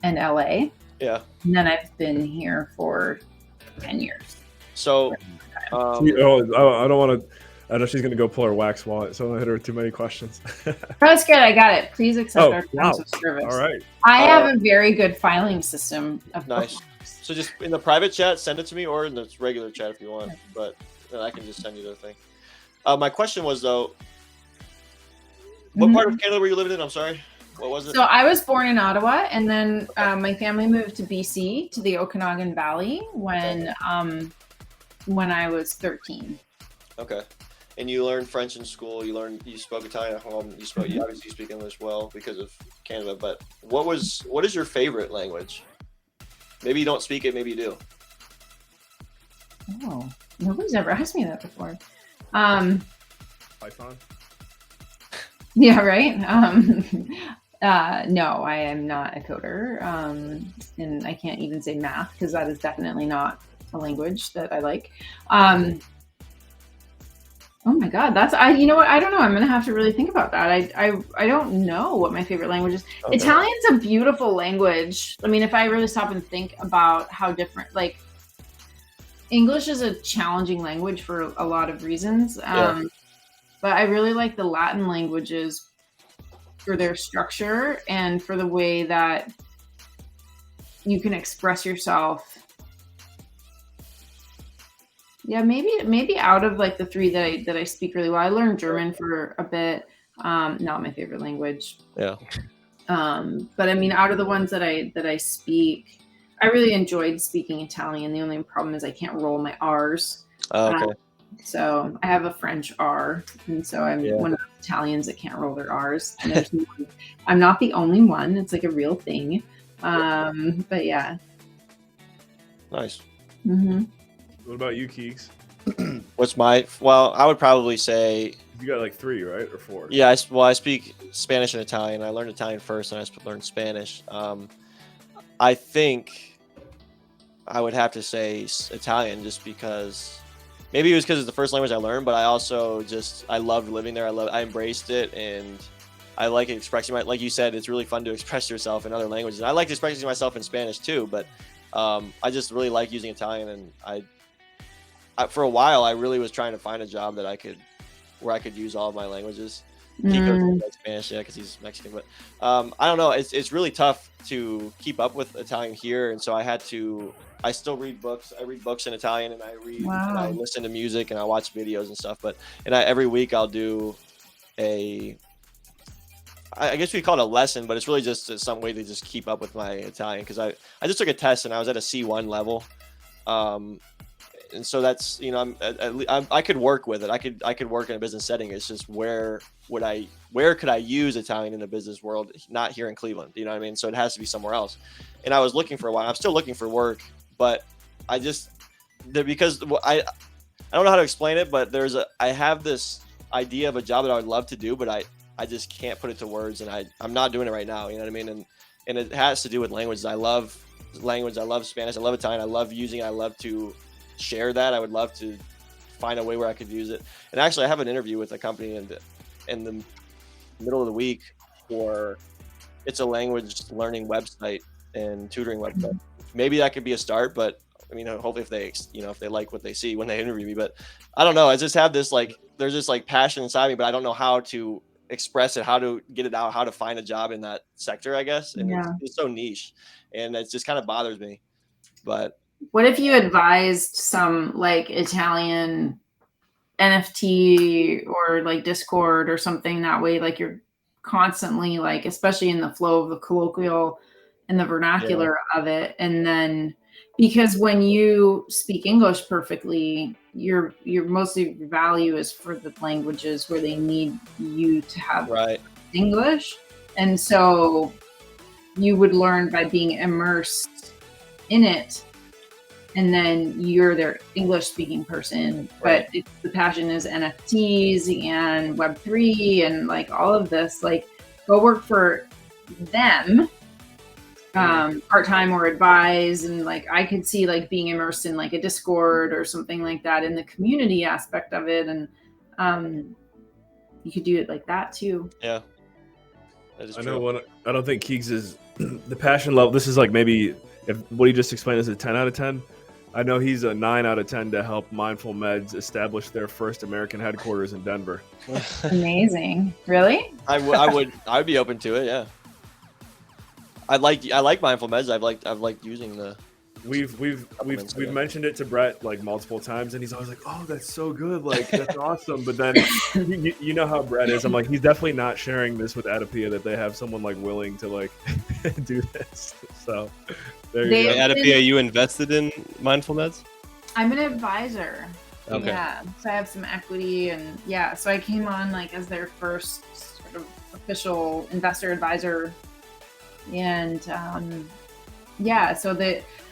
[SPEAKER 4] LA.
[SPEAKER 2] Yeah.
[SPEAKER 4] And then I've been here for 10 years.
[SPEAKER 2] So,
[SPEAKER 1] I don't want to. I know she's gonna go pull her Wax wallet, so I don't hit her with too many questions.
[SPEAKER 4] That's good. I got it. Please accept our
[SPEAKER 1] wow.
[SPEAKER 4] terms of service.
[SPEAKER 1] All right.
[SPEAKER 4] I have a very good filing system. Of
[SPEAKER 2] Nice. So just in the private chat, send it to me, or in the regular chat if you want. But then I can just send you the thing. My question was though, what part of Canada were you living in? I'm sorry. What was it?
[SPEAKER 4] So I was born in Ottawa, and then my family moved to BC, to the Okanagan Valley, when I was 13.
[SPEAKER 2] Okay. And you learned French in school. You spoke Italian at home. You obviously speak English well because of Canada. But what is your favorite language? Maybe you don't speak it. Maybe you do.
[SPEAKER 4] Oh, nobody's ever asked me that before.
[SPEAKER 1] Python.
[SPEAKER 4] Yeah, right. No, I am not a coder, and I can't even say math because that is definitely not a language that I like. Oh my God, you know what? I don't know. I'm gonna have to really think about that. I don't know what my favorite language is. Okay. Italian's a beautiful language. I mean, if I really stop and think about how different, like, English is a challenging language for a lot of reasons. But I really like the Latin languages for their structure and for the way that you can express yourself. Yeah, maybe out of like the three that I speak really well. I learned German for a bit. Not my favorite language.
[SPEAKER 2] Yeah.
[SPEAKER 4] But I mean, out of the ones that I speak, I really enjoyed speaking Italian. The only problem is I can't roll my R's.
[SPEAKER 2] Oh, okay.
[SPEAKER 4] So I have a French R, and so I'm one of the Italians that can't roll their R's. And I'm not the only one. It's like a real thing. But yeah.
[SPEAKER 2] Nice.
[SPEAKER 4] Mm-hmm.
[SPEAKER 1] What about you, Keeks?
[SPEAKER 2] Well, I would probably say
[SPEAKER 1] you got like 3, right, or 4?
[SPEAKER 2] Yeah, I speak Spanish and Italian. I learned Italian first, and I learned Spanish. I think I would have to say Italian, just because maybe it was because it's the first language I learned, but I also I loved living there. I embraced it, and I like expressing like you said, it's really fun to express yourself in other languages. And I like expressing myself in Spanish too, but I just really like using Italian, and I for a while I really was trying to find a job that where I could use all of my languages. He goes like Spanish, because he's Mexican, but I don't know. It's really tough to keep up with Italian here, and so I still read books. I read books in Italian, and and I listen to music, and I watch videos and stuff. But every week I'll do I guess we call it a lesson, but it's really just some way to just keep up with my Italian, because I just took a test and I was at a C1 level. and so that's, you know, I could work with it. I could work in a business setting. It's just where could I use Italian in the business world? Not here in Cleveland, you know what I mean? So it has to be somewhere else. And I was looking for a while. I'm still looking for work, but because I don't know how to explain it, but I have this idea of a job that I would love to do, but I just can't put it to words, and I'm not doing it right now. You know what I mean? And it has to do with languages. I love language. I love Spanish. I love Italian. I love using it. I love to share that. I would love to find a way where I could use it. And actually, I have an interview with a company in the middle of the week it's a language learning website and tutoring website. Maybe that could be a start, but I mean, hopefully if they like what they see when they interview me, but I don't know. I just have this there's this passion inside me, but I don't know how to express it, how to get it out, how to find a job in that sector, I guess. And it's so niche, and it just kind of bothers me. But
[SPEAKER 4] what if you advised some like Italian NFT or like Discord or something, that way like you're constantly like, especially in the flow of the colloquial and the vernacular of it, and then because when you speak English perfectly, your most of your value is for the languages where they need you to have English, and so you would learn by being immersed in it, and then you're their English speaking person. But the passion is NFTs and Web3 and like all of this. Like, go work for them part-time or advise, and like I could see like being immersed in like a Discord or something like that in the community aspect of it, and you could do it like that too.
[SPEAKER 2] Yeah, that is
[SPEAKER 1] I
[SPEAKER 2] true.
[SPEAKER 1] know I don't think Keegs is the passion level. This is like maybe if what he just explained is a 10 out of 10. I know he's a 9 out of 10 to help Mindful Meds establish their first American headquarters in Denver.
[SPEAKER 4] Amazing. Really?
[SPEAKER 2] I would be open to it. Yeah. I like Mindful Meds. I've liked using the.
[SPEAKER 1] We've mentioned it to Brett like multiple times, and he's always like, "Oh, that's so good! Like that's awesome." But then you know how Brett is. I'm like, he's definitely not sharing this with AdaPia that they have someone like willing to like do this. So there you go.
[SPEAKER 3] AdaPia, you invested in Mindful Meds?
[SPEAKER 4] I'm an advisor.
[SPEAKER 3] Okay.
[SPEAKER 4] Yeah, so I have some equity, and so I came on like as their first sort of official investor advisor. And so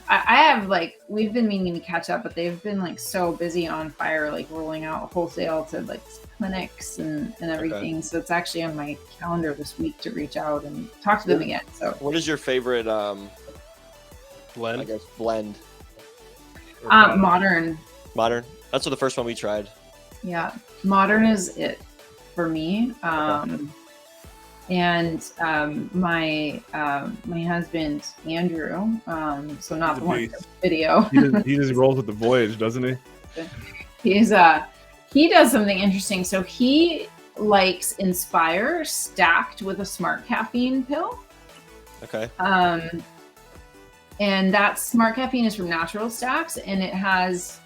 [SPEAKER 4] I have like, we've been meaning to catch up, but they've been like so busy on fire, like rolling out wholesale to like clinics and everything. Okay. So it's actually on my calendar this week to reach out and talk to them again. So
[SPEAKER 2] what is your favorite blend? I guess blend.
[SPEAKER 4] Modern.
[SPEAKER 2] Modern. That's the first one we tried.
[SPEAKER 4] Yeah, modern is it for me. And my husband Andrew, so not the one video.
[SPEAKER 1] He just rolls with the voyage, doesn't he?
[SPEAKER 4] He does something interesting. So he likes Inspire stacked with a smart caffeine pill.
[SPEAKER 2] Okay.
[SPEAKER 4] And that smart caffeine is from Natural Stacks, and it has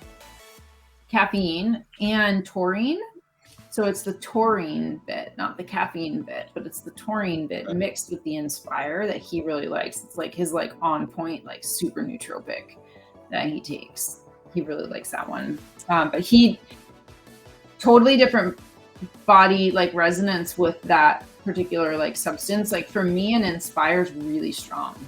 [SPEAKER 4] caffeine and taurine. So it's the taurine bit, not the caffeine bit, but it's the taurine bit mixed with the Inspire that he really likes. It's like his like on point, like super nootropic that he takes. He really likes that one. But he totally different body like resonance with that particular like substance. Like for me, an Inspire is really strong.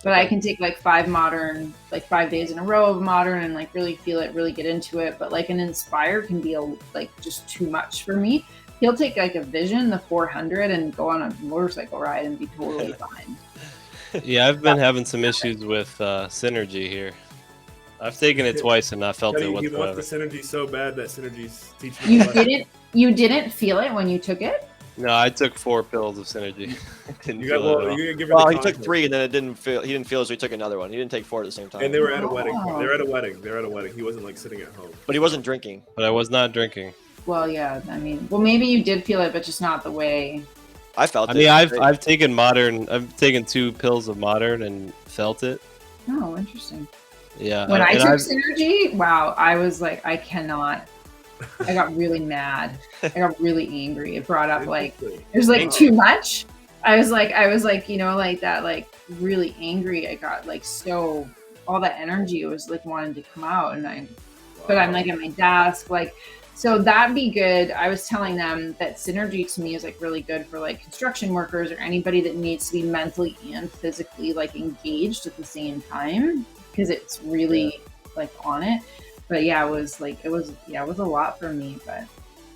[SPEAKER 4] But I can take like 5 modern, like 5 days in a row of modern and like really feel it, really get into it. But like an Inspire can be like just too much for me. He'll take like a Vision, the 400, and go on a motorcycle ride and be totally fine.
[SPEAKER 3] Yeah, I've been having some issues with Synergy here. I've taken it twice and not felt it whatsoever.
[SPEAKER 1] He wants the Synergy so bad that Synergy's teaching
[SPEAKER 4] You didn't feel it when you took it?
[SPEAKER 3] No, I took 4 pills of Synergy.
[SPEAKER 2] He took 3 and then he didn't feel it, so he took another one. He didn't take 4 at the same time.
[SPEAKER 1] And they were at a wedding. They're at a wedding. He wasn't like sitting at home.
[SPEAKER 2] But he wasn't drinking.
[SPEAKER 3] But I was not drinking.
[SPEAKER 4] Well, yeah. I mean, maybe you did feel it, but just not the way.
[SPEAKER 2] I felt it.
[SPEAKER 3] I mean, I've taken modern. I've taken 2 pills of modern and felt it.
[SPEAKER 4] Oh, interesting.
[SPEAKER 3] Yeah.
[SPEAKER 4] When I took Synergy, wow, I was like, I cannot. I got really mad. I got really angry. It brought up like there's like too much. I was like, you know, like that, like really angry. I got like so all that energy was like wanting to come out, but I'm like at my desk, like, so that'd be good. I was telling them that synergy to me is like really good for like construction workers or anybody that needs to be mentally and physically like engaged at the same time, because it's really like on it. But yeah, it was a lot for me. But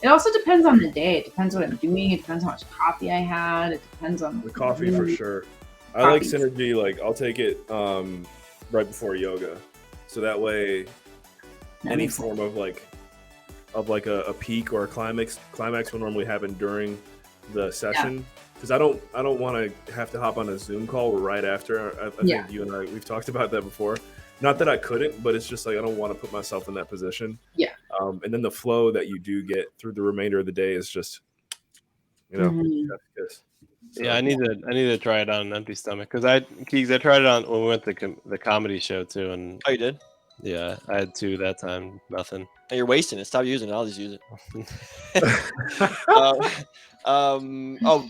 [SPEAKER 4] it also depends on the day. It depends what I'm doing. It depends how much coffee I had. It depends on
[SPEAKER 1] the coffee for sure. I like synergy. Like I'll take it right before yoga, so that way any form of like a peak or a climax will normally happen during the session, because I don't want to have to hop on a Zoom call right after. I think you and I, we've talked about that before. Not that I couldn't, but it's just like I don't want to put myself in that position.
[SPEAKER 4] Yeah.
[SPEAKER 1] And then the flow that you do get through the remainder of the day is just, chef's kiss. So,
[SPEAKER 3] yeah, I need to try it on an empty stomach, because I tried it on when we went to the comedy show too, and
[SPEAKER 2] Oh, you did?
[SPEAKER 3] yeah, I had 2 that time. Nothing.
[SPEAKER 2] And you're wasting it. Stop using it. I'll just use it.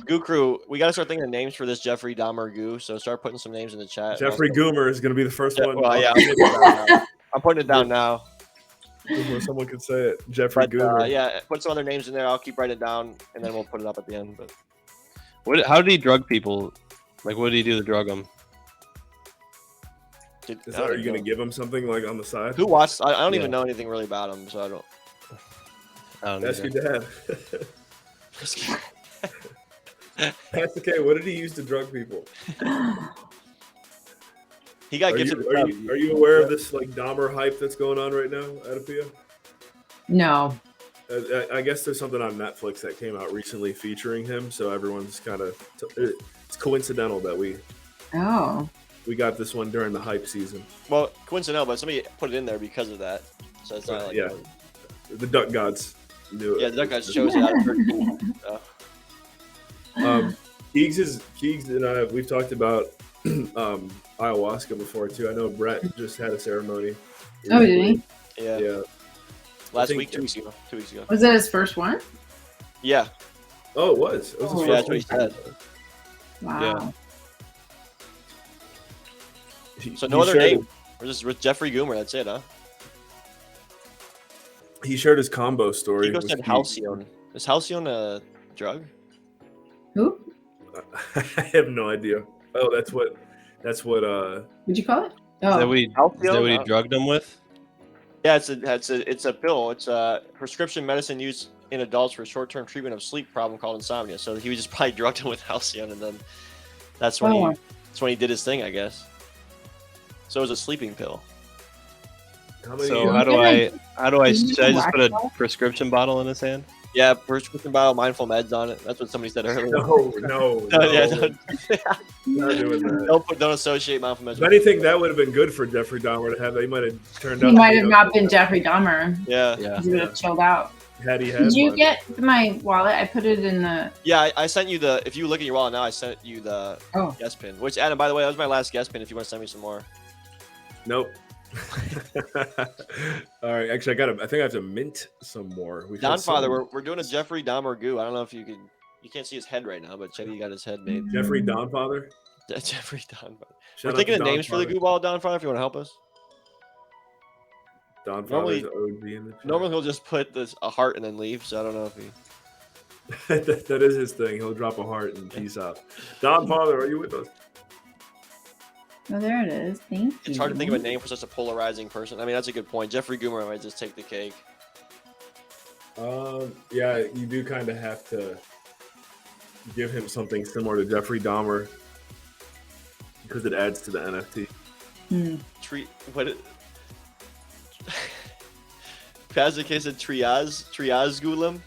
[SPEAKER 2] Goo Crew, we gotta start thinking of names for this Jeffrey Dahmer goo. So start putting some names in the chat.
[SPEAKER 1] Jeffrey Goomer is going to be the first one.
[SPEAKER 2] Well, yeah, I'm putting it down now.
[SPEAKER 1] Before someone could say it, Jeffrey Goomer.
[SPEAKER 2] Yeah, put some other names in there. I'll keep writing it down, and then we'll put it up at the end. But
[SPEAKER 3] How did he drug people? Like, what did he do to drug them?
[SPEAKER 1] Are you going to give him something like on the side?
[SPEAKER 2] Who watched? I don't even know anything really about him, so I don't.
[SPEAKER 1] Ask your dad. That's okay. What did he use to drug people?
[SPEAKER 2] He got gifted.
[SPEAKER 1] Are you aware of this like Dahmer hype that's going on right now, AdaPia?
[SPEAKER 4] No.
[SPEAKER 1] I guess there's something on Netflix that came out recently featuring him, so everyone's kind of it's coincidental that we got this one during the hype season.
[SPEAKER 2] Well, coincidental, but somebody put it in there because of that. So it's not like
[SPEAKER 1] the Duck Gods knew it.
[SPEAKER 2] Yeah, the Duck Gods chose it out of
[SPEAKER 1] Keegs and I, we've talked about ayahuasca before too. I know Brett just had a ceremony.
[SPEAKER 4] Oh, did he?
[SPEAKER 2] Yeah. Last week, 2 weeks ago. 2 weeks ago.
[SPEAKER 4] Was that his first one?
[SPEAKER 2] Yeah.
[SPEAKER 1] Oh, it was. It was his first
[SPEAKER 2] that's what he said.
[SPEAKER 4] Wow.
[SPEAKER 2] So no other name. We're just with Jeffrey Goomer. That's it, huh?
[SPEAKER 1] He shared his combo story.
[SPEAKER 2] He said Halcyon. Is Halcyon a drug?
[SPEAKER 4] Who?
[SPEAKER 1] I have no idea. Oh, that's what.
[SPEAKER 4] What'd you call it? Oh,
[SPEAKER 3] Is that what he drugged them with?
[SPEAKER 2] Yeah, it's a pill. It's a prescription medicine used in adults for short-term treatment of sleep problem called insomnia. So he was just probably drugged him with Halcyon, and then that's when he did his thing, I guess. So it was a sleeping pill.
[SPEAKER 3] So how do I should I just put a prescription bottle in his hand?
[SPEAKER 2] Yeah, prescription bottle, mindful meds on it. That's what somebody said earlier.
[SPEAKER 1] No.
[SPEAKER 2] Yeah,
[SPEAKER 1] Not doing that.
[SPEAKER 2] Don't associate mindful meds.
[SPEAKER 1] If anything, that would have been good for Jeffrey Dahmer to have. He might have turned out.
[SPEAKER 4] He might have not been Jeffrey Dahmer.
[SPEAKER 2] Yeah.
[SPEAKER 4] He would have chilled out.
[SPEAKER 1] Did
[SPEAKER 4] you get my wallet? I put it in the.
[SPEAKER 2] Yeah, I sent you the. If you look at your wallet now, I sent you the guest pin. Which, Adam, by the way, that was my last guest pin. If you want to send me some more.
[SPEAKER 1] Nope. All right. Actually, I think I have to mint some more.
[SPEAKER 2] Donfather, we're doing a Jeffrey Dahmer goo. I don't know if you can. You can't see his head right now, but Chevy got his head made.
[SPEAKER 1] Jeffrey Donfather.
[SPEAKER 2] Jeffrey Donfather. We're thinking of names for the goo ball, Donfather. If you want to help us.
[SPEAKER 1] Donfather's OG in the chat.
[SPEAKER 2] Normally he'll just put a heart and then leave. So I don't know if he.
[SPEAKER 1] that is his thing. He'll drop a heart and peace out. Donfather, are you with us?
[SPEAKER 4] Oh, there it is. Thank you.
[SPEAKER 2] It's hard to think of a name for such a polarizing person. I mean, that's a good point. Jeffrey Goomer might just take the cake.
[SPEAKER 1] Yeah, you do kind of have to give him something similar to Jeffrey Dahmer because it adds to the NFT.
[SPEAKER 2] Pazik said Triaz Gulam.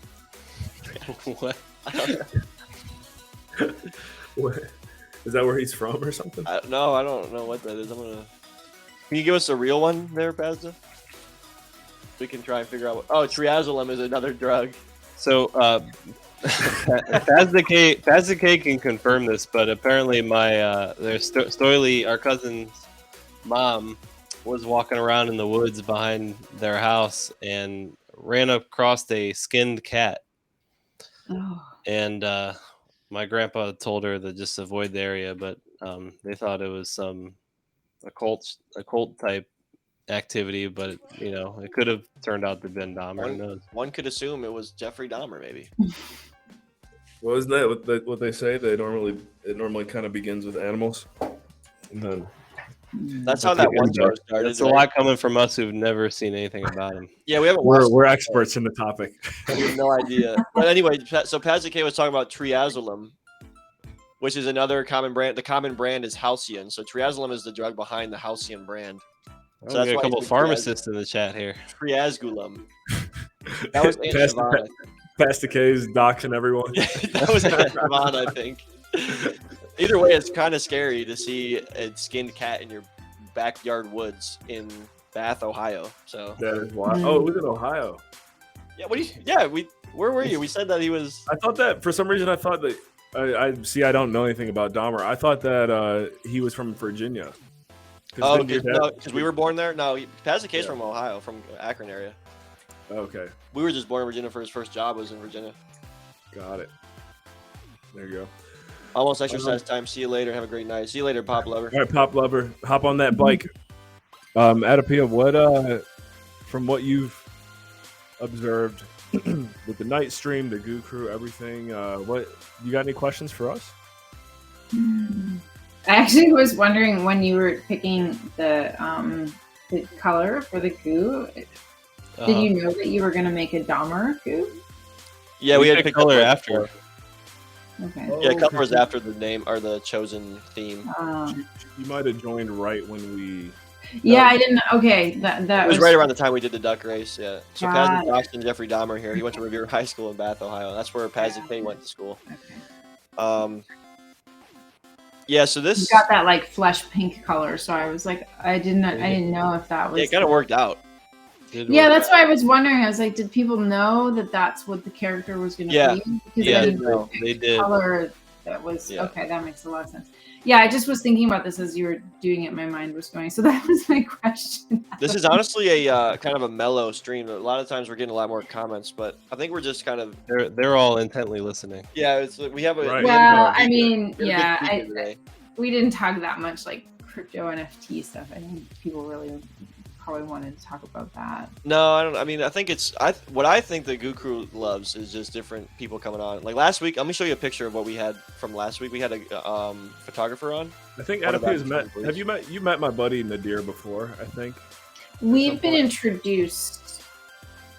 [SPEAKER 3] What?
[SPEAKER 2] I don't know.
[SPEAKER 1] What? Is that where he's from or something?
[SPEAKER 2] No, I don't know what that is. Can you give us a real one there, Pazda? We can try and figure out what. Oh, triazolam is another drug.
[SPEAKER 3] So, Pazda K can confirm this, but apparently Stoily, our cousin's mom, was walking around in the woods behind their house and ran across a skinned cat.
[SPEAKER 4] Oh.
[SPEAKER 3] And my grandpa told her to just avoid the area, but they thought it was some a cult type activity, but it could have turned out to been Dahmer. Who knows?
[SPEAKER 2] One could assume it was Jeffrey Dahmer, maybe.
[SPEAKER 1] Well, isn't that what they say? It normally kind of begins with animals, and then
[SPEAKER 2] That's how that one show started.
[SPEAKER 3] It's a lot coming from us who've never seen anything about him.
[SPEAKER 2] Yeah, we haven't. We're
[SPEAKER 1] experts in the topic.
[SPEAKER 2] We have no idea. But anyway, so Pazikay was talking about triazolam, which is another common brand. The common brand is Halcyon. So triazolam is the drug behind the Halcyon brand.
[SPEAKER 3] So that's a couple pharmacists in the chat here.
[SPEAKER 2] Triazgulam. That was Aunt Siobhan.
[SPEAKER 1] Pazikay's doxing everyone.
[SPEAKER 2] That was Aunt Siobhan, I think. Either way, it's kind of scary to see a skinned cat in your backyard woods in Bath, Ohio. So
[SPEAKER 1] that is wild. Oh, it was in Ohio.
[SPEAKER 2] Yeah. Where were you? We said that he was.
[SPEAKER 1] I thought that for some reason I thought that I don't know anything about Dahmer. I thought that he was from Virginia.
[SPEAKER 2] Oh, because we were born there. No, Pazikay's from Ohio, from Akron area.
[SPEAKER 1] Okay.
[SPEAKER 2] We were just born in Virginia. For his first job was in Virginia.
[SPEAKER 1] Got it. There you go.
[SPEAKER 2] Almost exercise time. See you later. Have a great night. See you later, Pop Lover.
[SPEAKER 1] All right, Pop Lover. Hop on that bike. AdaPia, what from what you've observed with the night stream, the Goo Crew, everything, what you got any questions for us?
[SPEAKER 4] I actually was wondering when you were picking the color for the goo. Did you know that you were going to make a Dahmer goo?
[SPEAKER 2] Yeah, we had to pick
[SPEAKER 3] color after.
[SPEAKER 4] Okay.
[SPEAKER 2] Yeah, color was after the name or the chosen theme.
[SPEAKER 1] You might have joined right when we.
[SPEAKER 4] Yeah, I didn't. Okay, that
[SPEAKER 2] it was right around the time we did the duck race. Yeah. So Paz is and Jeffrey Dahmer here. He went to Revere High School in Bath, Ohio. That's where Pazikay went to school.
[SPEAKER 4] Okay.
[SPEAKER 2] Yeah, so this
[SPEAKER 4] you got that like flesh pink color, so I was like, I didn't know if that was.
[SPEAKER 2] Yeah, it kind of worked out.
[SPEAKER 4] Yeah, that's why I was wondering. I was like, did people know that that's what the character was going to be? Because
[SPEAKER 3] they did.
[SPEAKER 4] Color that was okay. That makes a lot of sense. Yeah, I just was thinking about this as you were doing it. My mind was going. So that was my question.
[SPEAKER 2] This is honestly a kind of a mellow stream. A lot of times we're getting a lot more comments, but I think we're just kind of
[SPEAKER 3] they're all intently listening.
[SPEAKER 2] Yeah, we have a
[SPEAKER 1] right.
[SPEAKER 4] Well, I mean, we didn't talk that much like crypto NFT stuff. I think people really probably wanted to talk about that.
[SPEAKER 2] No, I don't. I mean, I think what I think the Goo Crew loves is just different people coming on. Like last week, let me show you a picture of what we had from last week. We had a photographer on.
[SPEAKER 1] I think AdaPia's met. Have you met my buddy Nadir before? I think
[SPEAKER 4] we've been introduced.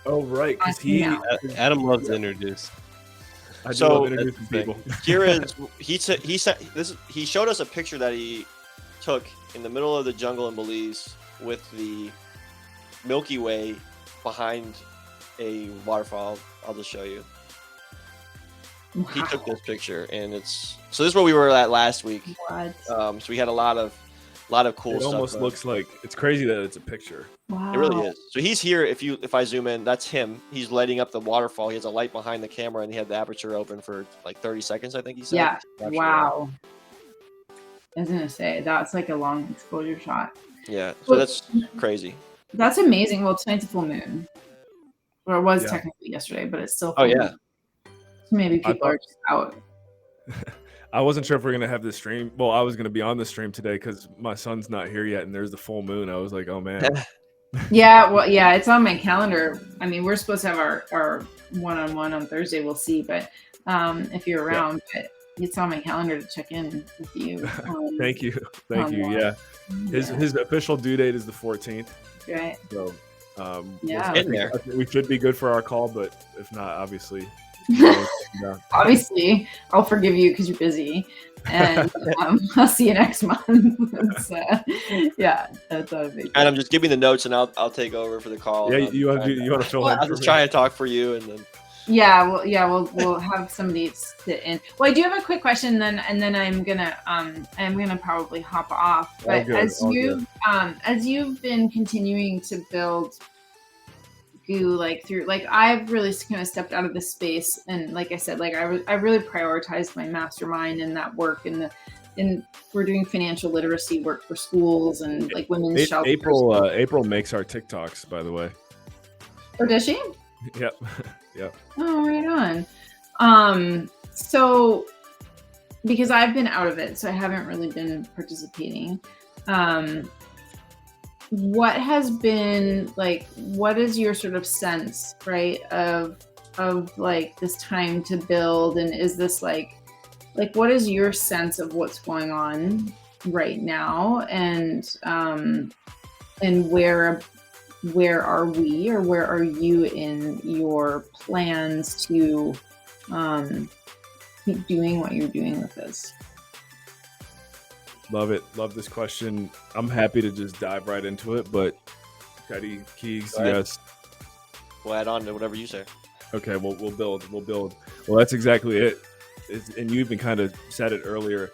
[SPEAKER 1] Oh right, because
[SPEAKER 3] Adam loves to introduce.
[SPEAKER 1] I do love introducing people.
[SPEAKER 2] Here is he showed us a picture that he took in the middle of the jungle in Belize with the Milky Way behind a waterfall. I'll just show you. Wow. He took this picture, and this is where we were at last week.
[SPEAKER 4] What?
[SPEAKER 2] So we had a lot of cool stuff.
[SPEAKER 1] It almost looks like it's crazy that it's a picture.
[SPEAKER 4] Wow.
[SPEAKER 2] It really is. So he's here. If I zoom in, that's him. He's lighting up the waterfall. He has a light behind the camera, and he had the aperture open for like 30 seconds. I think he said.
[SPEAKER 4] Yeah. Wow. I was gonna say that's like a long exposure shot.
[SPEAKER 2] Yeah, so that's crazy.
[SPEAKER 4] That's amazing. Well, tonight's a full moon. Or it was technically yesterday, but it's still full moon. So maybe people are just out.
[SPEAKER 1] I wasn't sure if we are going to have this stream. Well, I was going to be on the stream today because my son's not here yet, and there's the full moon. I was like, oh, man.
[SPEAKER 4] Yeah, well, yeah, it's on my calendar. I mean, we're supposed to have our one-on-one on Thursday. We'll see, but if you're around, but it's on my calendar to check in with you.
[SPEAKER 1] Thank you. Yeah. His official due date is the 14th.
[SPEAKER 4] Right.
[SPEAKER 1] So,
[SPEAKER 2] we
[SPEAKER 1] should be good for our call, but if not, obviously.
[SPEAKER 4] Obviously, I'll forgive you because you're busy, and I'll see you next month. That's not a big deal.
[SPEAKER 2] And I'm just giving the notes, and I'll take over for the call.
[SPEAKER 1] Yeah, you want to fill in?
[SPEAKER 2] I'll just try and talk for you, and then.
[SPEAKER 4] We'll have somebody sit in. Well, I do have a quick question, and then I'm gonna probably hop off. But as you've been continuing to build Goo, I've really kind of stepped out of the space, and like I said, I really prioritized my mastermind and that work, and we're doing financial literacy work for schools and like women's shelters.
[SPEAKER 1] April makes our TikToks, by the way.
[SPEAKER 4] Oh, does she?
[SPEAKER 1] Yep. Yep.
[SPEAKER 4] Oh, right on. So because I've been out of it, so I haven't really been participating. what has been like, what is your sort of sense, right, of like this time to build, and is this like what is your sense of what's going on right now, and where are we, or where are you in your plans to keep doing what you're doing with this?
[SPEAKER 1] Love it. Love this question. I'm happy to just dive right into it, but Teddy, Keegs,
[SPEAKER 2] All right.
[SPEAKER 1] yes.
[SPEAKER 2] We'll add on to whatever you say.
[SPEAKER 1] Okay, we'll build. Well, that's exactly it. And you even kind of said it earlier.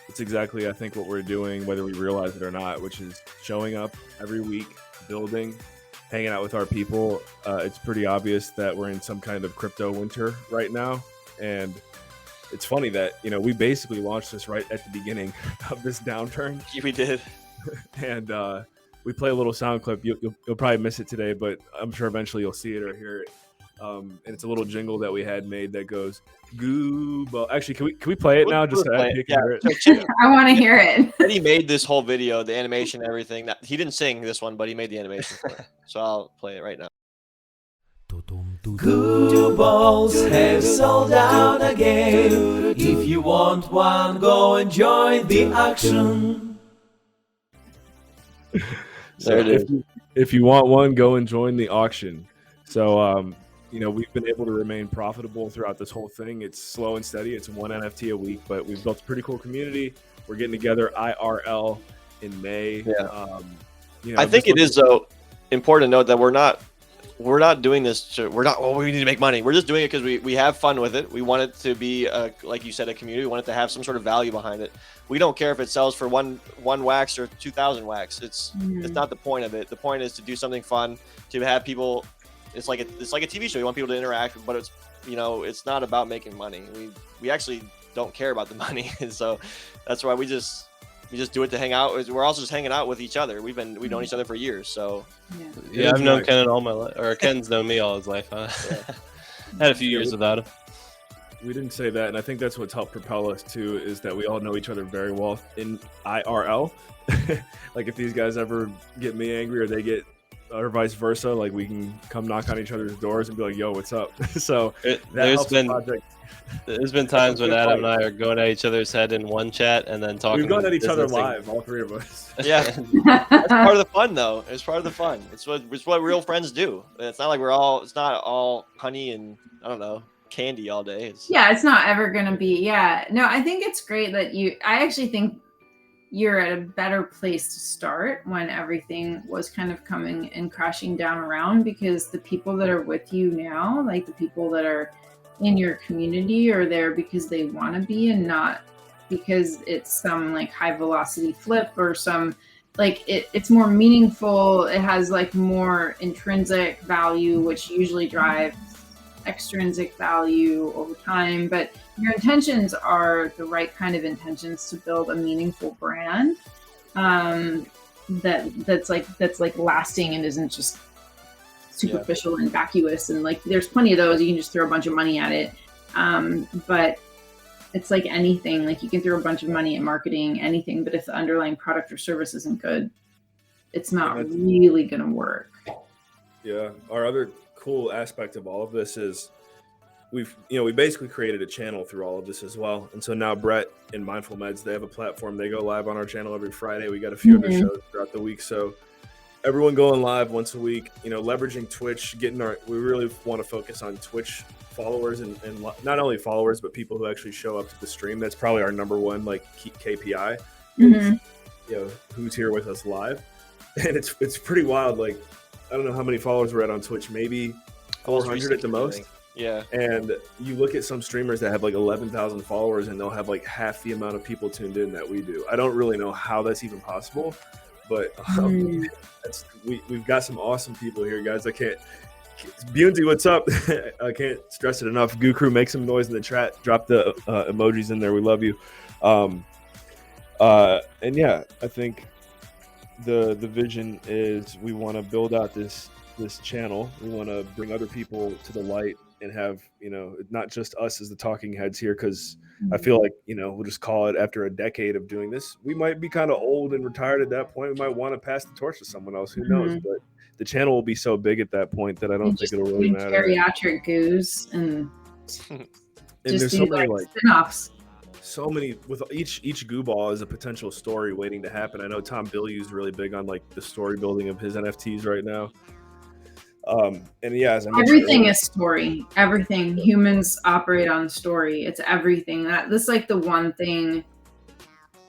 [SPEAKER 1] It's exactly, I think, what we're doing, whether we realize it or not, which is showing up every week, building, hanging out with our people. It's pretty obvious that we're in some kind of crypto winter right now. And it's funny that, we basically launched this right at the beginning of this downturn.
[SPEAKER 2] We did.
[SPEAKER 1] And we play a little sound clip. You'll probably miss it today, but I'm sure eventually you'll see it or hear it. And it's a little jingle that we had made that goes, "Gooba." Actually, can we play it now? Just so
[SPEAKER 2] play
[SPEAKER 1] you
[SPEAKER 2] it.
[SPEAKER 1] can hear it.
[SPEAKER 2] So
[SPEAKER 4] I want to hear it.
[SPEAKER 2] he made this whole video, the animation, everything. He didn't sing this one, but he made the animation for it. So I'll play it right now.
[SPEAKER 5] Goo balls have sold out again. If you want one, go and join the action.
[SPEAKER 2] There it is.
[SPEAKER 1] If you want one, go and join the auction. So, we've been able to remain profitable throughout this whole thing. It's slow and steady. It's one NFT a week, but we've built a pretty cool community. We're getting together IRL in May.
[SPEAKER 2] Yeah. I think it is, though, important to note that we're not doing this we need to make money. We're just doing it because we have fun with it. We want it to be like you said, a community. We want it to have some sort of value behind it. We don't care if it sells for one wax or 2,000 wax. It's not the point of it. The point is to do something fun, to have people. It's like a TV show. You want people to interact, but it's not about making money. We actually don't care about the money, and so that's why we just do it to hang out. We're also just hanging out with each other. We've known each other for years. So
[SPEAKER 3] yeah, I've known Ken all my life, or Ken's known me all his life. Had a few years without him.
[SPEAKER 1] We didn't say that, and I think that's what's helped propel us too, is that we all know each other very well in IRL. Like if these guys ever get me angry or they get, or vice versa, like we can come knock on each other's doors and be like, "Yo, what's up?" So there's
[SPEAKER 3] been times when Adam and I are going at each other's head in one chat and then talking.
[SPEAKER 1] We've gone at each other live, all three of us.
[SPEAKER 2] Yeah, that's part of the fun, though. It's part of the fun. It's what real friends do. It's not like it's not all honey and I don't know, candy all day.
[SPEAKER 4] It's not ever gonna be. Yeah, no, I think it's great that I actually think you're at a better place to start when everything was kind of coming and crashing down around, because the people that are with you now, like the people that are in your community, are there because they want to be, and not because it's some like high velocity flip or some like it's more meaningful. It has like more intrinsic value, which usually drives extrinsic value over time, but your intentions are the right kind of intentions to build a meaningful brand that's like lasting and isn't just superficial and vacuous. And like there's plenty of those, you can just throw a bunch of money at it, but it's like anything, like you can throw a bunch of money at marketing, anything, but if the underlying product or service isn't good, it's not really gonna work.
[SPEAKER 1] Yeah, our other cool aspect of all of this is we basically created a channel through all of this as well. And so now Brett and Mindful Meds, they have a platform. They go live on our channel every Friday. We got a few other shows throughout the week. So everyone going live once a week, leveraging Twitch, we really want to focus on Twitch followers and not only followers, but people who actually show up to the stream. That's probably our number one KPI. Who's here with us live. And it's pretty wild. Like, I don't know how many followers we're at on Twitch, maybe 400 at the most.
[SPEAKER 2] Yeah.
[SPEAKER 1] And you look at some streamers that have like 11,000 followers and they'll have like half the amount of people tuned in that we do. I don't really know how that's even possible, but we've got some awesome people here, guys. I can't. Bunzi, what's up? I can't stress it enough. Goo Crew, make some noise in the chat. Drop the emojis in there. We love you. And yeah, I think the vision is we want to build out this this channel. We want to bring other people to the light and have, not just us as the talking heads here, because I feel like, we'll just call it after a decade of doing this. We might be kind of old and retired at that point. We might want to pass the torch to someone else. Who knows? But the channel will be so big at that point that I don't think it'll really matter.
[SPEAKER 4] Geriatric goos and
[SPEAKER 1] there's so many
[SPEAKER 4] spin-offs.
[SPEAKER 1] So many with each goo ball is a potential story waiting to happen. I know Tom Bilyeu's really big on like the story building of his NFTs right now. And yeah, as I mentioned,
[SPEAKER 4] everything is story. Everything. Humans operate on story. It's everything. This is like the one thing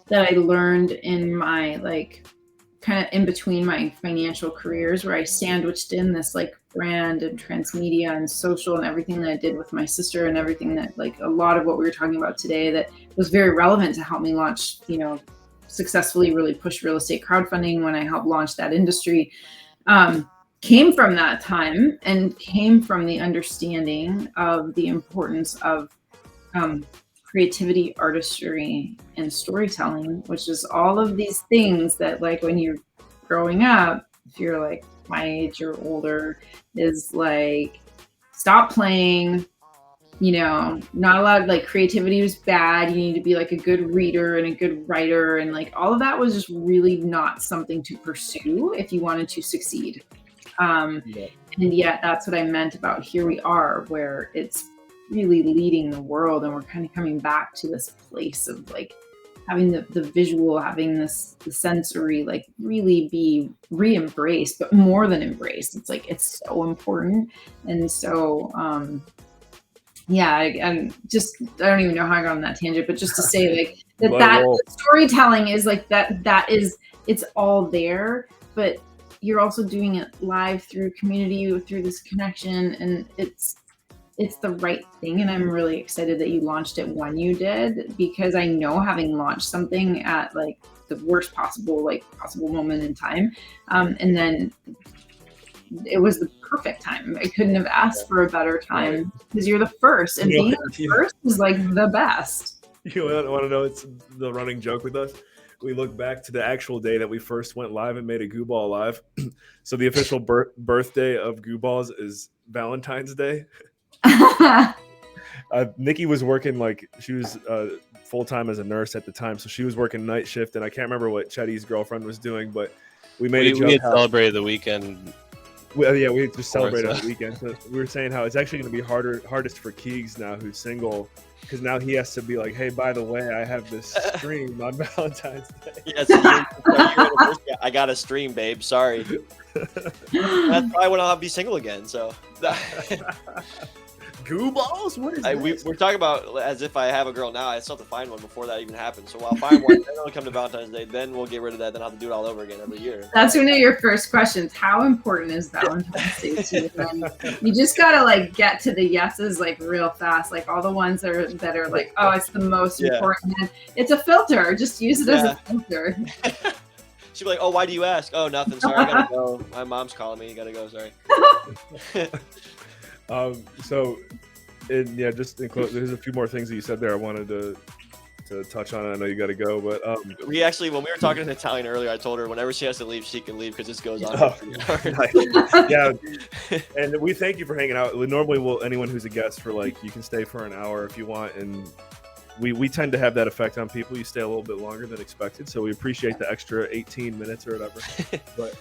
[SPEAKER 4] that I learned in my like kind of in between my financial careers, where I sandwiched in this like brand and transmedia and social and everything that I did with my sister, and everything that like a lot of what we were talking about today that was very relevant to help me launch, successfully really push real estate crowdfunding when I helped launch that industry. Came from that time and came from the understanding of the importance of creativity, artistry, and storytelling, which is all of these things that like when you're growing up, if you're like my age or older, is like stop playing, not allowed, like creativity was bad. You need to be like a good reader and a good writer, and like all of that was just really not something to pursue if you wanted to succeed. And yet that's what I meant about here we are, where it's really leading the world, and we're kind of coming back to this place of like having the visual, having the sensory, like really be re-embraced, but more than embraced. It's like, it's so important. And so, I don't even know how I got on that tangent, but just to say like that storytelling is like that is, it's all there, but you're also doing it live through community, through this connection, and it's the right thing. And I'm really excited that you launched it when you did, because I know, having launched something at like the worst possible moment in time, and then it was the perfect time. I couldn't have asked for a better time, because you're the first, and being the first is like the best.
[SPEAKER 1] You want to know, it's the running joke with us. We look back to the actual day that we first went live and made a Goo Ball live. So the official birthday of Goo Balls is Valentine's Day. Nikki was working, like she was full-time as a nurse at the time, so she was working night shift, and I can't remember what Chetty's girlfriend was doing, but we made a joke.
[SPEAKER 3] We had celebrated the weekend.
[SPEAKER 1] We just celebrated on the weekend. So we were saying how it's actually going to be hardest for Keegs now, who's single, because now he has to be like, hey, by the way, I have this stream on Valentine's Day.
[SPEAKER 2] Yes, I got a stream, babe. Sorry. That's probably when I'll be single again. So.
[SPEAKER 1] Goo Balls? What is this?
[SPEAKER 2] We're talking about as if I have a girl now. I still have to find one before that even happens. So I'll find one, then it'll come to Valentine's Day, then we'll get rid of that, then I'll have to do it all over again every year.
[SPEAKER 4] That's one of your first questions. How important is Valentine's Day to you? You just gotta like get to the yeses like real fast, like all the ones that are like, oh, it's the most important. It's a filter. Just use it as a filter.
[SPEAKER 2] She'd be like, oh, why do you ask? Oh, nothing. Sorry, I gotta go. My mom's calling me. You gotta go. Sorry.
[SPEAKER 1] Just in close, there's a few more things that you said there I wanted to touch on. I know you got to go, but
[SPEAKER 2] we actually, when we were talking in Italian earlier, I told her whenever she has to leave, she can leave, because this goes on.
[SPEAKER 1] Yeah, and we thank you for hanging out. Normally, anyone who's a guest for like, you can stay for an hour if you want, and we tend to have that effect on people. You stay a little bit longer than expected, so we appreciate the extra 18 minutes or whatever. But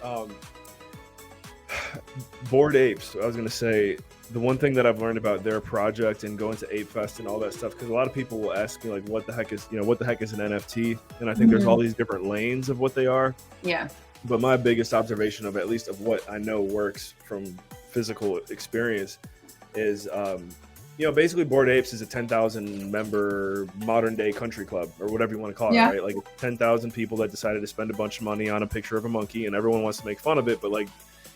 [SPEAKER 1] Bored Apes, I was gonna say, the one thing that I've learned about their project and going to Ape Fest and all that stuff, because a lot of people will ask me like, what the heck is an NFT? And I think there's all these different lanes of what they are.
[SPEAKER 4] Yeah.
[SPEAKER 1] But my biggest observation of, at least of what I know works from physical experience, is basically Bored Apes is a 10,000 member modern day country club, or whatever you want to call it, right? Like 10,000 people that decided to spend a bunch of money on a picture of a monkey, and everyone wants to make fun of it, but like,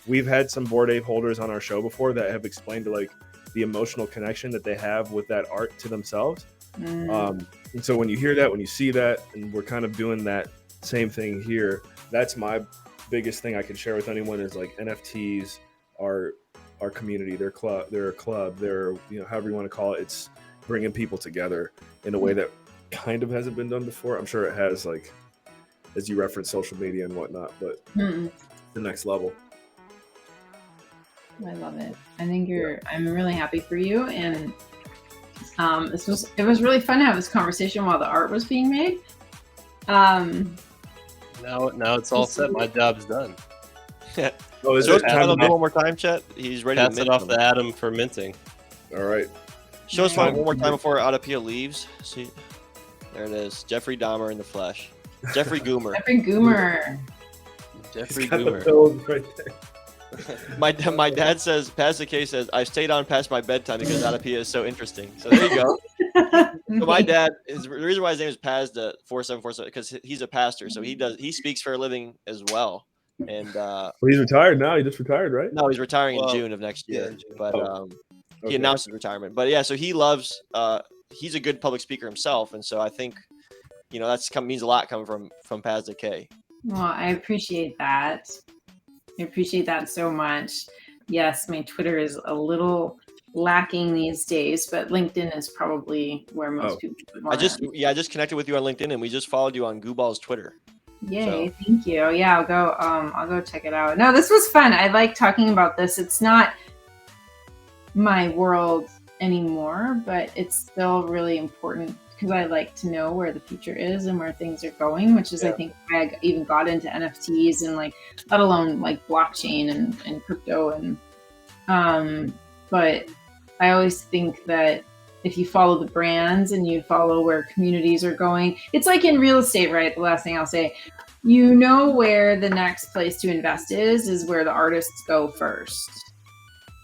[SPEAKER 1] we've had some Bored Ape holders on our show before that have explained like the emotional connection that they have with that art to themselves. And so when you hear that, when you see that, and we're kind of doing that same thing here, that's my biggest thing I can share with anyone, is like NFTs are our community, their club, their however you want to call it. It's bringing people together in a way that kind of hasn't been done before. I'm sure it has, like, as you reference social media and whatnot, but the next level.
[SPEAKER 4] I love it. I think I'm really happy for you. And it was really fun to have this conversation while the art was being made.
[SPEAKER 3] Now it's all set. My job's done.
[SPEAKER 1] Oh, is
[SPEAKER 2] Show
[SPEAKER 1] it
[SPEAKER 2] us
[SPEAKER 1] time
[SPEAKER 2] one
[SPEAKER 1] to
[SPEAKER 2] more time, Chet. He's ready
[SPEAKER 3] Pass
[SPEAKER 2] to
[SPEAKER 3] it
[SPEAKER 2] mint
[SPEAKER 3] off
[SPEAKER 2] them.
[SPEAKER 3] to Adam for minting.
[SPEAKER 1] All right.
[SPEAKER 2] Show us one more time before AdaPia leaves. See, there it is. Jeffrey Dahmer in the flesh. Jeffrey Goomer.
[SPEAKER 4] Jeffrey Goomer.
[SPEAKER 3] Jeffrey
[SPEAKER 1] He's got the
[SPEAKER 3] Goomer.
[SPEAKER 1] pills right there.
[SPEAKER 2] My dad says, Paz the K says, I stayed on past my bedtime because AdaPia is so interesting. So there you go. So my dad is the reason why his name is Paz the 4747 because he's a pastor, so he speaks for a living as well. And
[SPEAKER 1] Well, he's retired now. He just retired, right?
[SPEAKER 2] no, he's retiring in
[SPEAKER 3] Well,
[SPEAKER 2] June of next
[SPEAKER 3] yeah,
[SPEAKER 2] year.
[SPEAKER 3] in June.
[SPEAKER 2] But
[SPEAKER 1] Okay.
[SPEAKER 2] he announced his retirement. But yeah, so he loves. He's a good public speaker himself, and so I think that's means a lot coming from Paz the K.
[SPEAKER 4] Well, I appreciate that. I appreciate that so much. Yes, my Twitter is a little lacking these days, but LinkedIn is probably where most people would want.
[SPEAKER 2] I just connected with you on LinkedIn, and we just followed you on Gooball's Twitter.
[SPEAKER 4] Yay, thank you. Yeah, I'll go check it out. No, this was fun. I like talking about this. It's not my world anymore, but it's still really important because I like to know where the future is and where things are going, which is I think why I even got into NFTs and like let alone like blockchain and crypto and but I always think that if you follow the brands and you follow where communities are going, it's like in real estate, right? The last thing I'll say, where the next place to invest is where the artists go first.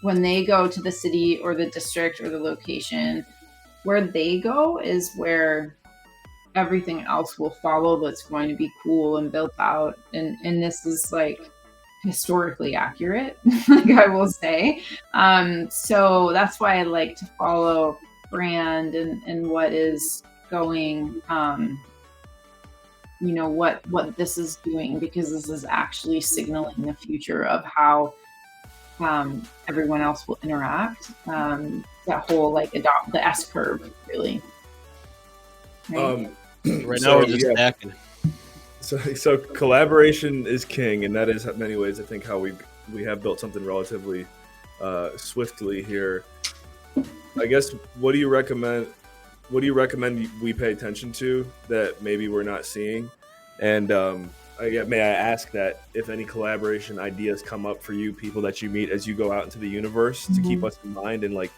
[SPEAKER 4] When they go to the city or the district or the location, where they go is where everything else will follow that's going to be cool and built out. And this is like historically accurate, like I will say. So that's why I like to follow brand and what is going, what this is doing, because this is actually signaling the future of how everyone else will interact. That whole like adopt the S curve, really. Right?
[SPEAKER 3] Right now we're just stacking.
[SPEAKER 1] So collaboration is king, and that is in many ways I think how we have built something relatively swiftly here. I guess what do you recommend we pay attention to that maybe we're not seeing? And may I ask that if any collaboration ideas come up for you, people that you meet as you go out into the universe, to keep us in mind and like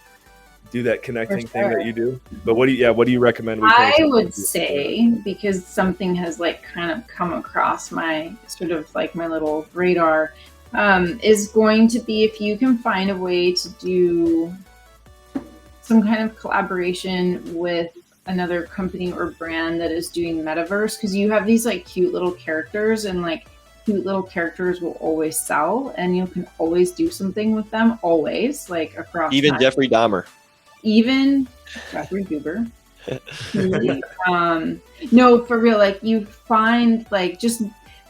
[SPEAKER 1] do that connecting thing that you do. But what do you recommend?
[SPEAKER 4] I would say, because something has like kind of come across my sort of like my little radar, is going to be if you can find a way to do some kind of collaboration with another company or brand that is doing metaverse, because you have these like cute little characters, and like cute little characters will always sell, and you can always do something with them, always, like across
[SPEAKER 2] Even
[SPEAKER 4] time.
[SPEAKER 2] Jeffrey Dahmer.
[SPEAKER 4] Even Jeffrey Goober. No, for real, like you find like just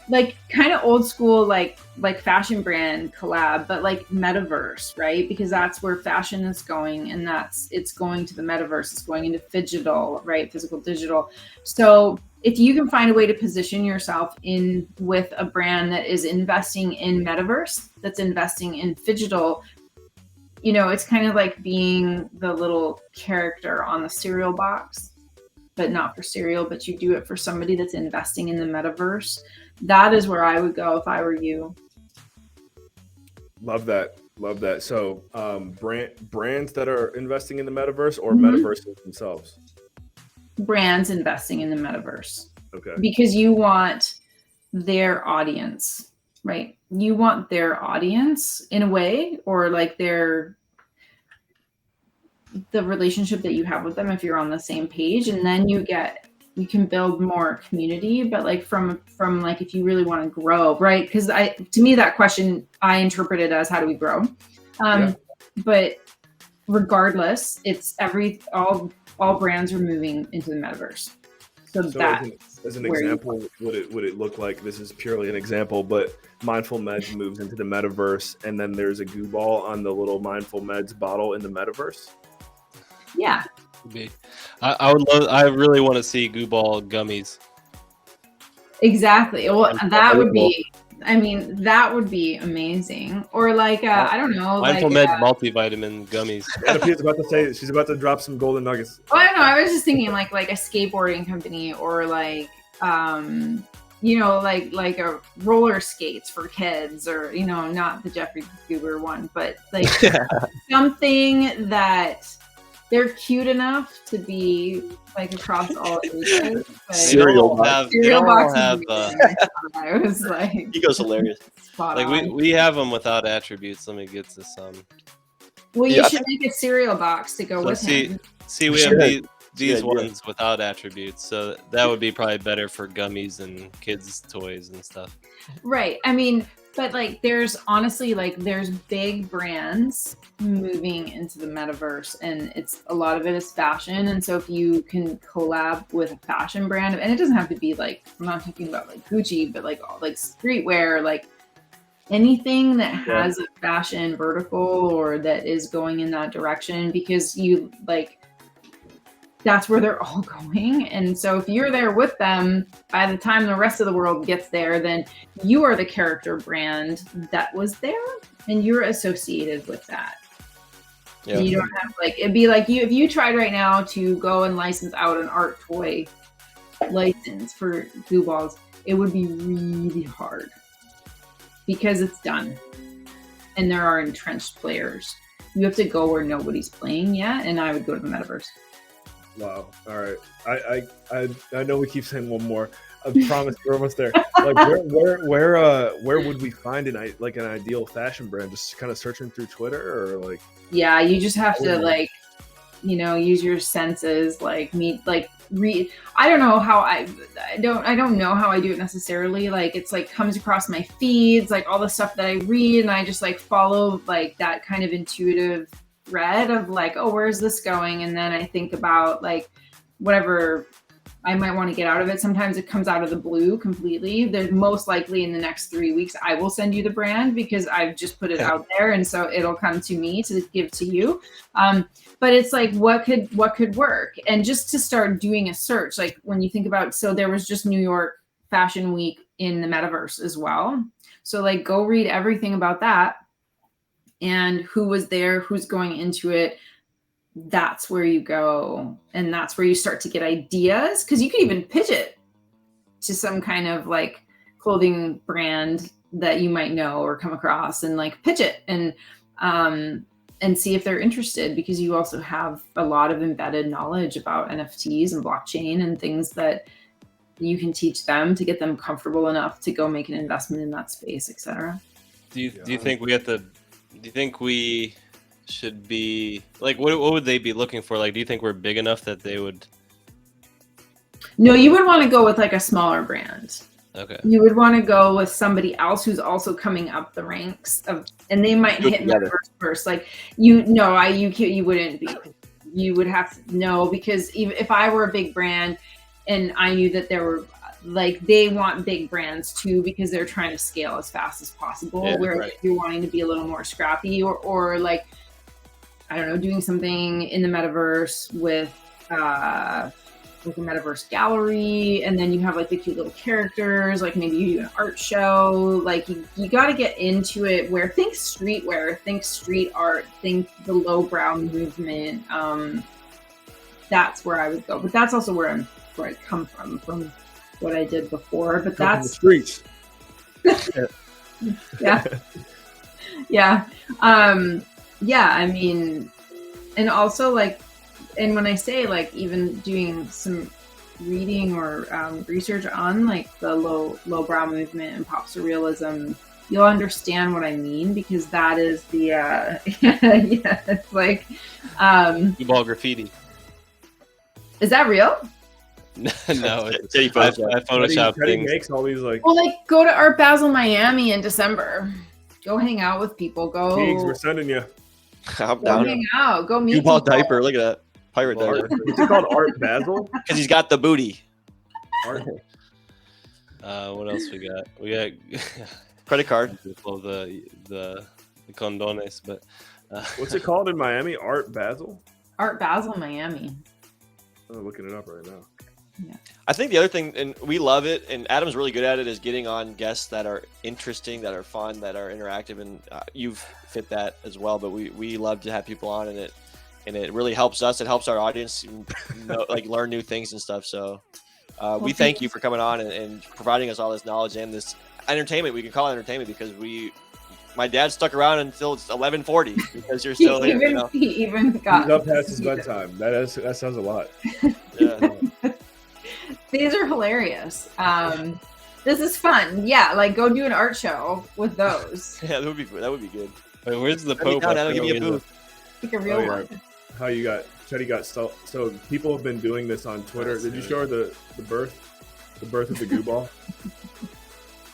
[SPEAKER 4] like kind of old school like fashion brand collab, but like metaverse, right? Because that's where fashion is going, and it's going to the metaverse, it's going into phygital, right? Physical, digital. So if you can find a way to position yourself in with a brand that is investing in metaverse, that's investing in phygital, it's kind of like being the little character on the cereal box, but not for cereal, but you do it for somebody that's investing in the metaverse. That is where I would go if I were you.
[SPEAKER 1] Love that. So brands that are investing in the metaverse, or metaverses themselves?
[SPEAKER 4] Brands investing in the metaverse.
[SPEAKER 1] Okay.
[SPEAKER 4] Because you want their audience, right? You want their audience in a way, or like the relationship that you have with them if you're on the same page, and then you can build more community, but like from like if you really want to grow, right? Because to me that question I interpret it as how do we grow? But regardless, it's all brands are moving into the metaverse. So that
[SPEAKER 1] as an example, would it look like, this is purely an example, but Mindful Meds moves into the metaverse, and then there's a goo ball on the little Mindful Meds bottle in the metaverse?
[SPEAKER 4] Yeah.
[SPEAKER 3] I really want to see Goo Ball gummies.
[SPEAKER 4] Exactly. Well, that would be I mean, that would be amazing. Or like, I don't know,
[SPEAKER 3] Mindful
[SPEAKER 4] like,
[SPEAKER 3] Med multivitamin gummies.
[SPEAKER 1] AdaPia's about to say she's about to drop some golden nuggets.
[SPEAKER 4] I don't know. I was just thinking like a skateboarding company, or like, you know, like a roller skates for kids, or, you know, not the Jeffrey Goober one, but like something that they're cute enough to be like across all ages.
[SPEAKER 2] Cereal box.
[SPEAKER 4] Cereal box.
[SPEAKER 3] have
[SPEAKER 4] I was like,
[SPEAKER 2] He goes hilarious.
[SPEAKER 4] spot
[SPEAKER 3] like
[SPEAKER 4] on.
[SPEAKER 3] we have them without attributes. Let me get to some.
[SPEAKER 4] Well, you
[SPEAKER 2] Yeah, I
[SPEAKER 4] should make a cereal box to go
[SPEAKER 3] So
[SPEAKER 4] with him.
[SPEAKER 3] see, we have these ones without attributes, so that would be probably better for gummies and kids' toys and stuff.
[SPEAKER 4] Right. I mean, but like there's honestly like there's big brands moving into the metaverse, and it's a lot of it is fashion. And so if you can collab with a fashion brand, and it doesn't have to be like, I'm not talking about like Gucci, but like streetwear, like anything that has a fashion vertical or that is going in that direction, because you like that's where they're all going. And so if you're there with them, by the time the rest of the world gets there, then you are the character brand that was there and you're associated with that.
[SPEAKER 3] Yeah.
[SPEAKER 4] You don't have like, it'd be like you, if you tried right now to go and license out an art toy license for Goo Balls, it would be really hard because it's done. And there are entrenched players. You have to go where nobody's playing yet. And I would go to the metaverse.
[SPEAKER 1] Wow. All right. I know we keep saying one more. I promise we're almost there. Like where would we find an ideal fashion brand? Just kind of searching through Twitter, or like?
[SPEAKER 4] Yeah, you just have to like, you know, use your senses. Like read. I don't know how I don't know how I do it necessarily. Like it's like comes across my feeds, like all the stuff that I read, and I just like follow like that kind of intuitive thread of like, oh, where's this going? And then I think about like whatever I might want to get out of it. Sometimes it comes out of the blue completely. There's most likely in the next 3 weeks, I will send you the brand because I've just put it out there. And so it'll come to me to give to you. But it's like, what could work? And just to start doing a search, like when you think about, so there was just New York Fashion Week in the metaverse as well. So like, go read everything about that and who was there, who's going into it. That's where you go. And that's where you start to get ideas, because you can even pitch it to some kind of like clothing brand that you might know or come across, and like pitch it and see if they're interested, because you also have a lot of embedded knowledge about NFTs and blockchain and things that you can teach them to get them comfortable enough to go make an investment in that space, etc.
[SPEAKER 3] Do you think we have to? Do you think we should be like, what would they be looking for? Like, do you think we're big enough that they would?
[SPEAKER 4] No, you would want to go with like a smaller brand.
[SPEAKER 3] Okay.
[SPEAKER 4] You would want to go with somebody else who's also coming up the ranks of, and they might hit metaverse first. Like you wouldn't be. You would have to know, because even if I were a big brand and I knew that there were like, they want big brands too, because they're trying to scale as fast as possible.
[SPEAKER 3] Yeah,
[SPEAKER 4] where
[SPEAKER 3] right.
[SPEAKER 4] if you're wanting to be a little more scrappy, or like, I don't know, doing something in the metaverse with like a metaverse gallery, and then you have like the cute little characters, like maybe you do an art show. Like you got to get into it where, think streetwear, think street art, think the lowbrow movement. That's where I would go, but that's also where I come from what I did before. But that's
[SPEAKER 1] the streets.
[SPEAKER 4] yeah. Yeah. Yeah, I mean, and also like, and when I say like even doing some reading or research on like the lowbrow movement and pop surrealism, you'll understand what I mean, because that is the yeah, it's like
[SPEAKER 3] Ball graffiti.
[SPEAKER 4] Is that real?
[SPEAKER 3] No, I
[SPEAKER 2] Teddy
[SPEAKER 3] Photoshop
[SPEAKER 1] Teddy
[SPEAKER 3] things.
[SPEAKER 1] makes all these like.
[SPEAKER 4] Well, like go to Art Basel Miami in December. Go hang out with people. Go.
[SPEAKER 1] Keegs, we're sending you.
[SPEAKER 2] I'm
[SPEAKER 4] Go
[SPEAKER 2] down.
[SPEAKER 4] hang out. Go meet
[SPEAKER 2] You bought
[SPEAKER 4] people.
[SPEAKER 2] diaper. Look at that. Pirate diaper.
[SPEAKER 1] What's it called? Art Basel?
[SPEAKER 2] Because he's got the booty.
[SPEAKER 1] Art.
[SPEAKER 3] What else we got? We got
[SPEAKER 2] Credit card.
[SPEAKER 3] the condones, but
[SPEAKER 1] What's it called in Miami? Art Basel?
[SPEAKER 4] Art Basel Miami.
[SPEAKER 1] I'm looking it up right now.
[SPEAKER 2] I think the other thing, and we love it, and Adam's really good at it, is getting on guests that are interesting, that are fun, that are interactive, and you've fit that as well. But we love to have people on, and it really helps us. It helps our audience, like learn new things and stuff. So we thank you for coming on and providing us all this knowledge and this entertainment. We can call it entertainment because my dad stuck around until it's 11:40 because you're still here.
[SPEAKER 4] He even got
[SPEAKER 1] He's up past his bedtime. That sounds a lot.
[SPEAKER 2] Yeah.
[SPEAKER 4] These are hilarious. This is fun. Yeah, like go do an art show with those.
[SPEAKER 2] Yeah, that would be good.
[SPEAKER 3] Wait, where's the
[SPEAKER 2] Let me
[SPEAKER 3] Pope?
[SPEAKER 2] down, Adam, give me a booth.
[SPEAKER 4] Like a real one.
[SPEAKER 1] How you got Chetty got so people have been doing this on Twitter. Did you show her the birth of the goo ball?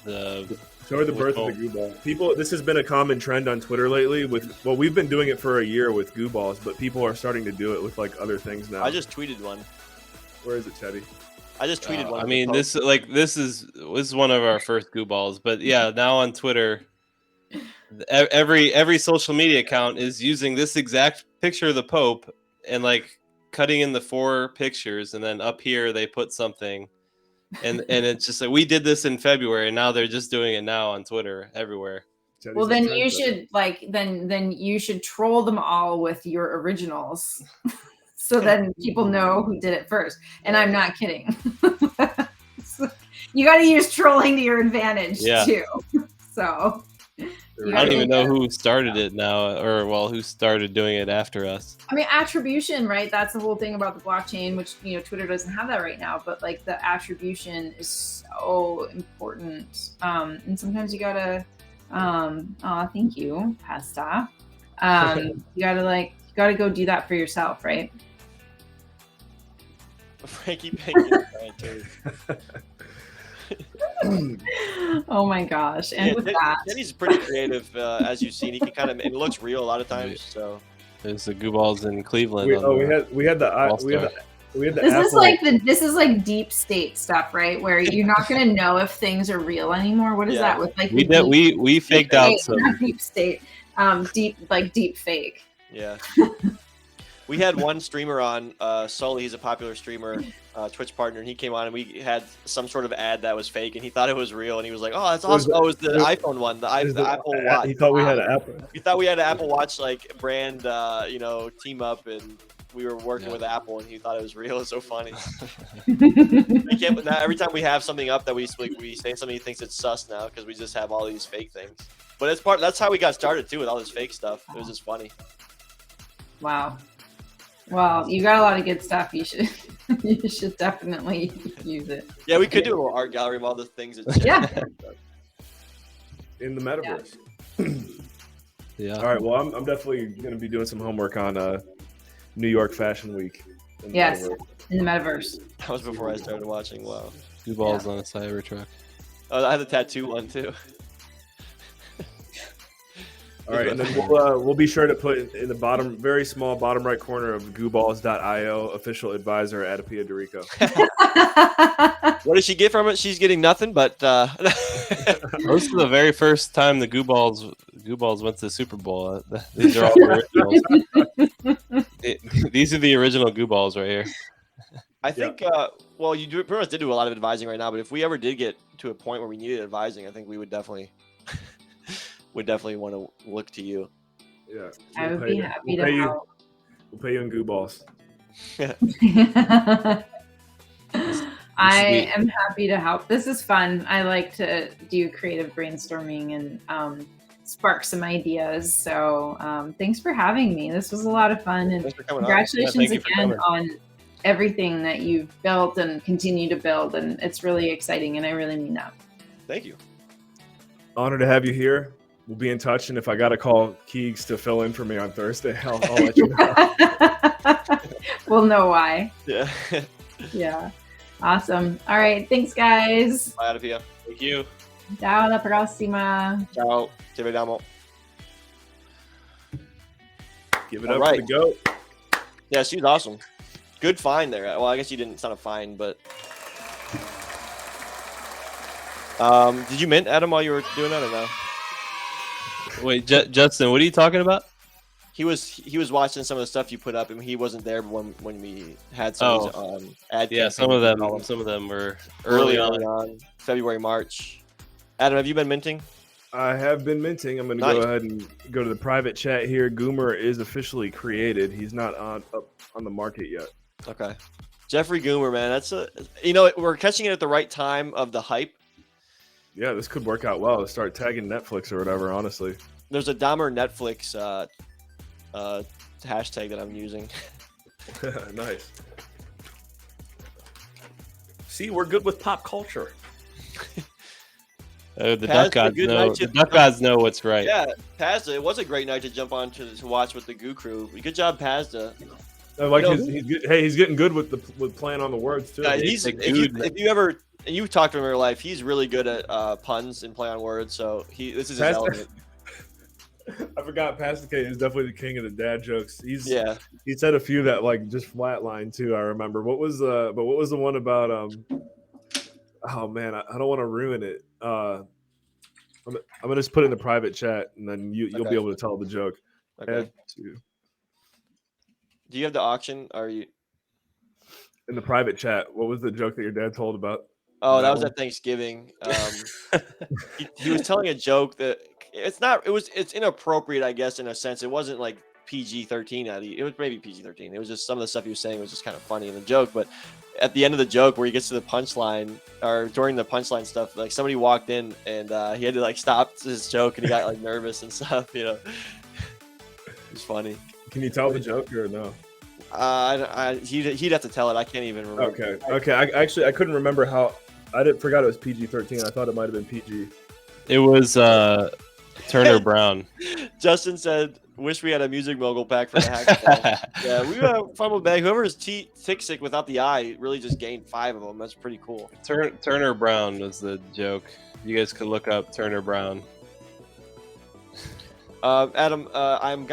[SPEAKER 1] Show her the birth of the goo ball. People, this has been a common trend on Twitter lately. We've been doing it for a year with goo balls, but people are starting to do it with like other things now.
[SPEAKER 2] I just tweeted one.
[SPEAKER 1] Where is it, Chetty?
[SPEAKER 2] I just tweeted one.
[SPEAKER 3] I mean, this is one of our first goo balls, but yeah, now on Twitter, every social media account is using this exact picture of the Pope and like cutting in the 4 pictures, and then up here they put something. And it's just like we did this in February, and now they're just doing it now on Twitter everywhere.
[SPEAKER 4] Well, then you should then you should troll them all with your originals, so then people know who did it first. And I'm not kidding. You got to use trolling to your advantage too. So
[SPEAKER 3] I don't even know who started it now, who started doing it after us.
[SPEAKER 4] I mean, attribution, right? That's the whole thing about the blockchain, which, Twitter doesn't have that right now, but like the attribution is so important. And sometimes you gotta, thank you, Pasta. You gotta go do that for yourself, right?
[SPEAKER 2] Frankie Bacon.
[SPEAKER 4] Oh my gosh! And with that,
[SPEAKER 2] Jenny's pretty creative, as you've seen. He can kind of, it looks real a lot of times. So
[SPEAKER 3] there's the goo balls in Cleveland.
[SPEAKER 1] We had the
[SPEAKER 4] this is like deep state stuff, right? Where you're not going to know if things are real anymore. What is that with like
[SPEAKER 3] we faked out some
[SPEAKER 4] deep state, deep fake.
[SPEAKER 2] Yeah. We had one streamer on, Sully. He's a popular streamer, Twitch partner, and he came on and we had some sort of ad that was fake, and he thought it was real, and he was like, "Oh, that's awesome!" It was the iPhone one, the Apple Watch.
[SPEAKER 1] He thought we had an Apple.
[SPEAKER 2] He thought we had an Apple Watch like brand, team up, and we were working with Apple, and he thought it was real. It's so funny. We can't. Now, every time we have something up that we say something, he thinks it's sus now because we just have all these fake things. But it's that's how we got started too, with all this fake stuff. It was just funny.
[SPEAKER 4] Wow. Well, you got a lot of good stuff. You should definitely use it.
[SPEAKER 2] Yeah, we could do a little art gallery of all the things.
[SPEAKER 4] Yeah.
[SPEAKER 1] In the metaverse.
[SPEAKER 3] Yeah.
[SPEAKER 1] All right. Well, I'm definitely going to be doing some homework on New York Fashion Week.
[SPEAKER 4] In the metaverse.
[SPEAKER 2] That was before I started watching. Wow.
[SPEAKER 3] Goo balls on a Cybertruck.
[SPEAKER 2] Oh, I have the tattoo one too.
[SPEAKER 1] All right, and then we'll be sure to put in the very small bottom right corner of gooballs.io, official advisor AdaPia Dorico.
[SPEAKER 2] What does she get from it? She's getting nothing, but
[SPEAKER 3] This is the very first time the goo balls went to the Super Bowl. These are all the originals. These are the original goo balls right here.
[SPEAKER 2] I think you pretty much did do a lot of advising right now, but if we ever did get to a point where we needed advising, I think we would definitely want to look to you.
[SPEAKER 1] Yeah,
[SPEAKER 4] I would be happy to help.
[SPEAKER 1] We'll pay you in goo balls.
[SPEAKER 4] I am happy to help. This is fun. I like to do creative brainstorming and spark some ideas. So thanks for having me. This was a lot of fun. And congratulations again on everything that you've built and continue to build. And it's really exciting. And I really mean that.
[SPEAKER 2] Thank you.
[SPEAKER 1] Honored to have you here. We'll be in touch. And if I got to call Keegs to fill in for me on Thursday, I'll let you know.
[SPEAKER 4] We'll know why.
[SPEAKER 2] Yeah.
[SPEAKER 4] Yeah. Awesome. All right. Thanks, guys.
[SPEAKER 2] Bye, AdaPia.
[SPEAKER 3] Thank you.
[SPEAKER 4] Ciao, la prossima.
[SPEAKER 2] Ciao. Ci vediamo.
[SPEAKER 1] Give it up for the GOAT.
[SPEAKER 2] Yeah, she's awesome. Good find there. Well, I guess you didn't. It's not a find, but. Did you mint Adam while you were doing that or no?
[SPEAKER 3] Wait, Justin, what are you talking about?
[SPEAKER 2] he was watching some of the stuff you put up, and he wasn't there when we had some of these, ad.
[SPEAKER 3] Yeah, some of them were early on,
[SPEAKER 2] February, March. Adam, have you been minting?
[SPEAKER 1] I have been minting. I'm going to go ahead and go to the private chat here. Goomer is officially created. He's not up on the market yet.
[SPEAKER 2] Okay. Jeffrey Goomer, man, that's we're catching it at the right time of the hype.
[SPEAKER 1] Yeah, this could work out well to start tagging Netflix or whatever, honestly.
[SPEAKER 2] There's a Dahmer Netflix hashtag that I'm using.
[SPEAKER 1] Nice. See, we're good with pop culture.
[SPEAKER 3] The duck gods know what's right.
[SPEAKER 2] Yeah, Pazda. It was a great night to jump on to watch with the Goo Crew. Good job, Pazda.
[SPEAKER 1] Like he's getting good with playing on the words too.
[SPEAKER 2] Yeah, if you talk to him in real life, he's really good at puns and play on words. So this is his element.
[SPEAKER 1] I forgot Pastor K is definitely the king of the dad jokes. He said a few that like just flatline too. I remember. What was the one about oh man, I don't want to ruin it. I'm gonna just put it in the private chat, and then you'll be able to tell the joke.
[SPEAKER 2] Okay. Do you have the auction? Are you
[SPEAKER 1] in the private chat? What was the joke that your dad told about?
[SPEAKER 2] Oh, that was at Thanksgiving. He was telling a joke that it's inappropriate, I guess, in a sense. It wasn't like PG-13. It was maybe PG-13. It was just some of the stuff he was saying was just kind of funny in the joke. But at the end of the joke, where he gets to the punchline, or during the punchline stuff, like somebody walked in and he had to like stop his joke, and he got like nervous and stuff. It was funny.
[SPEAKER 1] Can you tell the joke or no?
[SPEAKER 2] He'd have to tell it. I can't even remember.
[SPEAKER 1] Okay. I couldn't remember how. Forgot it was PG-13. I thought it might have been PG.
[SPEAKER 3] It was Turner Brown.
[SPEAKER 2] Justin said, "Wish we had a music mogul pack for the hack." Yeah, we got fumble bag. Whoever's tick-sick without the eye really just gained 5 of them. That's pretty cool.
[SPEAKER 3] Turner Brown was the joke. You guys could look up Turner Brown.
[SPEAKER 2] Adam, I'm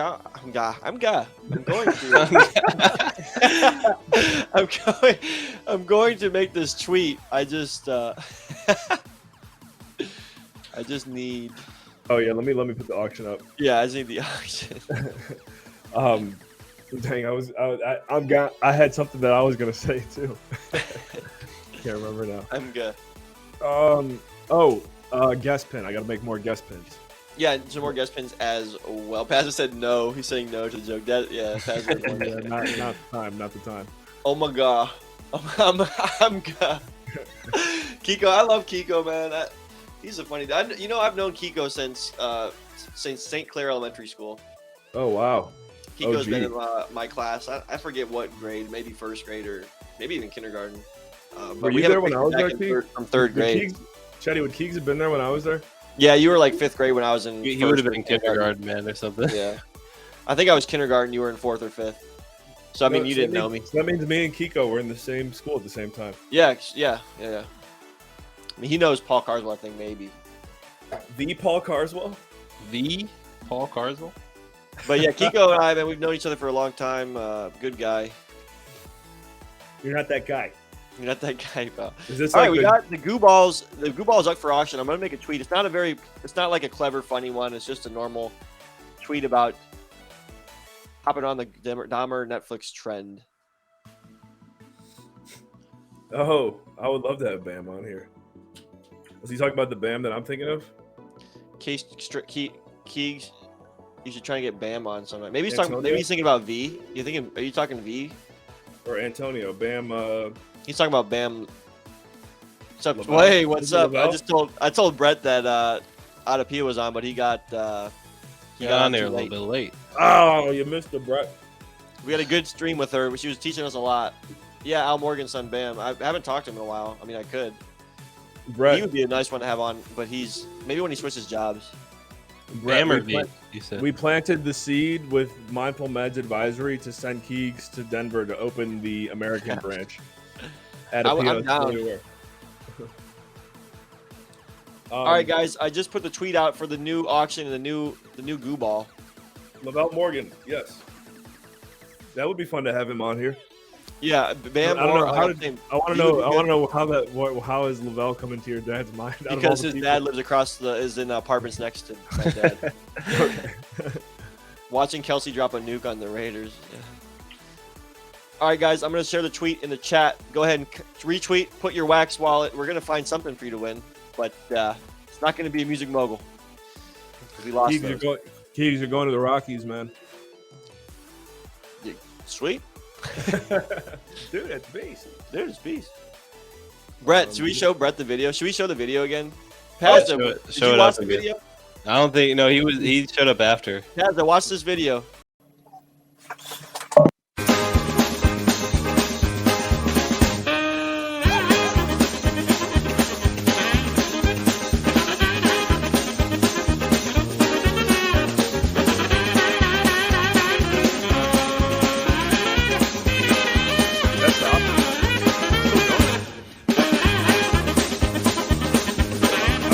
[SPEAKER 2] going to make this tweet. I just need.
[SPEAKER 1] Oh yeah, let me put the auction up.
[SPEAKER 2] Yeah, I just need the auction.
[SPEAKER 1] Dang, I had something that I was gonna say too. Can't remember now.
[SPEAKER 2] I'm good.
[SPEAKER 1] Guest pin. I gotta make more guest pins.
[SPEAKER 2] Yeah, some more guest pins as well. Pazza said no. He's saying no to the joke. Pazza
[SPEAKER 1] not the time.
[SPEAKER 2] Oh my god. I'm god. Kiko, I love Kiko, man. He's a funny guy. I've known Kiko since St. Clair Elementary School.
[SPEAKER 1] Oh wow.
[SPEAKER 2] Kiko's been in my class. I forget what grade, maybe first grade or maybe even kindergarten.
[SPEAKER 1] Were you there when I was there,
[SPEAKER 2] from third grade.
[SPEAKER 1] Chetty, would Keegs have been there when I was there?
[SPEAKER 2] Yeah, you were like 5th grade when I was in.
[SPEAKER 3] He would have been in kindergarten, man, or something.
[SPEAKER 2] Yeah, I think I was kindergarten. You were in 4th or 5th. So you didn't know me.
[SPEAKER 1] So that means me and Kiko were in the same school at the same time.
[SPEAKER 2] Yeah. I mean, he knows Paul Carswell. I think maybe.
[SPEAKER 1] The Paul Carswell.
[SPEAKER 2] But yeah, Kiko and I, man, we've known each other for a long time. Good guy.
[SPEAKER 1] You're not that guy.
[SPEAKER 2] You're not that guy, pal.
[SPEAKER 1] All right,
[SPEAKER 2] we got the goo balls. The goo balls up for auction. I'm gonna make a tweet. It's not like a clever, funny one. It's just a normal tweet about hopping on the Dahmer Netflix trend.
[SPEAKER 1] Oh, I would love to have Bam on here. Was he talking about the Bam that I'm thinking of?
[SPEAKER 2] Keegs, you should try to get Bam on sometime. Maybe he's talking. Maybe he's thinking about V. Are you talking V?
[SPEAKER 1] Or Antonio? Bam.
[SPEAKER 2] He's talking about Bam. What's up? Hey, what's up? I told Brett that AdaPia was on, but he got
[SPEAKER 3] on there a little bit late.
[SPEAKER 1] Oh, you missed the Brett.
[SPEAKER 2] We had a good stream with her. She was teaching us a lot. Yeah, Al Morgan's son Bam. I haven't talked to him in a while. I mean, I could.
[SPEAKER 1] Brett.
[SPEAKER 2] He would be a nice one to have on, but maybe when he switches jobs.
[SPEAKER 3] Bam or V, you said.
[SPEAKER 1] We planted the seed with Mindful Meds Advisory to send Keegs to Denver to open the American branch.
[SPEAKER 2] I'm down. All right, guys. I just put the tweet out for the new auction and the new goo ball.
[SPEAKER 1] Lavelle Morgan, yes. That would be fun to have him on here.
[SPEAKER 2] Yeah, Bam.
[SPEAKER 1] I want to know how is Lavelle coming to your dad's mind?
[SPEAKER 2] Because his dad lives is in apartments next to my dad. Watching Kelsey drop a nuke on the Raiders. Yeah. All right, guys, I'm going to share the tweet in the chat. Go ahead and retweet, put your wax wallet. We're going to find something for you to win, but it's not going to be a music mogul. We lost
[SPEAKER 1] Keegs, you're going to the Rockies, man.
[SPEAKER 2] Sweet.
[SPEAKER 1] Dude, it's beast.
[SPEAKER 2] Dude, it's beast. Brett, should we show Brett the video? Should we show the video again?
[SPEAKER 3] Oh,
[SPEAKER 2] Pazza, did
[SPEAKER 3] show
[SPEAKER 2] you
[SPEAKER 3] it
[SPEAKER 2] watch
[SPEAKER 3] up
[SPEAKER 2] the
[SPEAKER 3] again.
[SPEAKER 2] video?
[SPEAKER 3] I don't think. No, he showed up after.
[SPEAKER 2] Pazza, watch this video.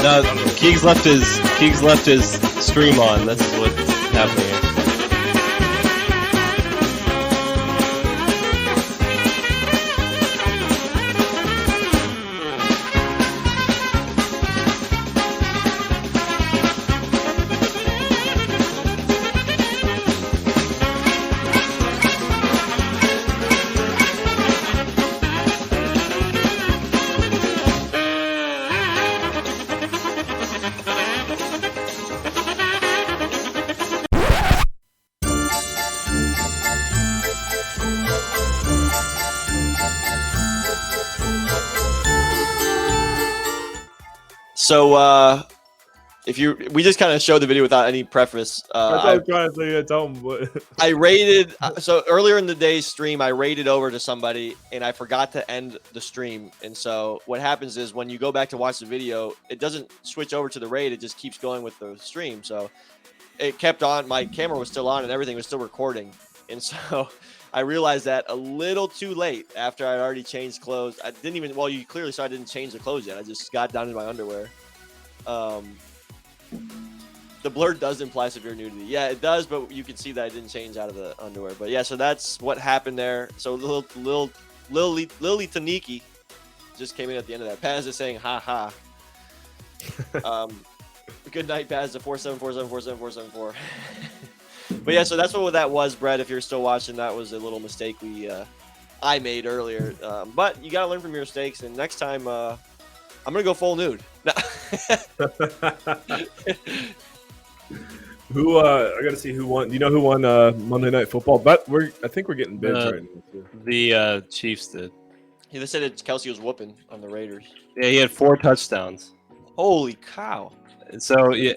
[SPEAKER 3] No, Keegs left his stream on. That's what's happening here. So, we just kind of showed the video without any preface.
[SPEAKER 1] I was trying to say that, tell him, but
[SPEAKER 2] I raided. So earlier in the day's stream, I raided over to somebody, and I forgot to end the stream. And so what happens is when you go back to watch the video, it doesn't switch over to the raid; it just keeps going with the stream. So it kept on. My camera was still on, and everything was still recording. And so I realized that a little too late after I'd already changed clothes. I didn't even. Well, you clearly saw I didn't change the clothes yet. I just got down in my underwear. The blur does imply severe nudity. Yeah, it does, but you can see that I didn't change out of the underwear. But yeah, so that's what happened there. So Lily Taniki just came in at the end of that. Paz is saying ha ha. Good night, Paz. 474747474. But yeah, so that's what that was, Brett. If you're still watching, that was a little mistake I made earlier. But you gotta learn from your mistakes, and next time I'm gonna go full nude. No.
[SPEAKER 1] I gotta see who won. Do you know who won Monday Night Football? But I think we're getting bids right now.
[SPEAKER 3] The Chiefs did.
[SPEAKER 2] They said Kelsey was whooping on the Raiders.
[SPEAKER 3] Yeah, he had 4 touchdowns.
[SPEAKER 2] Holy cow!
[SPEAKER 3] So yeah,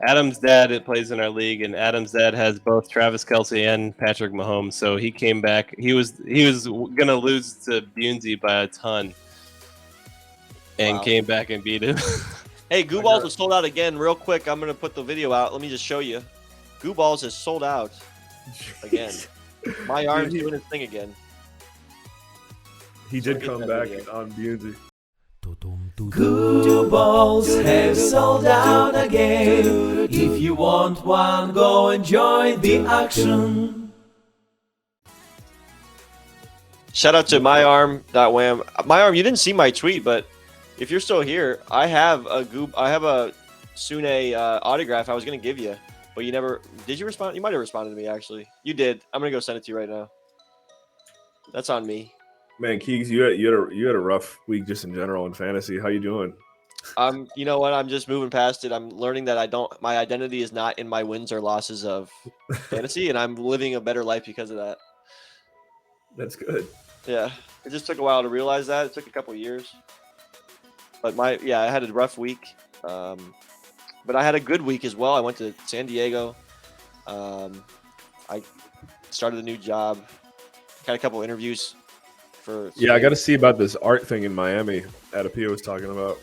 [SPEAKER 3] Adam's dad plays in our league, and Adam's dad has both Travis Kelce and Patrick Mahomes. So he came back. He was gonna lose to Bunsey by a ton, and came back and beat him.
[SPEAKER 2] Hey, Goo Balls is sold out again. Real quick, I'm gonna put the video out. Let me just show you. Goo Balls is sold out again. My arm's doing its thing again.
[SPEAKER 1] He did come back on Bunsey.
[SPEAKER 5] Goo Balls have sold out again. If you want one, go and join the action.
[SPEAKER 2] Shout out to myarm.wham. MyArm, you didn't see my tweet, but if you're still here, I have a Sune autograph I was gonna give you, but you never did. You respond? You might have responded to me actually. You did. I'm gonna go send it to you right now. That's on me.
[SPEAKER 1] Man, Keegs, you had a rough week just in general in fantasy. How you doing?
[SPEAKER 2] You know what? I'm just moving past it. I'm learning that my identity is not in my wins or losses of fantasy, and I'm living a better life because of that.
[SPEAKER 1] That's good.
[SPEAKER 2] Yeah, it just took a while to realize that. It took a couple of years. But I had a rough week, but I had a good week as well. I went to San Diego. I started a new job. Had a couple interviews for.
[SPEAKER 1] Yeah, I got to see about this art thing in Miami. AdaPia was talking about.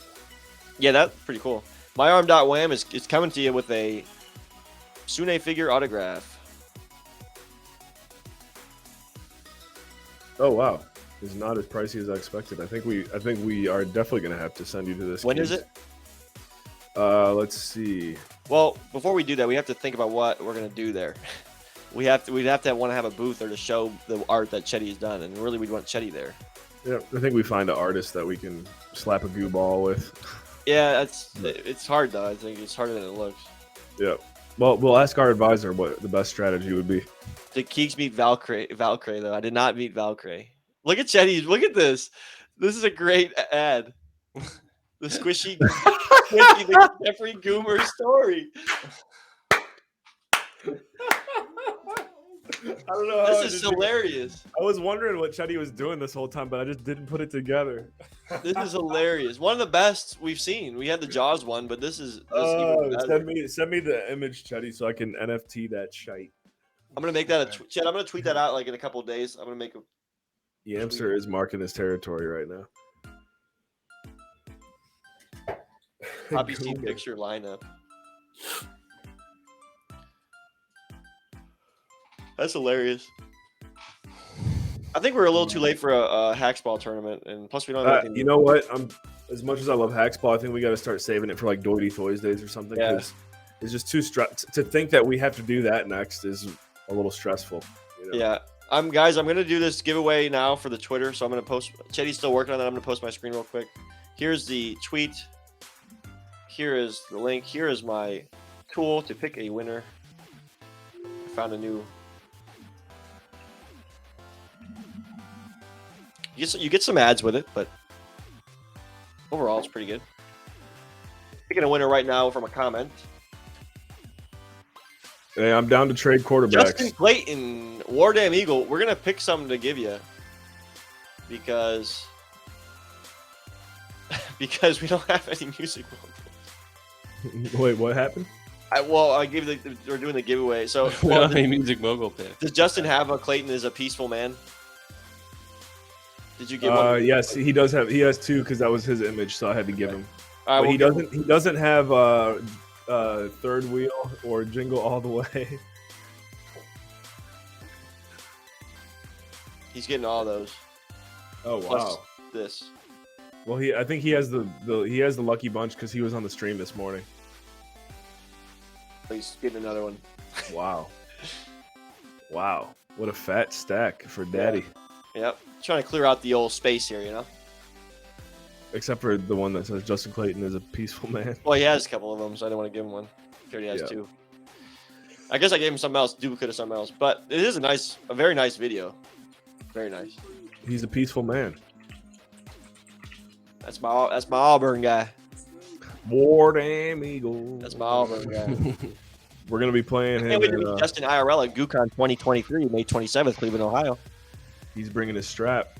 [SPEAKER 2] Yeah, that's pretty cool. MyArm.wham is coming to you with a Sune figure autograph.
[SPEAKER 1] Oh wow. Is not as pricey as I expected. I think we are definitely gonna have to send you to this.
[SPEAKER 2] When is it?
[SPEAKER 1] Let's see.
[SPEAKER 2] Well, before we do that, we have to think about what we're gonna do there. We'd have to want to have a booth there to show the art that Chetty's done, and really we'd want Chetty there.
[SPEAKER 1] Yeah, I think we find an artist that we can slap a goo ball with.
[SPEAKER 2] Yeah, it's hard though. I think it's harder than it looks.
[SPEAKER 1] Yeah. Well, we'll ask our advisor what the best strategy would be.
[SPEAKER 2] Did Keeks meet Valkyrie, though? I did not meet Valkyrie. Look at Chetty. Look at this. This is a great ad. The squishy, the Jeffrey Goomer story.
[SPEAKER 1] I don't know.
[SPEAKER 2] This is hilarious.
[SPEAKER 1] I was wondering what Chetty was doing this whole time, but I just didn't put it together.
[SPEAKER 2] This is hilarious. One of the best we've seen. We had the Jaws one, but this is even better.
[SPEAKER 1] Send me the image, Chetty, so I can NFT that shite.
[SPEAKER 2] I'm gonna make that Chet, I'm gonna tweet that out like in a couple of days. I'm gonna make a
[SPEAKER 1] Yamster is marking his territory right now.
[SPEAKER 2] Poppy seed picture lineup. That's hilarious. I think we're a little too late for a Hacksball tournament, and plus we don't have anything.
[SPEAKER 1] You know what? As much as I love Hacksball, I think we got to start saving it for like Doity Toys Days or something.
[SPEAKER 2] Yeah.
[SPEAKER 1] It's just too to think that we have to do that next is a little stressful. You know?
[SPEAKER 2] Yeah. Guys, I'm gonna do this giveaway now for the Twitter, so I'm gonna post. Chetty's still working on that. I'm gonna post my screen real quick. Here's the tweet. Here is the link. Here is my tool to pick a winner. I found a new. You get some ads with it, but overall it's pretty good. Picking a winner right now from a comment.
[SPEAKER 1] Hey, I'm down to trade quarterbacks.
[SPEAKER 2] Justin Clayton, War Damn Eagle. We're gonna pick something to give you because we don't have any music vocals.
[SPEAKER 1] Wait, what happened?
[SPEAKER 2] I gave we're doing the giveaway. So
[SPEAKER 3] We don't have any music mogul pick.
[SPEAKER 2] does Justin have a Clayton is a peaceful man? Did you give one?
[SPEAKER 1] Yes, he does have. He has two because that was his image, so I had to give him.
[SPEAKER 2] All right,
[SPEAKER 1] But
[SPEAKER 2] we'll
[SPEAKER 1] he doesn't have third wheel or jingle all the way.
[SPEAKER 2] He's getting all those.
[SPEAKER 1] Oh
[SPEAKER 2] Plus
[SPEAKER 1] wow.
[SPEAKER 2] this.
[SPEAKER 1] Well, I think he has the lucky bunch because he was on the stream this morning.
[SPEAKER 2] He's getting another one.
[SPEAKER 1] Wow. Wow. What a fat stack for Daddy.
[SPEAKER 2] Yep. Trying to clear out the old space here, you know.
[SPEAKER 1] Except for the one that says Justin Clayton is a peaceful man.
[SPEAKER 2] Well, he has a couple of them, so I didn't want to give him one. He already has two. I guess I gave him something else, duplicate of something else. But it is a very nice video. Very nice.
[SPEAKER 1] He's a peaceful man.
[SPEAKER 2] That's my Auburn guy.
[SPEAKER 1] War Damn Eagle.
[SPEAKER 2] That's my Auburn guy.
[SPEAKER 1] We're gonna be playing him.
[SPEAKER 2] Can't wait to meet Justin IRL at GooCon 2023, May 27th, Cleveland, Ohio.
[SPEAKER 1] He's bringing his strap.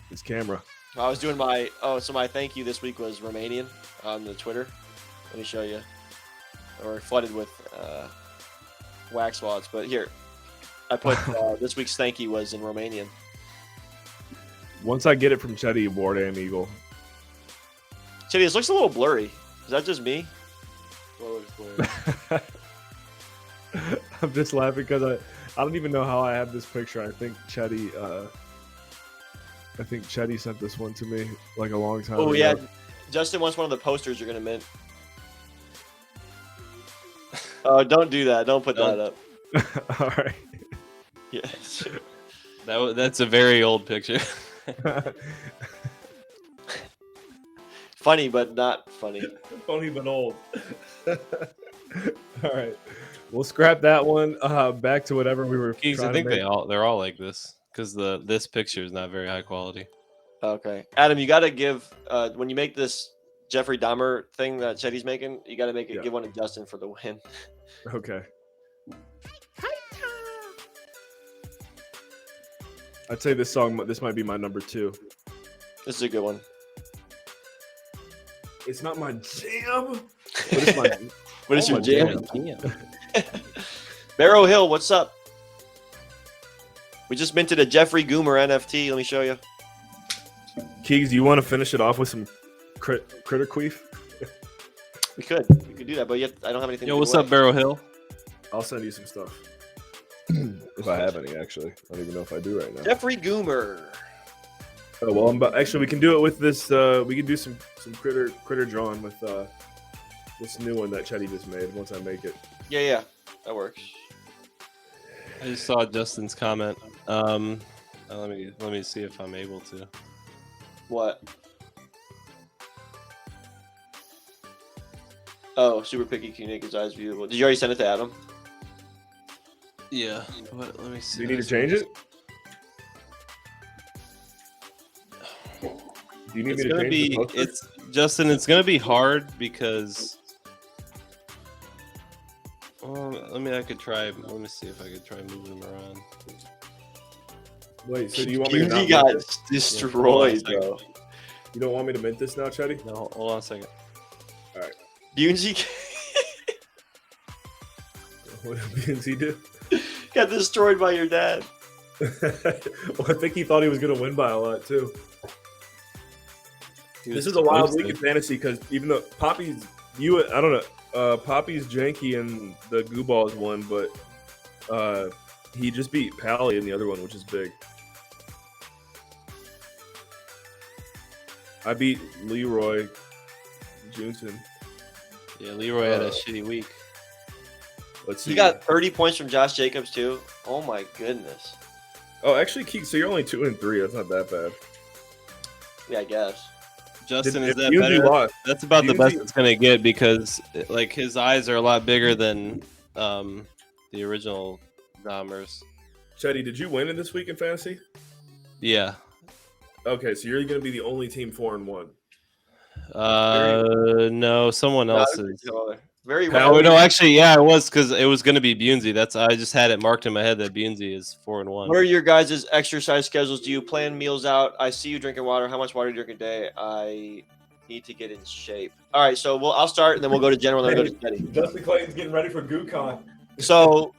[SPEAKER 1] His camera.
[SPEAKER 2] I was doing my my thank you this week was Romanian on the Twitter. Let me show you. We're flooded with wax wads, but here I put this week's thank you was in Romanian.
[SPEAKER 1] Once I get it from Chetty, War Damn Eagle.
[SPEAKER 2] Chetty, this looks a little blurry. Is that just me?
[SPEAKER 1] I'm just laughing because I don't even know how I have this picture. I think Chetty sent this one to me like a long time ago.
[SPEAKER 2] Oh yeah, Justin wants one of the posters you're gonna mint. Oh, don't do that. Don't put that up.
[SPEAKER 1] All right.
[SPEAKER 2] Yes.
[SPEAKER 3] That's a very old picture.
[SPEAKER 2] Funny, but not funny.
[SPEAKER 1] Funny but old. All right, we'll scrap that one. Back to whatever we were.
[SPEAKER 3] Keeks, I think they're all like this because this picture is not very high quality.
[SPEAKER 2] Okay, Adam, you got to give when you make this Jeffrey Dahmer thing that Chetty's making, you got to make it give one to Justin for the win.
[SPEAKER 1] Okay. I'd say this might be my number 2.
[SPEAKER 2] This is a good one.
[SPEAKER 1] It's not my jam. But it's my.
[SPEAKER 2] What is your jam?
[SPEAKER 3] Yeah.
[SPEAKER 2] Barrow Hill, what's up? We just minted a Jeffrey Goomer NFT. Let me show you.
[SPEAKER 1] Keegs, you want to finish it off with some critter queef?
[SPEAKER 2] We could do that, but yet I don't have anything.
[SPEAKER 3] Yo, what's up, Barrow Hill?
[SPEAKER 1] I'll send you some stuff. If I have any, actually. I don't even know if I do right now.
[SPEAKER 2] Jeffrey Goomer.
[SPEAKER 1] Oh, well, actually, we can do it with this. We can do some critter drawing with this new one that Chetty just made. Once I make it.
[SPEAKER 2] Yeah, that works.
[SPEAKER 3] I just saw Justin's comment. Let me see if I'm able to.
[SPEAKER 2] What? Oh, super picky can make his eyes beautiful. Did you already send it to Adam?
[SPEAKER 3] Yeah. Let me see.
[SPEAKER 1] Do you need to change it? Do you need
[SPEAKER 3] It's
[SPEAKER 1] me to
[SPEAKER 3] gonna
[SPEAKER 1] change
[SPEAKER 3] be.
[SPEAKER 1] the poster?
[SPEAKER 3] It's Justin. It's gonna be hard because. I could try. Let me see if I could try moving them around.
[SPEAKER 1] Wait, so do you want me to
[SPEAKER 2] He
[SPEAKER 1] not
[SPEAKER 2] got
[SPEAKER 1] mint this?
[SPEAKER 2] destroyed,
[SPEAKER 3] Yeah,
[SPEAKER 2] bro.
[SPEAKER 1] You don't want me to mint this now, Chetty?
[SPEAKER 3] No, hold on a second.
[SPEAKER 2] Bungie
[SPEAKER 1] What did BNC do?
[SPEAKER 2] got destroyed by your dad.
[SPEAKER 1] Well, I think he thought he was going to win by a lot, too. This is a wild week in fantasy because even though Poppy's, I don't know, Poppy's janky and the Goo Balls won, but he just beat Pally in the other one, which is big. I beat Leroy Junson.
[SPEAKER 3] Yeah, Leroy had a shitty week.
[SPEAKER 1] Let's see.
[SPEAKER 2] You got 30 points from Josh Jacobs too. Oh my goodness.
[SPEAKER 1] Oh, actually, Keith, so you're only 2 and 3. That's not that bad.
[SPEAKER 2] Yeah, I guess.
[SPEAKER 3] Justin,
[SPEAKER 1] If
[SPEAKER 3] is that
[SPEAKER 1] Bungie
[SPEAKER 3] better?
[SPEAKER 1] lost,
[SPEAKER 3] That's about the best
[SPEAKER 1] Bungie-
[SPEAKER 3] it's gonna get because like his eyes are a lot bigger than the original Dahmers.
[SPEAKER 1] Chetty, did you win in this week in fantasy?
[SPEAKER 3] Yeah.
[SPEAKER 1] Okay, so you're going to be the only team 4 and 1.
[SPEAKER 3] No, someone
[SPEAKER 2] No,
[SPEAKER 3] else is.
[SPEAKER 2] Very
[SPEAKER 1] Pal-
[SPEAKER 2] well.
[SPEAKER 3] Oh no, actually, yeah, it was because it was gonna be Bunsey. I just had it marked in my head that Bunsey is 4 and 1.
[SPEAKER 2] What are your guys' exercise schedules? Do you plan meals out? I see you drinking water. How much water do you drink a day? I need to get in shape. All right, so I'll start and then we'll go to general and then we'll go to Teddy.
[SPEAKER 1] Justin Clayton's getting ready for GooCon.
[SPEAKER 2] So,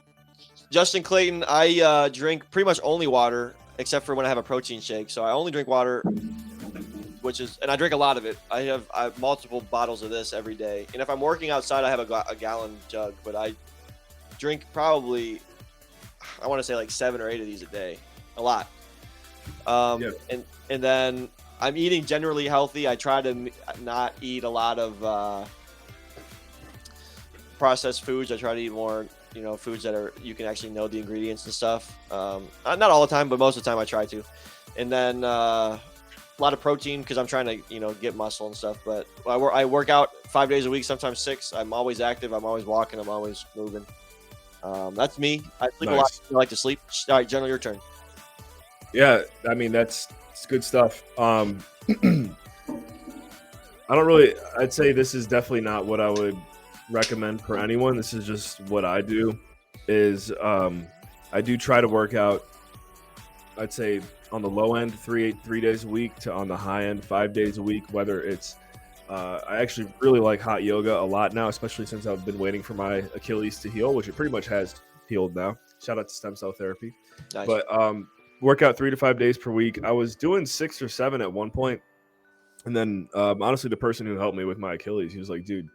[SPEAKER 2] Justin Clayton, I drink pretty much only water except for when I have a protein shake. So I only drink water, and I drink a lot of it. I have multiple bottles of this every day. And if I'm working outside, I have a gallon jug. But I drink probably, I want to say like 7 or 8 of these a day. A lot.
[SPEAKER 1] Yeah.
[SPEAKER 2] And then I'm eating generally healthy. I try to not eat a lot of processed foods. I try to eat more, foods that you can actually know the ingredients and stuff. Not all the time, but most of the time I try to. And then a lot of protein because I'm trying to, get muscle and stuff. But I work out 5 days a week, sometimes 6. I'm always active. I'm always walking. I'm always moving. That's me. I sleep a lot. I like to sleep. All right, General, your turn.
[SPEAKER 1] Yeah, I mean, it's good stuff. I don't really, I'd say this is definitely not what I would recommend for anyone. This is just what I do is I do try to work out, I'd say on the low end 3 days a week to on the high end 5 days a week, whether it's I actually really like hot yoga a lot now, especially since I've been waiting for my Achilles to heal, which it pretty much has healed now. Shout out to stem cell therapy.
[SPEAKER 2] Nice.
[SPEAKER 1] But work out 3 to 5 days per week. I was doing 6 or 7 at one point, and then honestly, the person who helped me with my Achilles, he was like, "Dude,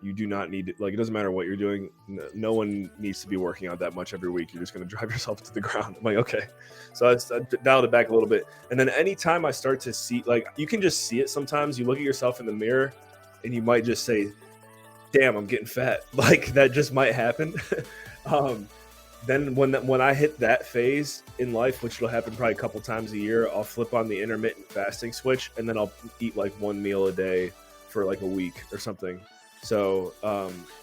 [SPEAKER 1] you do not need it. Like, it doesn't matter what you're doing. No one needs to be working out that much every week. You're just going to drive yourself to the ground." I'm like, okay. So I dialed it back a little bit. And then anytime I start to see, like, you can just see it sometimes. You look at yourself in the mirror and you might just say, "Damn, I'm getting fat." Like, that just might happen. Then when I hit that phase in life, which will happen probably a couple times a year, I'll flip on the intermittent fasting switch, and then I'll eat like 1 meal a day for like a week or something. So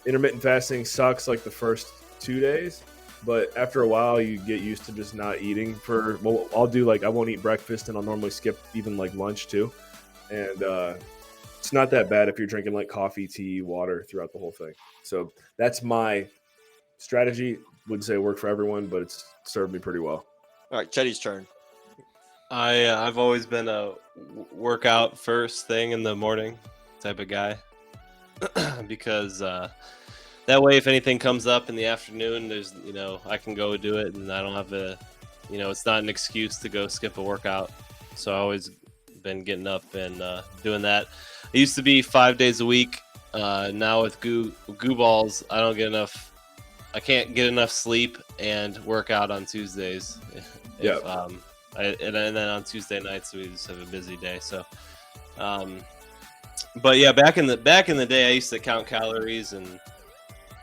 [SPEAKER 1] intermittent fasting sucks like the first 2 days, but after a while you get used to just not eating I'll do like, I won't eat breakfast and I'll normally skip even like lunch too. And it's not that bad if you're drinking like coffee, tea, water throughout the whole thing. So that's my strategy. Wouldn't say it worked for everyone, but it's served me pretty well.
[SPEAKER 2] All right, Chetty's turn.
[SPEAKER 3] I've always been a workout first thing in the morning type of guy. Because that way, if anything comes up in the afternoon, there's I can go do it, and I don't have to, it's not an excuse to go skip a workout. So I always been getting up and doing that. I used to be 5 days a week. Now with goo balls, I can't get enough sleep and work out on Tuesdays.
[SPEAKER 1] Yeah.
[SPEAKER 3] And then on Tuesday nights we just have a busy day. So. But yeah, back in the day, I used to count calories and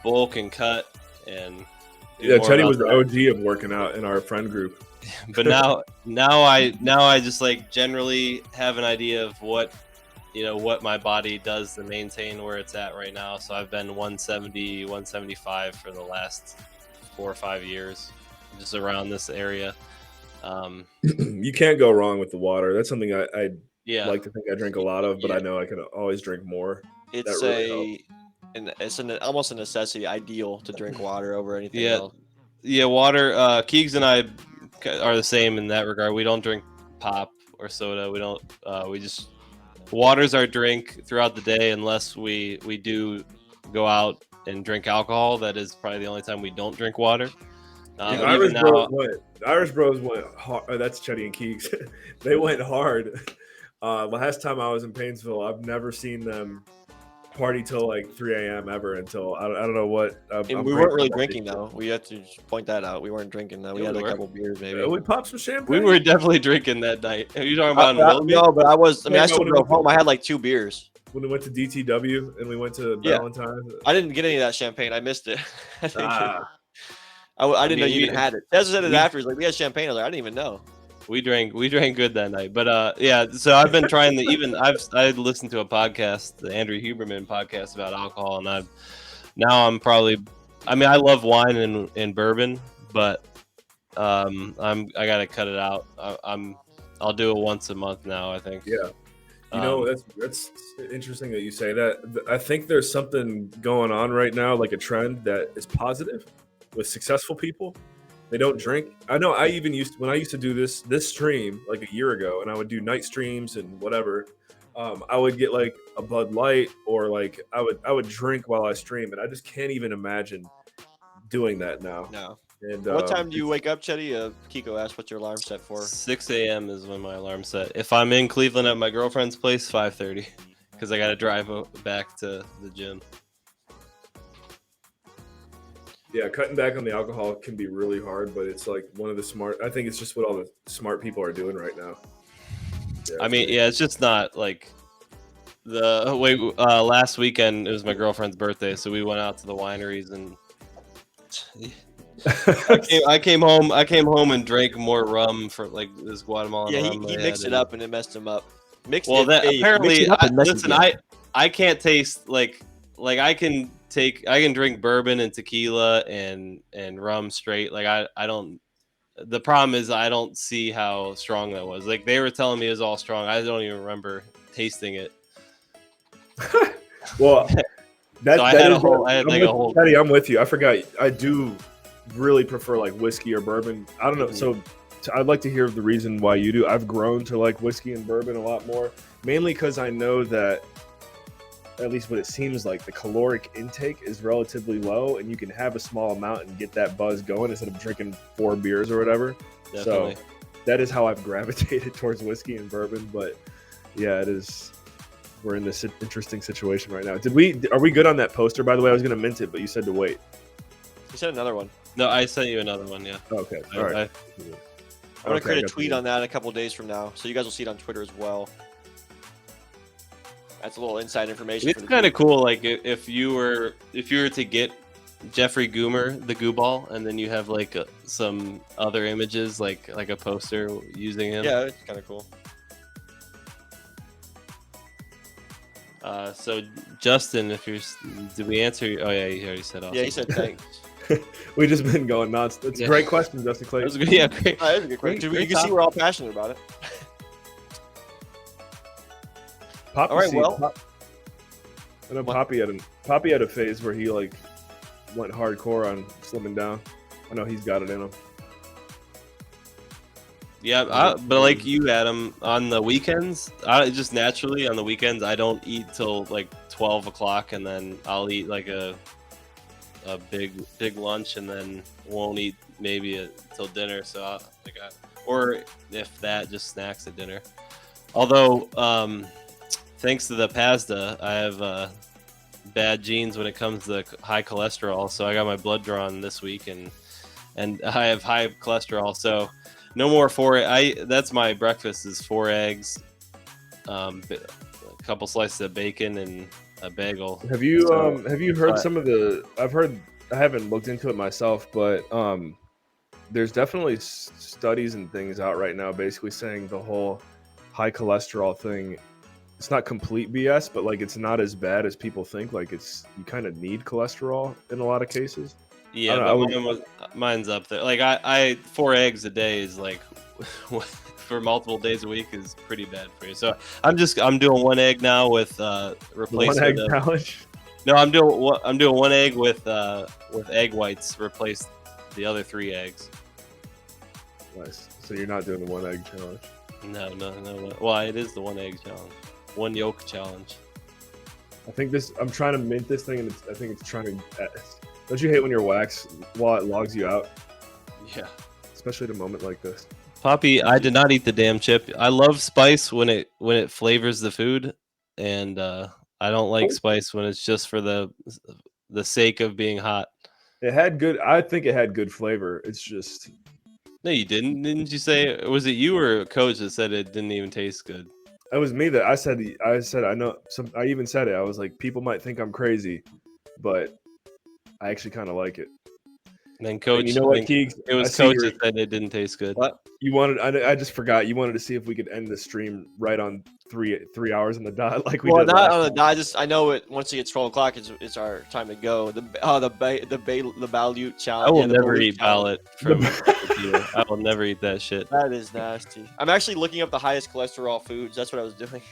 [SPEAKER 3] bulk and cut and
[SPEAKER 1] Yeah, Chetty was the OG of working out in our friend group.
[SPEAKER 3] But now I just like generally have an idea of what what my body does to maintain where it's at right now. So I've been 170, 175 for the last 4 or 5 years, just around this area.
[SPEAKER 1] You can't go wrong with the water. That's something I
[SPEAKER 3] Yeah.
[SPEAKER 1] like to think I drink a lot of, but
[SPEAKER 2] Yeah.
[SPEAKER 1] I know I can always drink more.
[SPEAKER 2] It's
[SPEAKER 1] That really
[SPEAKER 2] it's almost a necessity, ideal to drink water over anything
[SPEAKER 3] Yeah.
[SPEAKER 2] else.
[SPEAKER 3] Yeah, water. Keegs and I are the same in that regard. We don't drink pop or soda. We don't. We just water's our drink throughout the day, unless we do go out and drink alcohol. That is probably the only time we don't drink water.
[SPEAKER 1] The
[SPEAKER 3] Even
[SPEAKER 1] Irish
[SPEAKER 3] now,
[SPEAKER 1] Bros went hard. That's Chetty and Keeks. They went hard. Last time I was in Painesville, I've never seen them party till like 3 a.m. ever until I don't know what.
[SPEAKER 2] And we weren't really drinking though. We have to just point that out. We weren't drinking though. We
[SPEAKER 3] Yeah,
[SPEAKER 2] had
[SPEAKER 3] we
[SPEAKER 2] a
[SPEAKER 3] were.
[SPEAKER 2] couple beers maybe.
[SPEAKER 1] We popped some champagne.
[SPEAKER 3] we were definitely drinking that night. Are you talking about in Willoughby?
[SPEAKER 2] No, but I was. I mean,
[SPEAKER 1] Yeah,
[SPEAKER 2] I still
[SPEAKER 1] when we
[SPEAKER 2] drove
[SPEAKER 1] went
[SPEAKER 2] home. I had like 2 beers.
[SPEAKER 1] when we went to DTW and we went to
[SPEAKER 2] Yeah.
[SPEAKER 1] Valentine's.
[SPEAKER 2] I didn't get any of that champagne. I missed it. I didn't know
[SPEAKER 3] mean,
[SPEAKER 2] you even had it. Tessa said it after. He's like, we had champagne. I was like, I didn't even know.
[SPEAKER 3] We drank good that night. But yeah, so I've been trying to I listened to a podcast, the Andrew Huberman podcast about alcohol, and I'm probably, I mean, I love wine and bourbon, but I gotta cut it out. I'll do it once a month now, I think.
[SPEAKER 1] Yeah. That's interesting that you say that. I think there's something going on right now, like a trend that is positive with successful people. They don't drink. I know I even when I used to do this stream like a year ago, and I would do night streams and whatever. I would get like a Bud Light, or like I would drink while I stream, and I just can't even imagine doing that now.
[SPEAKER 2] No.
[SPEAKER 1] And
[SPEAKER 2] What time do you wake up, Chetty? Kiko asked what's your alarm set for.
[SPEAKER 3] 6 a.m. is when my alarm's set. If I'm in Cleveland at my girlfriend's place, 5:30, because I gotta drive back to the gym.
[SPEAKER 1] Yeah, cutting back on the alcohol can be really hard, but it's like one of the I think it's just what all the smart people are doing right now. Yeah,
[SPEAKER 3] I mean, yeah, it's just not like last weekend it was my girlfriend's birthday, so we went out to the wineries and I came home and drank more rum for like this Guatemalan
[SPEAKER 2] Yeah,
[SPEAKER 3] rum.
[SPEAKER 2] he mixed it up and it messed him up.
[SPEAKER 3] Apparently, I can't taste like I can drink bourbon and tequila and rum straight. Like I don't. The problem is I don't see how strong that was. Like they were telling me it was all strong. I don't even remember tasting it.
[SPEAKER 1] Well,
[SPEAKER 3] Teddy,
[SPEAKER 1] I'm with you. I forgot. I do really prefer like whiskey or bourbon. I don't know. So I'd like to hear the reason why you do. I've grown to like whiskey and bourbon a lot more, mainly because I know that, at least what it seems like, the caloric intake is relatively low, and you can have a small amount and get that buzz going instead of drinking 4 beers or whatever.
[SPEAKER 3] Definitely.
[SPEAKER 1] So that is how I've gravitated towards whiskey and bourbon. But yeah, it is. We're in this interesting situation right now. Are we good on that poster? By the way, I was going to mint it, but you said to wait.
[SPEAKER 2] You said another one.
[SPEAKER 3] No, I sent you another one. Yeah.
[SPEAKER 1] Okay. All right.
[SPEAKER 2] I'm gonna create a tweet on that a couple days from now, so you guys will see it on Twitter as well. That's a little inside information.
[SPEAKER 3] It's kind of cool. Like if you were to get Jeffrey Goomer, the Goo Ball, and then you have like some other images, like a poster using him.
[SPEAKER 2] Yeah, it's kind of cool.
[SPEAKER 3] So Justin, did we answer? Oh yeah, you already said awesome.
[SPEAKER 2] Yeah, he said thanks.
[SPEAKER 1] We've just been going nuts. That's a great question, Justin Clay.
[SPEAKER 3] That was good. Yeah, great.
[SPEAKER 2] That is a good question. You can see we're all passionate about it.
[SPEAKER 1] Poppy,
[SPEAKER 2] all right, well.
[SPEAKER 1] I know Poppy had a phase where he like went hardcore on slimming down. I know he's got it in him.
[SPEAKER 3] Yeah, but like you, Adam, on the weekends, just naturally on the weekends, I don't eat till like 12 o'clock, and then I'll eat like a big lunch, and then won't eat maybe till dinner. So or if that, just snacks at dinner. Although, thanks to the PASDA, I have bad genes when it comes to high cholesterol. So I got my blood drawn this week, and I have high cholesterol. So no more 4. That's my breakfast is 4 eggs, a couple slices of bacon, and a bagel.
[SPEAKER 1] Have you heard some of the? I haven't looked into it myself, but there's definitely studies and things out right now, basically saying the whole high cholesterol thing it's not complete BS, but like it's not as bad as people think. Like you kind of need cholesterol in a lot of cases.
[SPEAKER 3] Yeah,
[SPEAKER 1] I
[SPEAKER 3] but
[SPEAKER 1] would-
[SPEAKER 3] mine's up there. Like I 4 eggs a day is like for multiple days a week is pretty bad for you. So I'm doing 1 egg now with
[SPEAKER 1] the
[SPEAKER 3] replacement
[SPEAKER 1] 1 egg
[SPEAKER 3] of,
[SPEAKER 1] challenge.
[SPEAKER 3] no, I'm doing 1 egg with egg whites replace the other 3 eggs.
[SPEAKER 1] Nice. So you're not doing the 1 egg challenge.
[SPEAKER 3] No. Well, it is the 1 egg challenge, 1 yolk challenge.
[SPEAKER 1] I think I'm trying to mint this thing, and I think it's trying to. Don't you hate when your wax wallet logs you out?
[SPEAKER 3] Yeah.
[SPEAKER 1] Especially at a moment like this.
[SPEAKER 3] Poppy, I did not eat the damn chip. I love spice when it flavors the food, and I don't like spice when it's just for the sake of being hot.
[SPEAKER 1] It had good. I think it had good flavor. It's just.
[SPEAKER 3] No, you didn't. Didn't you say? Was it you or a coach that said it didn't even taste good?
[SPEAKER 1] It was me that I said. I know. I even said it. I was like, people might think I'm crazy, but I actually kind of like it.
[SPEAKER 3] And then coach,
[SPEAKER 1] and you know what, Keegs?
[SPEAKER 3] It was coach that said it didn't taste good.
[SPEAKER 2] What?
[SPEAKER 1] You wanted? I just forgot. You wanted to see if we could end the stream right on 3 hours on the dot, like we
[SPEAKER 2] Well,
[SPEAKER 1] did.
[SPEAKER 2] not
[SPEAKER 1] last
[SPEAKER 2] on the
[SPEAKER 1] time.
[SPEAKER 2] dot. I know it. Once it gets 12 o'clock, it's our time to go. The balut challenge.
[SPEAKER 3] I will
[SPEAKER 2] yeah, the
[SPEAKER 3] never
[SPEAKER 2] balut
[SPEAKER 3] eat
[SPEAKER 2] challenge.
[SPEAKER 3] ballot from you. I will never eat that shit.
[SPEAKER 2] That is nasty. I'm actually looking up the highest cholesterol foods. That's what I was doing.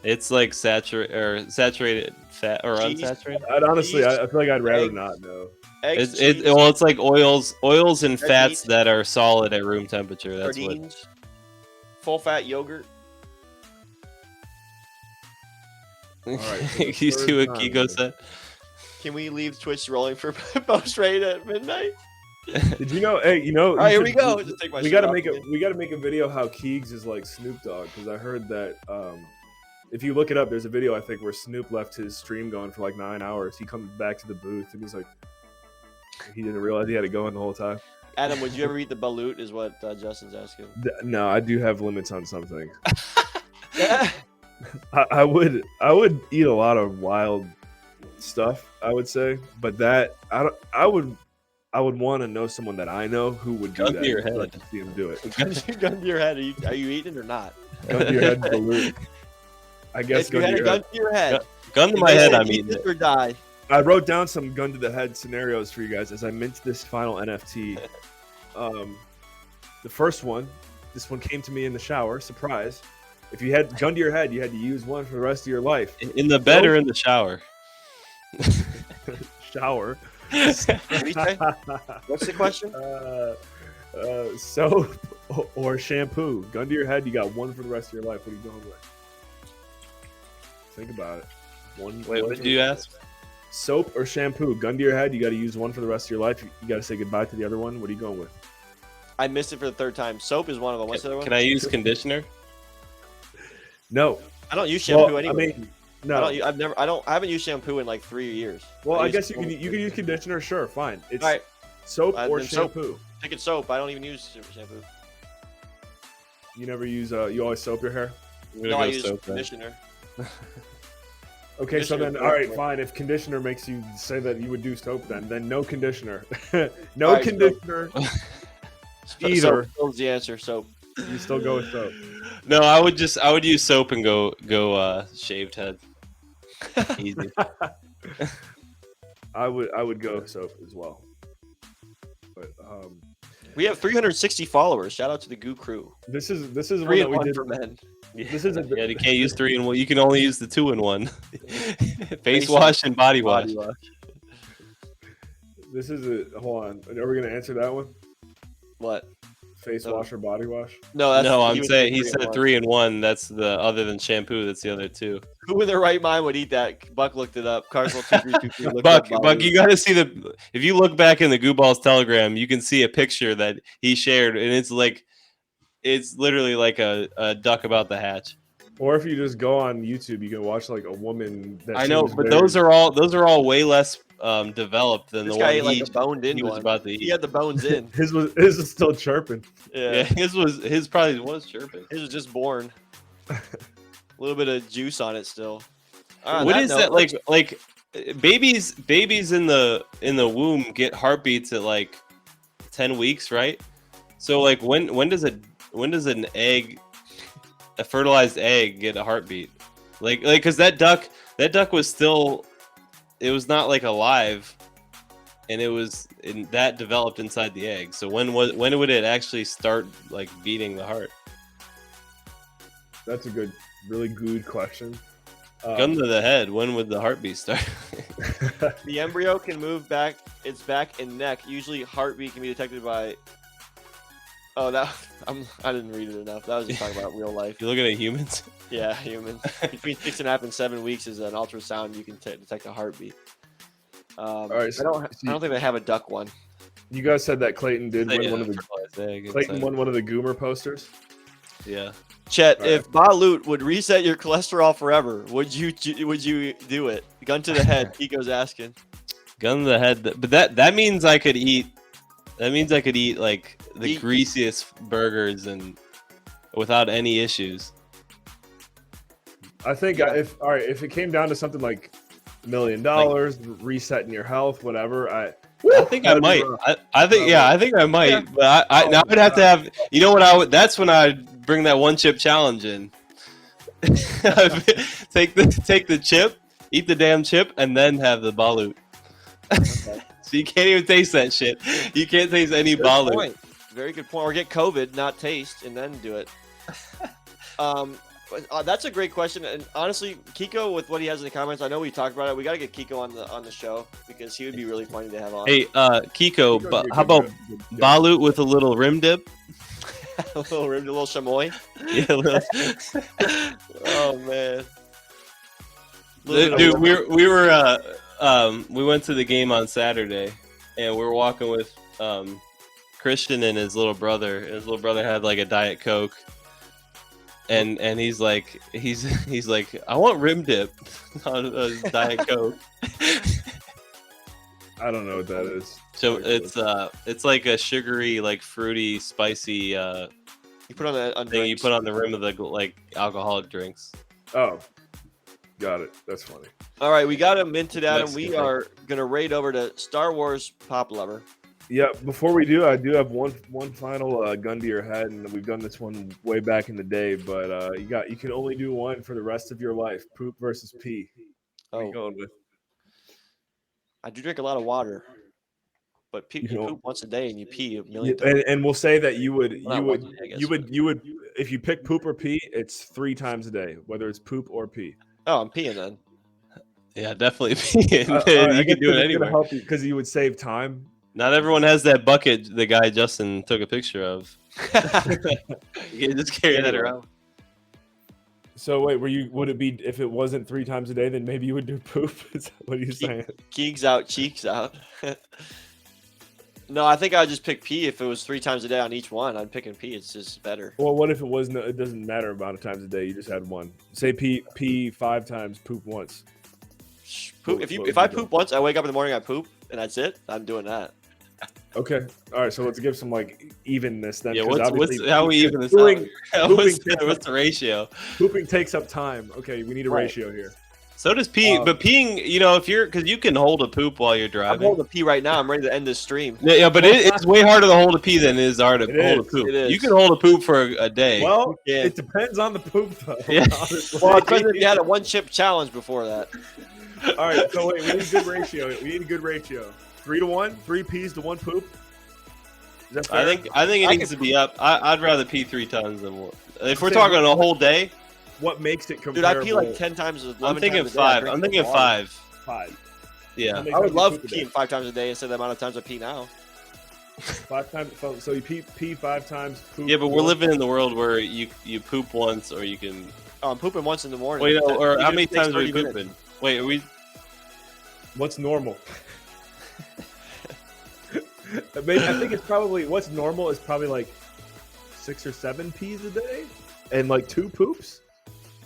[SPEAKER 3] It's like saturated fat or
[SPEAKER 2] Cheese.
[SPEAKER 3] unsaturated.
[SPEAKER 1] I'd honestly, I feel like I'd rather
[SPEAKER 2] Eggs.
[SPEAKER 1] not know.
[SPEAKER 2] Eggs,
[SPEAKER 3] It's like oils and
[SPEAKER 2] Red
[SPEAKER 3] fats
[SPEAKER 2] meat.
[SPEAKER 3] that are solid at room temperature. That's what.
[SPEAKER 2] sardines, full fat yogurt.
[SPEAKER 1] All right, for the
[SPEAKER 3] You see
[SPEAKER 1] third
[SPEAKER 3] what
[SPEAKER 1] time,
[SPEAKER 3] Kiko
[SPEAKER 1] man.
[SPEAKER 3] said?
[SPEAKER 2] Can we leave Twitch rolling for post raid at midnight?
[SPEAKER 1] Did you know? Hey, you know.
[SPEAKER 2] All right, here we go. Just take my
[SPEAKER 1] We
[SPEAKER 2] shirt
[SPEAKER 1] gotta
[SPEAKER 2] off
[SPEAKER 1] make
[SPEAKER 2] again.
[SPEAKER 1] We gotta make a video how Keegs is like Snoop Dogg, because I heard that if you look it up, there's a video I think where Snoop left his stream going for like 9 hours. He comes back to the booth and he's like, he didn't realize he had it going the whole time.
[SPEAKER 2] Adam, would you ever eat the balut? Is what Justin's asking.
[SPEAKER 1] No, I do have limits on some things. I would eat a lot of wild stuff, I would say, but that I would want to know someone that I know who would do
[SPEAKER 3] Gun
[SPEAKER 1] that.
[SPEAKER 3] to your
[SPEAKER 1] I'd like
[SPEAKER 3] head.
[SPEAKER 1] to see him do it.
[SPEAKER 2] Gun to your head. Are you eating it or not?
[SPEAKER 1] Gun to your head, balut. I guess
[SPEAKER 2] If you
[SPEAKER 1] gun to
[SPEAKER 2] had a
[SPEAKER 1] your
[SPEAKER 2] gun
[SPEAKER 1] head.
[SPEAKER 2] to your head,
[SPEAKER 3] Gun to
[SPEAKER 2] if
[SPEAKER 3] my
[SPEAKER 2] they
[SPEAKER 3] head,
[SPEAKER 2] said
[SPEAKER 3] I'm
[SPEAKER 2] eat
[SPEAKER 3] eating
[SPEAKER 2] this
[SPEAKER 3] it.
[SPEAKER 2] or die.
[SPEAKER 1] I wrote down some gun to the head scenarios for you guys as I mint this final NFT. The first one, this one came to me in the shower. Surprise! If you had gun to your head, you had to use one for the rest of your life.
[SPEAKER 3] In the bed or in the shower?
[SPEAKER 1] Shower.
[SPEAKER 2] What do you say? What's the question?
[SPEAKER 1] Soap or shampoo. Gun to your head, you got one for the rest of your life. What are you going with? Think about it.
[SPEAKER 3] Wait, what did you ask?
[SPEAKER 1] Soap or shampoo? Gun to your head, you got to use one for the rest of your life. You got to say goodbye to the other one. What are you going with?
[SPEAKER 2] I missed it for the third time. Soap is one of them. What's the other one?
[SPEAKER 3] Can I use conditioner?
[SPEAKER 1] No.
[SPEAKER 2] I don't use shampoo
[SPEAKER 1] Well,
[SPEAKER 2] anyway.
[SPEAKER 1] I mean, no.
[SPEAKER 2] I haven't used shampoo in like 3 years.
[SPEAKER 1] Well, I
[SPEAKER 2] use
[SPEAKER 1] guess you
[SPEAKER 2] soap.
[SPEAKER 1] can use conditioner. Sure, fine. It's
[SPEAKER 2] All right,
[SPEAKER 1] soap or
[SPEAKER 2] then soap.
[SPEAKER 1] shampoo.
[SPEAKER 2] take it soap. I don't even use shampoo.
[SPEAKER 1] You never use. You always soap your hair.
[SPEAKER 3] I'm gonna
[SPEAKER 2] No,
[SPEAKER 3] go
[SPEAKER 2] I use
[SPEAKER 3] soap then.
[SPEAKER 2] conditioner.
[SPEAKER 1] Okay, so
[SPEAKER 2] Conditioner
[SPEAKER 1] then,
[SPEAKER 2] is
[SPEAKER 1] all right,
[SPEAKER 2] more-
[SPEAKER 1] fine. If conditioner makes you say that you would do soap, then no conditioner.
[SPEAKER 2] All
[SPEAKER 1] No
[SPEAKER 2] right,
[SPEAKER 1] conditioner. Either.
[SPEAKER 2] Soap is the answer. Soap.
[SPEAKER 1] You still go with soap.
[SPEAKER 3] No, I would use soap and go shaved head. Easy.
[SPEAKER 1] I would go soap as well. But
[SPEAKER 2] We have 360 followers. Shout out to the Goo crew.
[SPEAKER 1] this is one
[SPEAKER 2] 3
[SPEAKER 1] that
[SPEAKER 2] and
[SPEAKER 1] we
[SPEAKER 2] 1
[SPEAKER 1] did.
[SPEAKER 2] for men.
[SPEAKER 1] This is
[SPEAKER 3] Yeah, you can't use 3 in 1. You can only use the 2 in 1. Face
[SPEAKER 2] Face
[SPEAKER 3] wash and body wash.
[SPEAKER 1] This is a hold on. Are we gonna answer that one?
[SPEAKER 2] What?
[SPEAKER 1] Face
[SPEAKER 2] No.
[SPEAKER 1] wash or body wash?
[SPEAKER 2] No, that's
[SPEAKER 3] No, I'm
[SPEAKER 2] was
[SPEAKER 3] saying
[SPEAKER 2] doing
[SPEAKER 3] he
[SPEAKER 2] 3 and
[SPEAKER 3] said
[SPEAKER 2] 1.
[SPEAKER 3] 3 in 1. That's the other than shampoo. That's the other 2.
[SPEAKER 2] Who in their right mind would eat that? Buck looked it up. Carswell 2323.
[SPEAKER 3] Buck, you got to see the. If you look back in the Goo Balls Telegram, you can see a picture that he shared, and it's literally like a duck about the hatch.
[SPEAKER 1] Or if you just go on YouTube, you can watch like a woman. That
[SPEAKER 3] I know,
[SPEAKER 1] seems
[SPEAKER 3] but
[SPEAKER 1] very-
[SPEAKER 3] those are all way less developed than
[SPEAKER 2] This
[SPEAKER 3] the
[SPEAKER 2] guy
[SPEAKER 3] one
[SPEAKER 2] ate like a boned in
[SPEAKER 3] he was
[SPEAKER 2] one.
[SPEAKER 3] about to
[SPEAKER 2] He
[SPEAKER 3] eat.
[SPEAKER 2] had the bones in.
[SPEAKER 1] His was still chirping.
[SPEAKER 3] Yeah, his probably was chirping.
[SPEAKER 2] His was just born. A little bit of juice on it still.
[SPEAKER 3] What is that like? Babies in the womb get heartbeats at like 10 weeks, right? So like when does an egg, a fertilized egg, get a heartbeat? like because that duck was still, it was not like alive, and that developed inside the egg. So when would it actually start like beating the heart?
[SPEAKER 1] That's a really good question.
[SPEAKER 3] Gun to the head. When would the heartbeat start?
[SPEAKER 2] The embryo can move back its back and neck. Usually, heartbeat can be detected by. Oh, I didn't read it enough. That was just talking about real life.
[SPEAKER 3] You're looking at humans.
[SPEAKER 2] Yeah, humans. Between 6.5 and 7 weeks is an ultrasound. You can detect a heartbeat.
[SPEAKER 1] All right,
[SPEAKER 2] I don't think they have a duck one.
[SPEAKER 1] You guys said that Clayton did win
[SPEAKER 3] Yeah,
[SPEAKER 1] one of the
[SPEAKER 3] fertilized egg
[SPEAKER 1] Clayton
[SPEAKER 3] inside.
[SPEAKER 1] won one of the Goomer posters.
[SPEAKER 3] Yeah.
[SPEAKER 2] Chet,
[SPEAKER 1] All right.
[SPEAKER 2] if Balut would reset your cholesterol forever, would you do it? Gun to the head. Kiko's asking.
[SPEAKER 3] Gun to the head. But that means I could eat. That means I could eat like the greasiest burgers and without any issues.
[SPEAKER 1] I think if it came down to something like $1 million, resetting your health, whatever, I
[SPEAKER 3] think I might. I think I might.
[SPEAKER 2] Yeah.
[SPEAKER 3] But I now I'd have to have. You know what? That's when I'd bring that one chip challenge in. Take the chip, eat the damn chip, and then have the balut.
[SPEAKER 2] Okay.
[SPEAKER 3] So you can't even taste that shit. You can't taste any
[SPEAKER 2] Good
[SPEAKER 3] balut.
[SPEAKER 2] point. Very good point. Or get COVID, not taste, and then do it. That's a great question. And honestly, Kiko, with what he has in the comments, I know we talked about it. We got to get Kiko on the show because he would be really funny to have on.
[SPEAKER 3] Hey, Kiko, how about balut with a little rim dip?
[SPEAKER 2] a little chamois.
[SPEAKER 3] Yeah,
[SPEAKER 2] Oh man,
[SPEAKER 3] dude, we went to the game on Saturday, and we were walking with Christian and his little brother. And his little brother had like a Diet Coke, and he's like, I want rim dip on a Diet Coke.
[SPEAKER 1] I don't know what that is.
[SPEAKER 3] So it's like a sugary, like fruity, spicy
[SPEAKER 2] you put on
[SPEAKER 3] thing you put on the rim of the like alcoholic drinks.
[SPEAKER 1] Oh, got it. That's funny.
[SPEAKER 2] All right, we got him minted, Adam.
[SPEAKER 3] That's
[SPEAKER 2] We
[SPEAKER 3] good.
[SPEAKER 2] are gonna raid over to Star Wars Pop Lover.
[SPEAKER 1] Yeah, before we do, I do have one final gun to your head, and we've done this one way back in the day. But you can only do one for the rest of your life: poop versus pee. What are you going with?
[SPEAKER 2] I do drink a lot of water, but you
[SPEAKER 1] know-
[SPEAKER 2] poop once a day and you pee a million times.
[SPEAKER 1] And we'll say that you would if you pick poop or pee, it's 3 times a day, whether it's poop or pee.
[SPEAKER 2] Oh, I'm peeing then.
[SPEAKER 3] Yeah, definitely. You
[SPEAKER 1] I
[SPEAKER 3] can
[SPEAKER 1] guess
[SPEAKER 3] do it
[SPEAKER 1] it's
[SPEAKER 3] anywhere.
[SPEAKER 1] gonna help you because you would save time.
[SPEAKER 3] Not everyone has that bucket the guy Justin took a picture of. You can just carry that around.
[SPEAKER 1] So wait, would it be if it wasn't 3 times a day, then maybe you would do poop? Is that what are you saying?
[SPEAKER 2] Keegs out, cheeks out. No, I think I would just pick pee if it was 3 times a day on each one. I'm picking pee. It's just better.
[SPEAKER 1] Well, what if it was it doesn't matter amount of times a day, you just had one. Say pee 5 times, poop once.
[SPEAKER 2] Poop. If I poop once, I wake up in the morning, I poop, and that's it. I'm doing that.
[SPEAKER 1] Okay. All right. So let's give some like evenness then.
[SPEAKER 3] Yeah,
[SPEAKER 1] 'cause obviously
[SPEAKER 3] how we even this
[SPEAKER 1] pooping-
[SPEAKER 3] out?
[SPEAKER 1] pooping
[SPEAKER 3] What's the ratio?
[SPEAKER 1] Pooping takes up time. Okay, we need a
[SPEAKER 2] Right.
[SPEAKER 1] ratio here.
[SPEAKER 3] So does peeing, but peeing, because you can hold a poop while you're
[SPEAKER 2] I'm
[SPEAKER 3] driving.
[SPEAKER 2] holding a pee right now. I'm ready to end this stream.
[SPEAKER 3] Yeah, but it's way harder to hold a pee than it is hard to
[SPEAKER 1] It
[SPEAKER 3] hold a
[SPEAKER 1] is,
[SPEAKER 3] poop.
[SPEAKER 2] it is.
[SPEAKER 3] You can hold a poop for a day.
[SPEAKER 1] Well,
[SPEAKER 2] Yeah.
[SPEAKER 1] it depends on the poop though.
[SPEAKER 3] Yeah.
[SPEAKER 1] honestly.
[SPEAKER 2] Well, it depends if you had a 1-chip challenge before that.
[SPEAKER 1] All right. So wait, we need a good ratio. 3 to 1, 3 pees to 1 poop. Is that fair?
[SPEAKER 3] I think it
[SPEAKER 2] I
[SPEAKER 3] needs
[SPEAKER 2] could-
[SPEAKER 3] to be up. I'd rather pee 3 times than 1. If we're
[SPEAKER 1] saying-
[SPEAKER 3] talking a whole day,
[SPEAKER 1] What makes it
[SPEAKER 2] Dude,
[SPEAKER 1] comparable?
[SPEAKER 2] I pee like 10 times. 11
[SPEAKER 3] I'm thinking
[SPEAKER 2] times a day. I
[SPEAKER 3] 5.
[SPEAKER 2] drink
[SPEAKER 3] I'm thinking
[SPEAKER 2] water.
[SPEAKER 3] 5.
[SPEAKER 1] 5.
[SPEAKER 3] Yeah.
[SPEAKER 1] How many
[SPEAKER 2] I would
[SPEAKER 1] times you
[SPEAKER 2] love
[SPEAKER 1] poop a day?
[SPEAKER 2] peeing 5 times a day instead of the amount of times I pee now.
[SPEAKER 1] 5 times. So you pee 5 times. Poop
[SPEAKER 3] Yeah, but we're
[SPEAKER 1] once.
[SPEAKER 3] living in the world where you poop once or you can.
[SPEAKER 2] Oh, I'm pooping once in the morning.
[SPEAKER 3] Wait, no, or
[SPEAKER 2] It
[SPEAKER 3] how many
[SPEAKER 2] takes
[SPEAKER 3] times are we
[SPEAKER 2] 30 minutes.
[SPEAKER 3] pooping? Wait, are we?
[SPEAKER 1] What's normal? Maybe, I think it's probably what's normal is probably like 6 or 7 pees a day, and like 2 poops.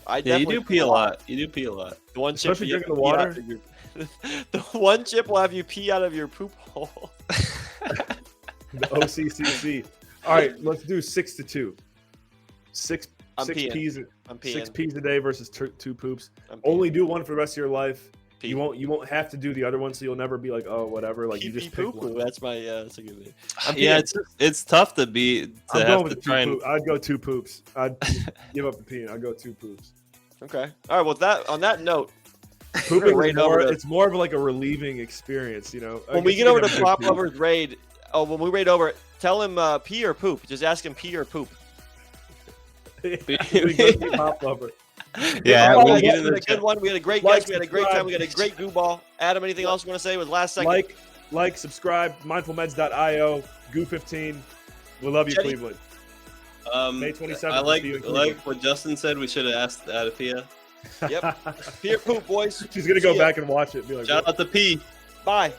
[SPEAKER 2] I
[SPEAKER 3] Yeah, you
[SPEAKER 2] definitely
[SPEAKER 3] do pee a lot. You do pee a lot.
[SPEAKER 2] The one chip
[SPEAKER 1] Especially
[SPEAKER 2] you
[SPEAKER 1] drinking the
[SPEAKER 2] pee
[SPEAKER 1] water.
[SPEAKER 2] out of your- the one chip will have you pee out of your poop hole.
[SPEAKER 1] The OCCC. All right, let's do 6 to 2. 6
[SPEAKER 2] I'm
[SPEAKER 1] 6
[SPEAKER 2] peeing.
[SPEAKER 1] pees.
[SPEAKER 2] I'm peeing.
[SPEAKER 1] 6 pees a day versus 2 poops.
[SPEAKER 2] I'm peeing.
[SPEAKER 1] Only do one for the rest of your life.
[SPEAKER 2] Pee.
[SPEAKER 1] You won't have to do the other one, so you'll never be like, oh, whatever. Like
[SPEAKER 2] Pee,
[SPEAKER 1] you just
[SPEAKER 2] pee,
[SPEAKER 1] pick
[SPEAKER 2] poo, poo.
[SPEAKER 1] one.
[SPEAKER 2] That's my that's a good thing. I'm
[SPEAKER 3] Yeah,
[SPEAKER 2] peeing.
[SPEAKER 3] it's tough to
[SPEAKER 1] I'm
[SPEAKER 3] have
[SPEAKER 1] going
[SPEAKER 3] to
[SPEAKER 1] with the 2
[SPEAKER 3] try and.
[SPEAKER 1] poop. I'd go 2 poops. I'd give up the peeing. I'd go 2 poops.
[SPEAKER 2] Okay. All right. Well, on that note,
[SPEAKER 1] Pooping
[SPEAKER 2] raid
[SPEAKER 1] is more,
[SPEAKER 2] over to-
[SPEAKER 1] it's more of like a relieving experience, you know. I
[SPEAKER 2] when we
[SPEAKER 1] guess
[SPEAKER 2] get
[SPEAKER 1] you
[SPEAKER 2] over
[SPEAKER 1] can
[SPEAKER 2] to
[SPEAKER 1] have
[SPEAKER 2] Prop
[SPEAKER 1] good
[SPEAKER 2] Lovers raid, when we raid over, tell him pee or poop. Just ask him pee or poop.
[SPEAKER 1] We go see Pop Lover.
[SPEAKER 3] Yeah,
[SPEAKER 1] Oh,
[SPEAKER 3] when
[SPEAKER 2] we
[SPEAKER 3] you get
[SPEAKER 2] had
[SPEAKER 3] in the
[SPEAKER 2] a good one. We had a great
[SPEAKER 1] Like,
[SPEAKER 2] guest. We had a great time. We had a great goo ball. Adam, anything else you want to say? With last second.
[SPEAKER 1] Like, subscribe, mindfulmeds.io, Goo15. We love you,
[SPEAKER 2] Jetty?
[SPEAKER 1] Cleveland. May 27th.
[SPEAKER 3] I
[SPEAKER 1] we'll see you in
[SPEAKER 3] like
[SPEAKER 1] Cleveland.
[SPEAKER 3] what Justin said. We should have asked AdaPia.
[SPEAKER 2] Yep. Pee or poop, boys.
[SPEAKER 1] She's gonna
[SPEAKER 2] See
[SPEAKER 1] go
[SPEAKER 2] ya.
[SPEAKER 1] back and watch it. And be like,
[SPEAKER 3] Shout out to P.
[SPEAKER 2] Bye.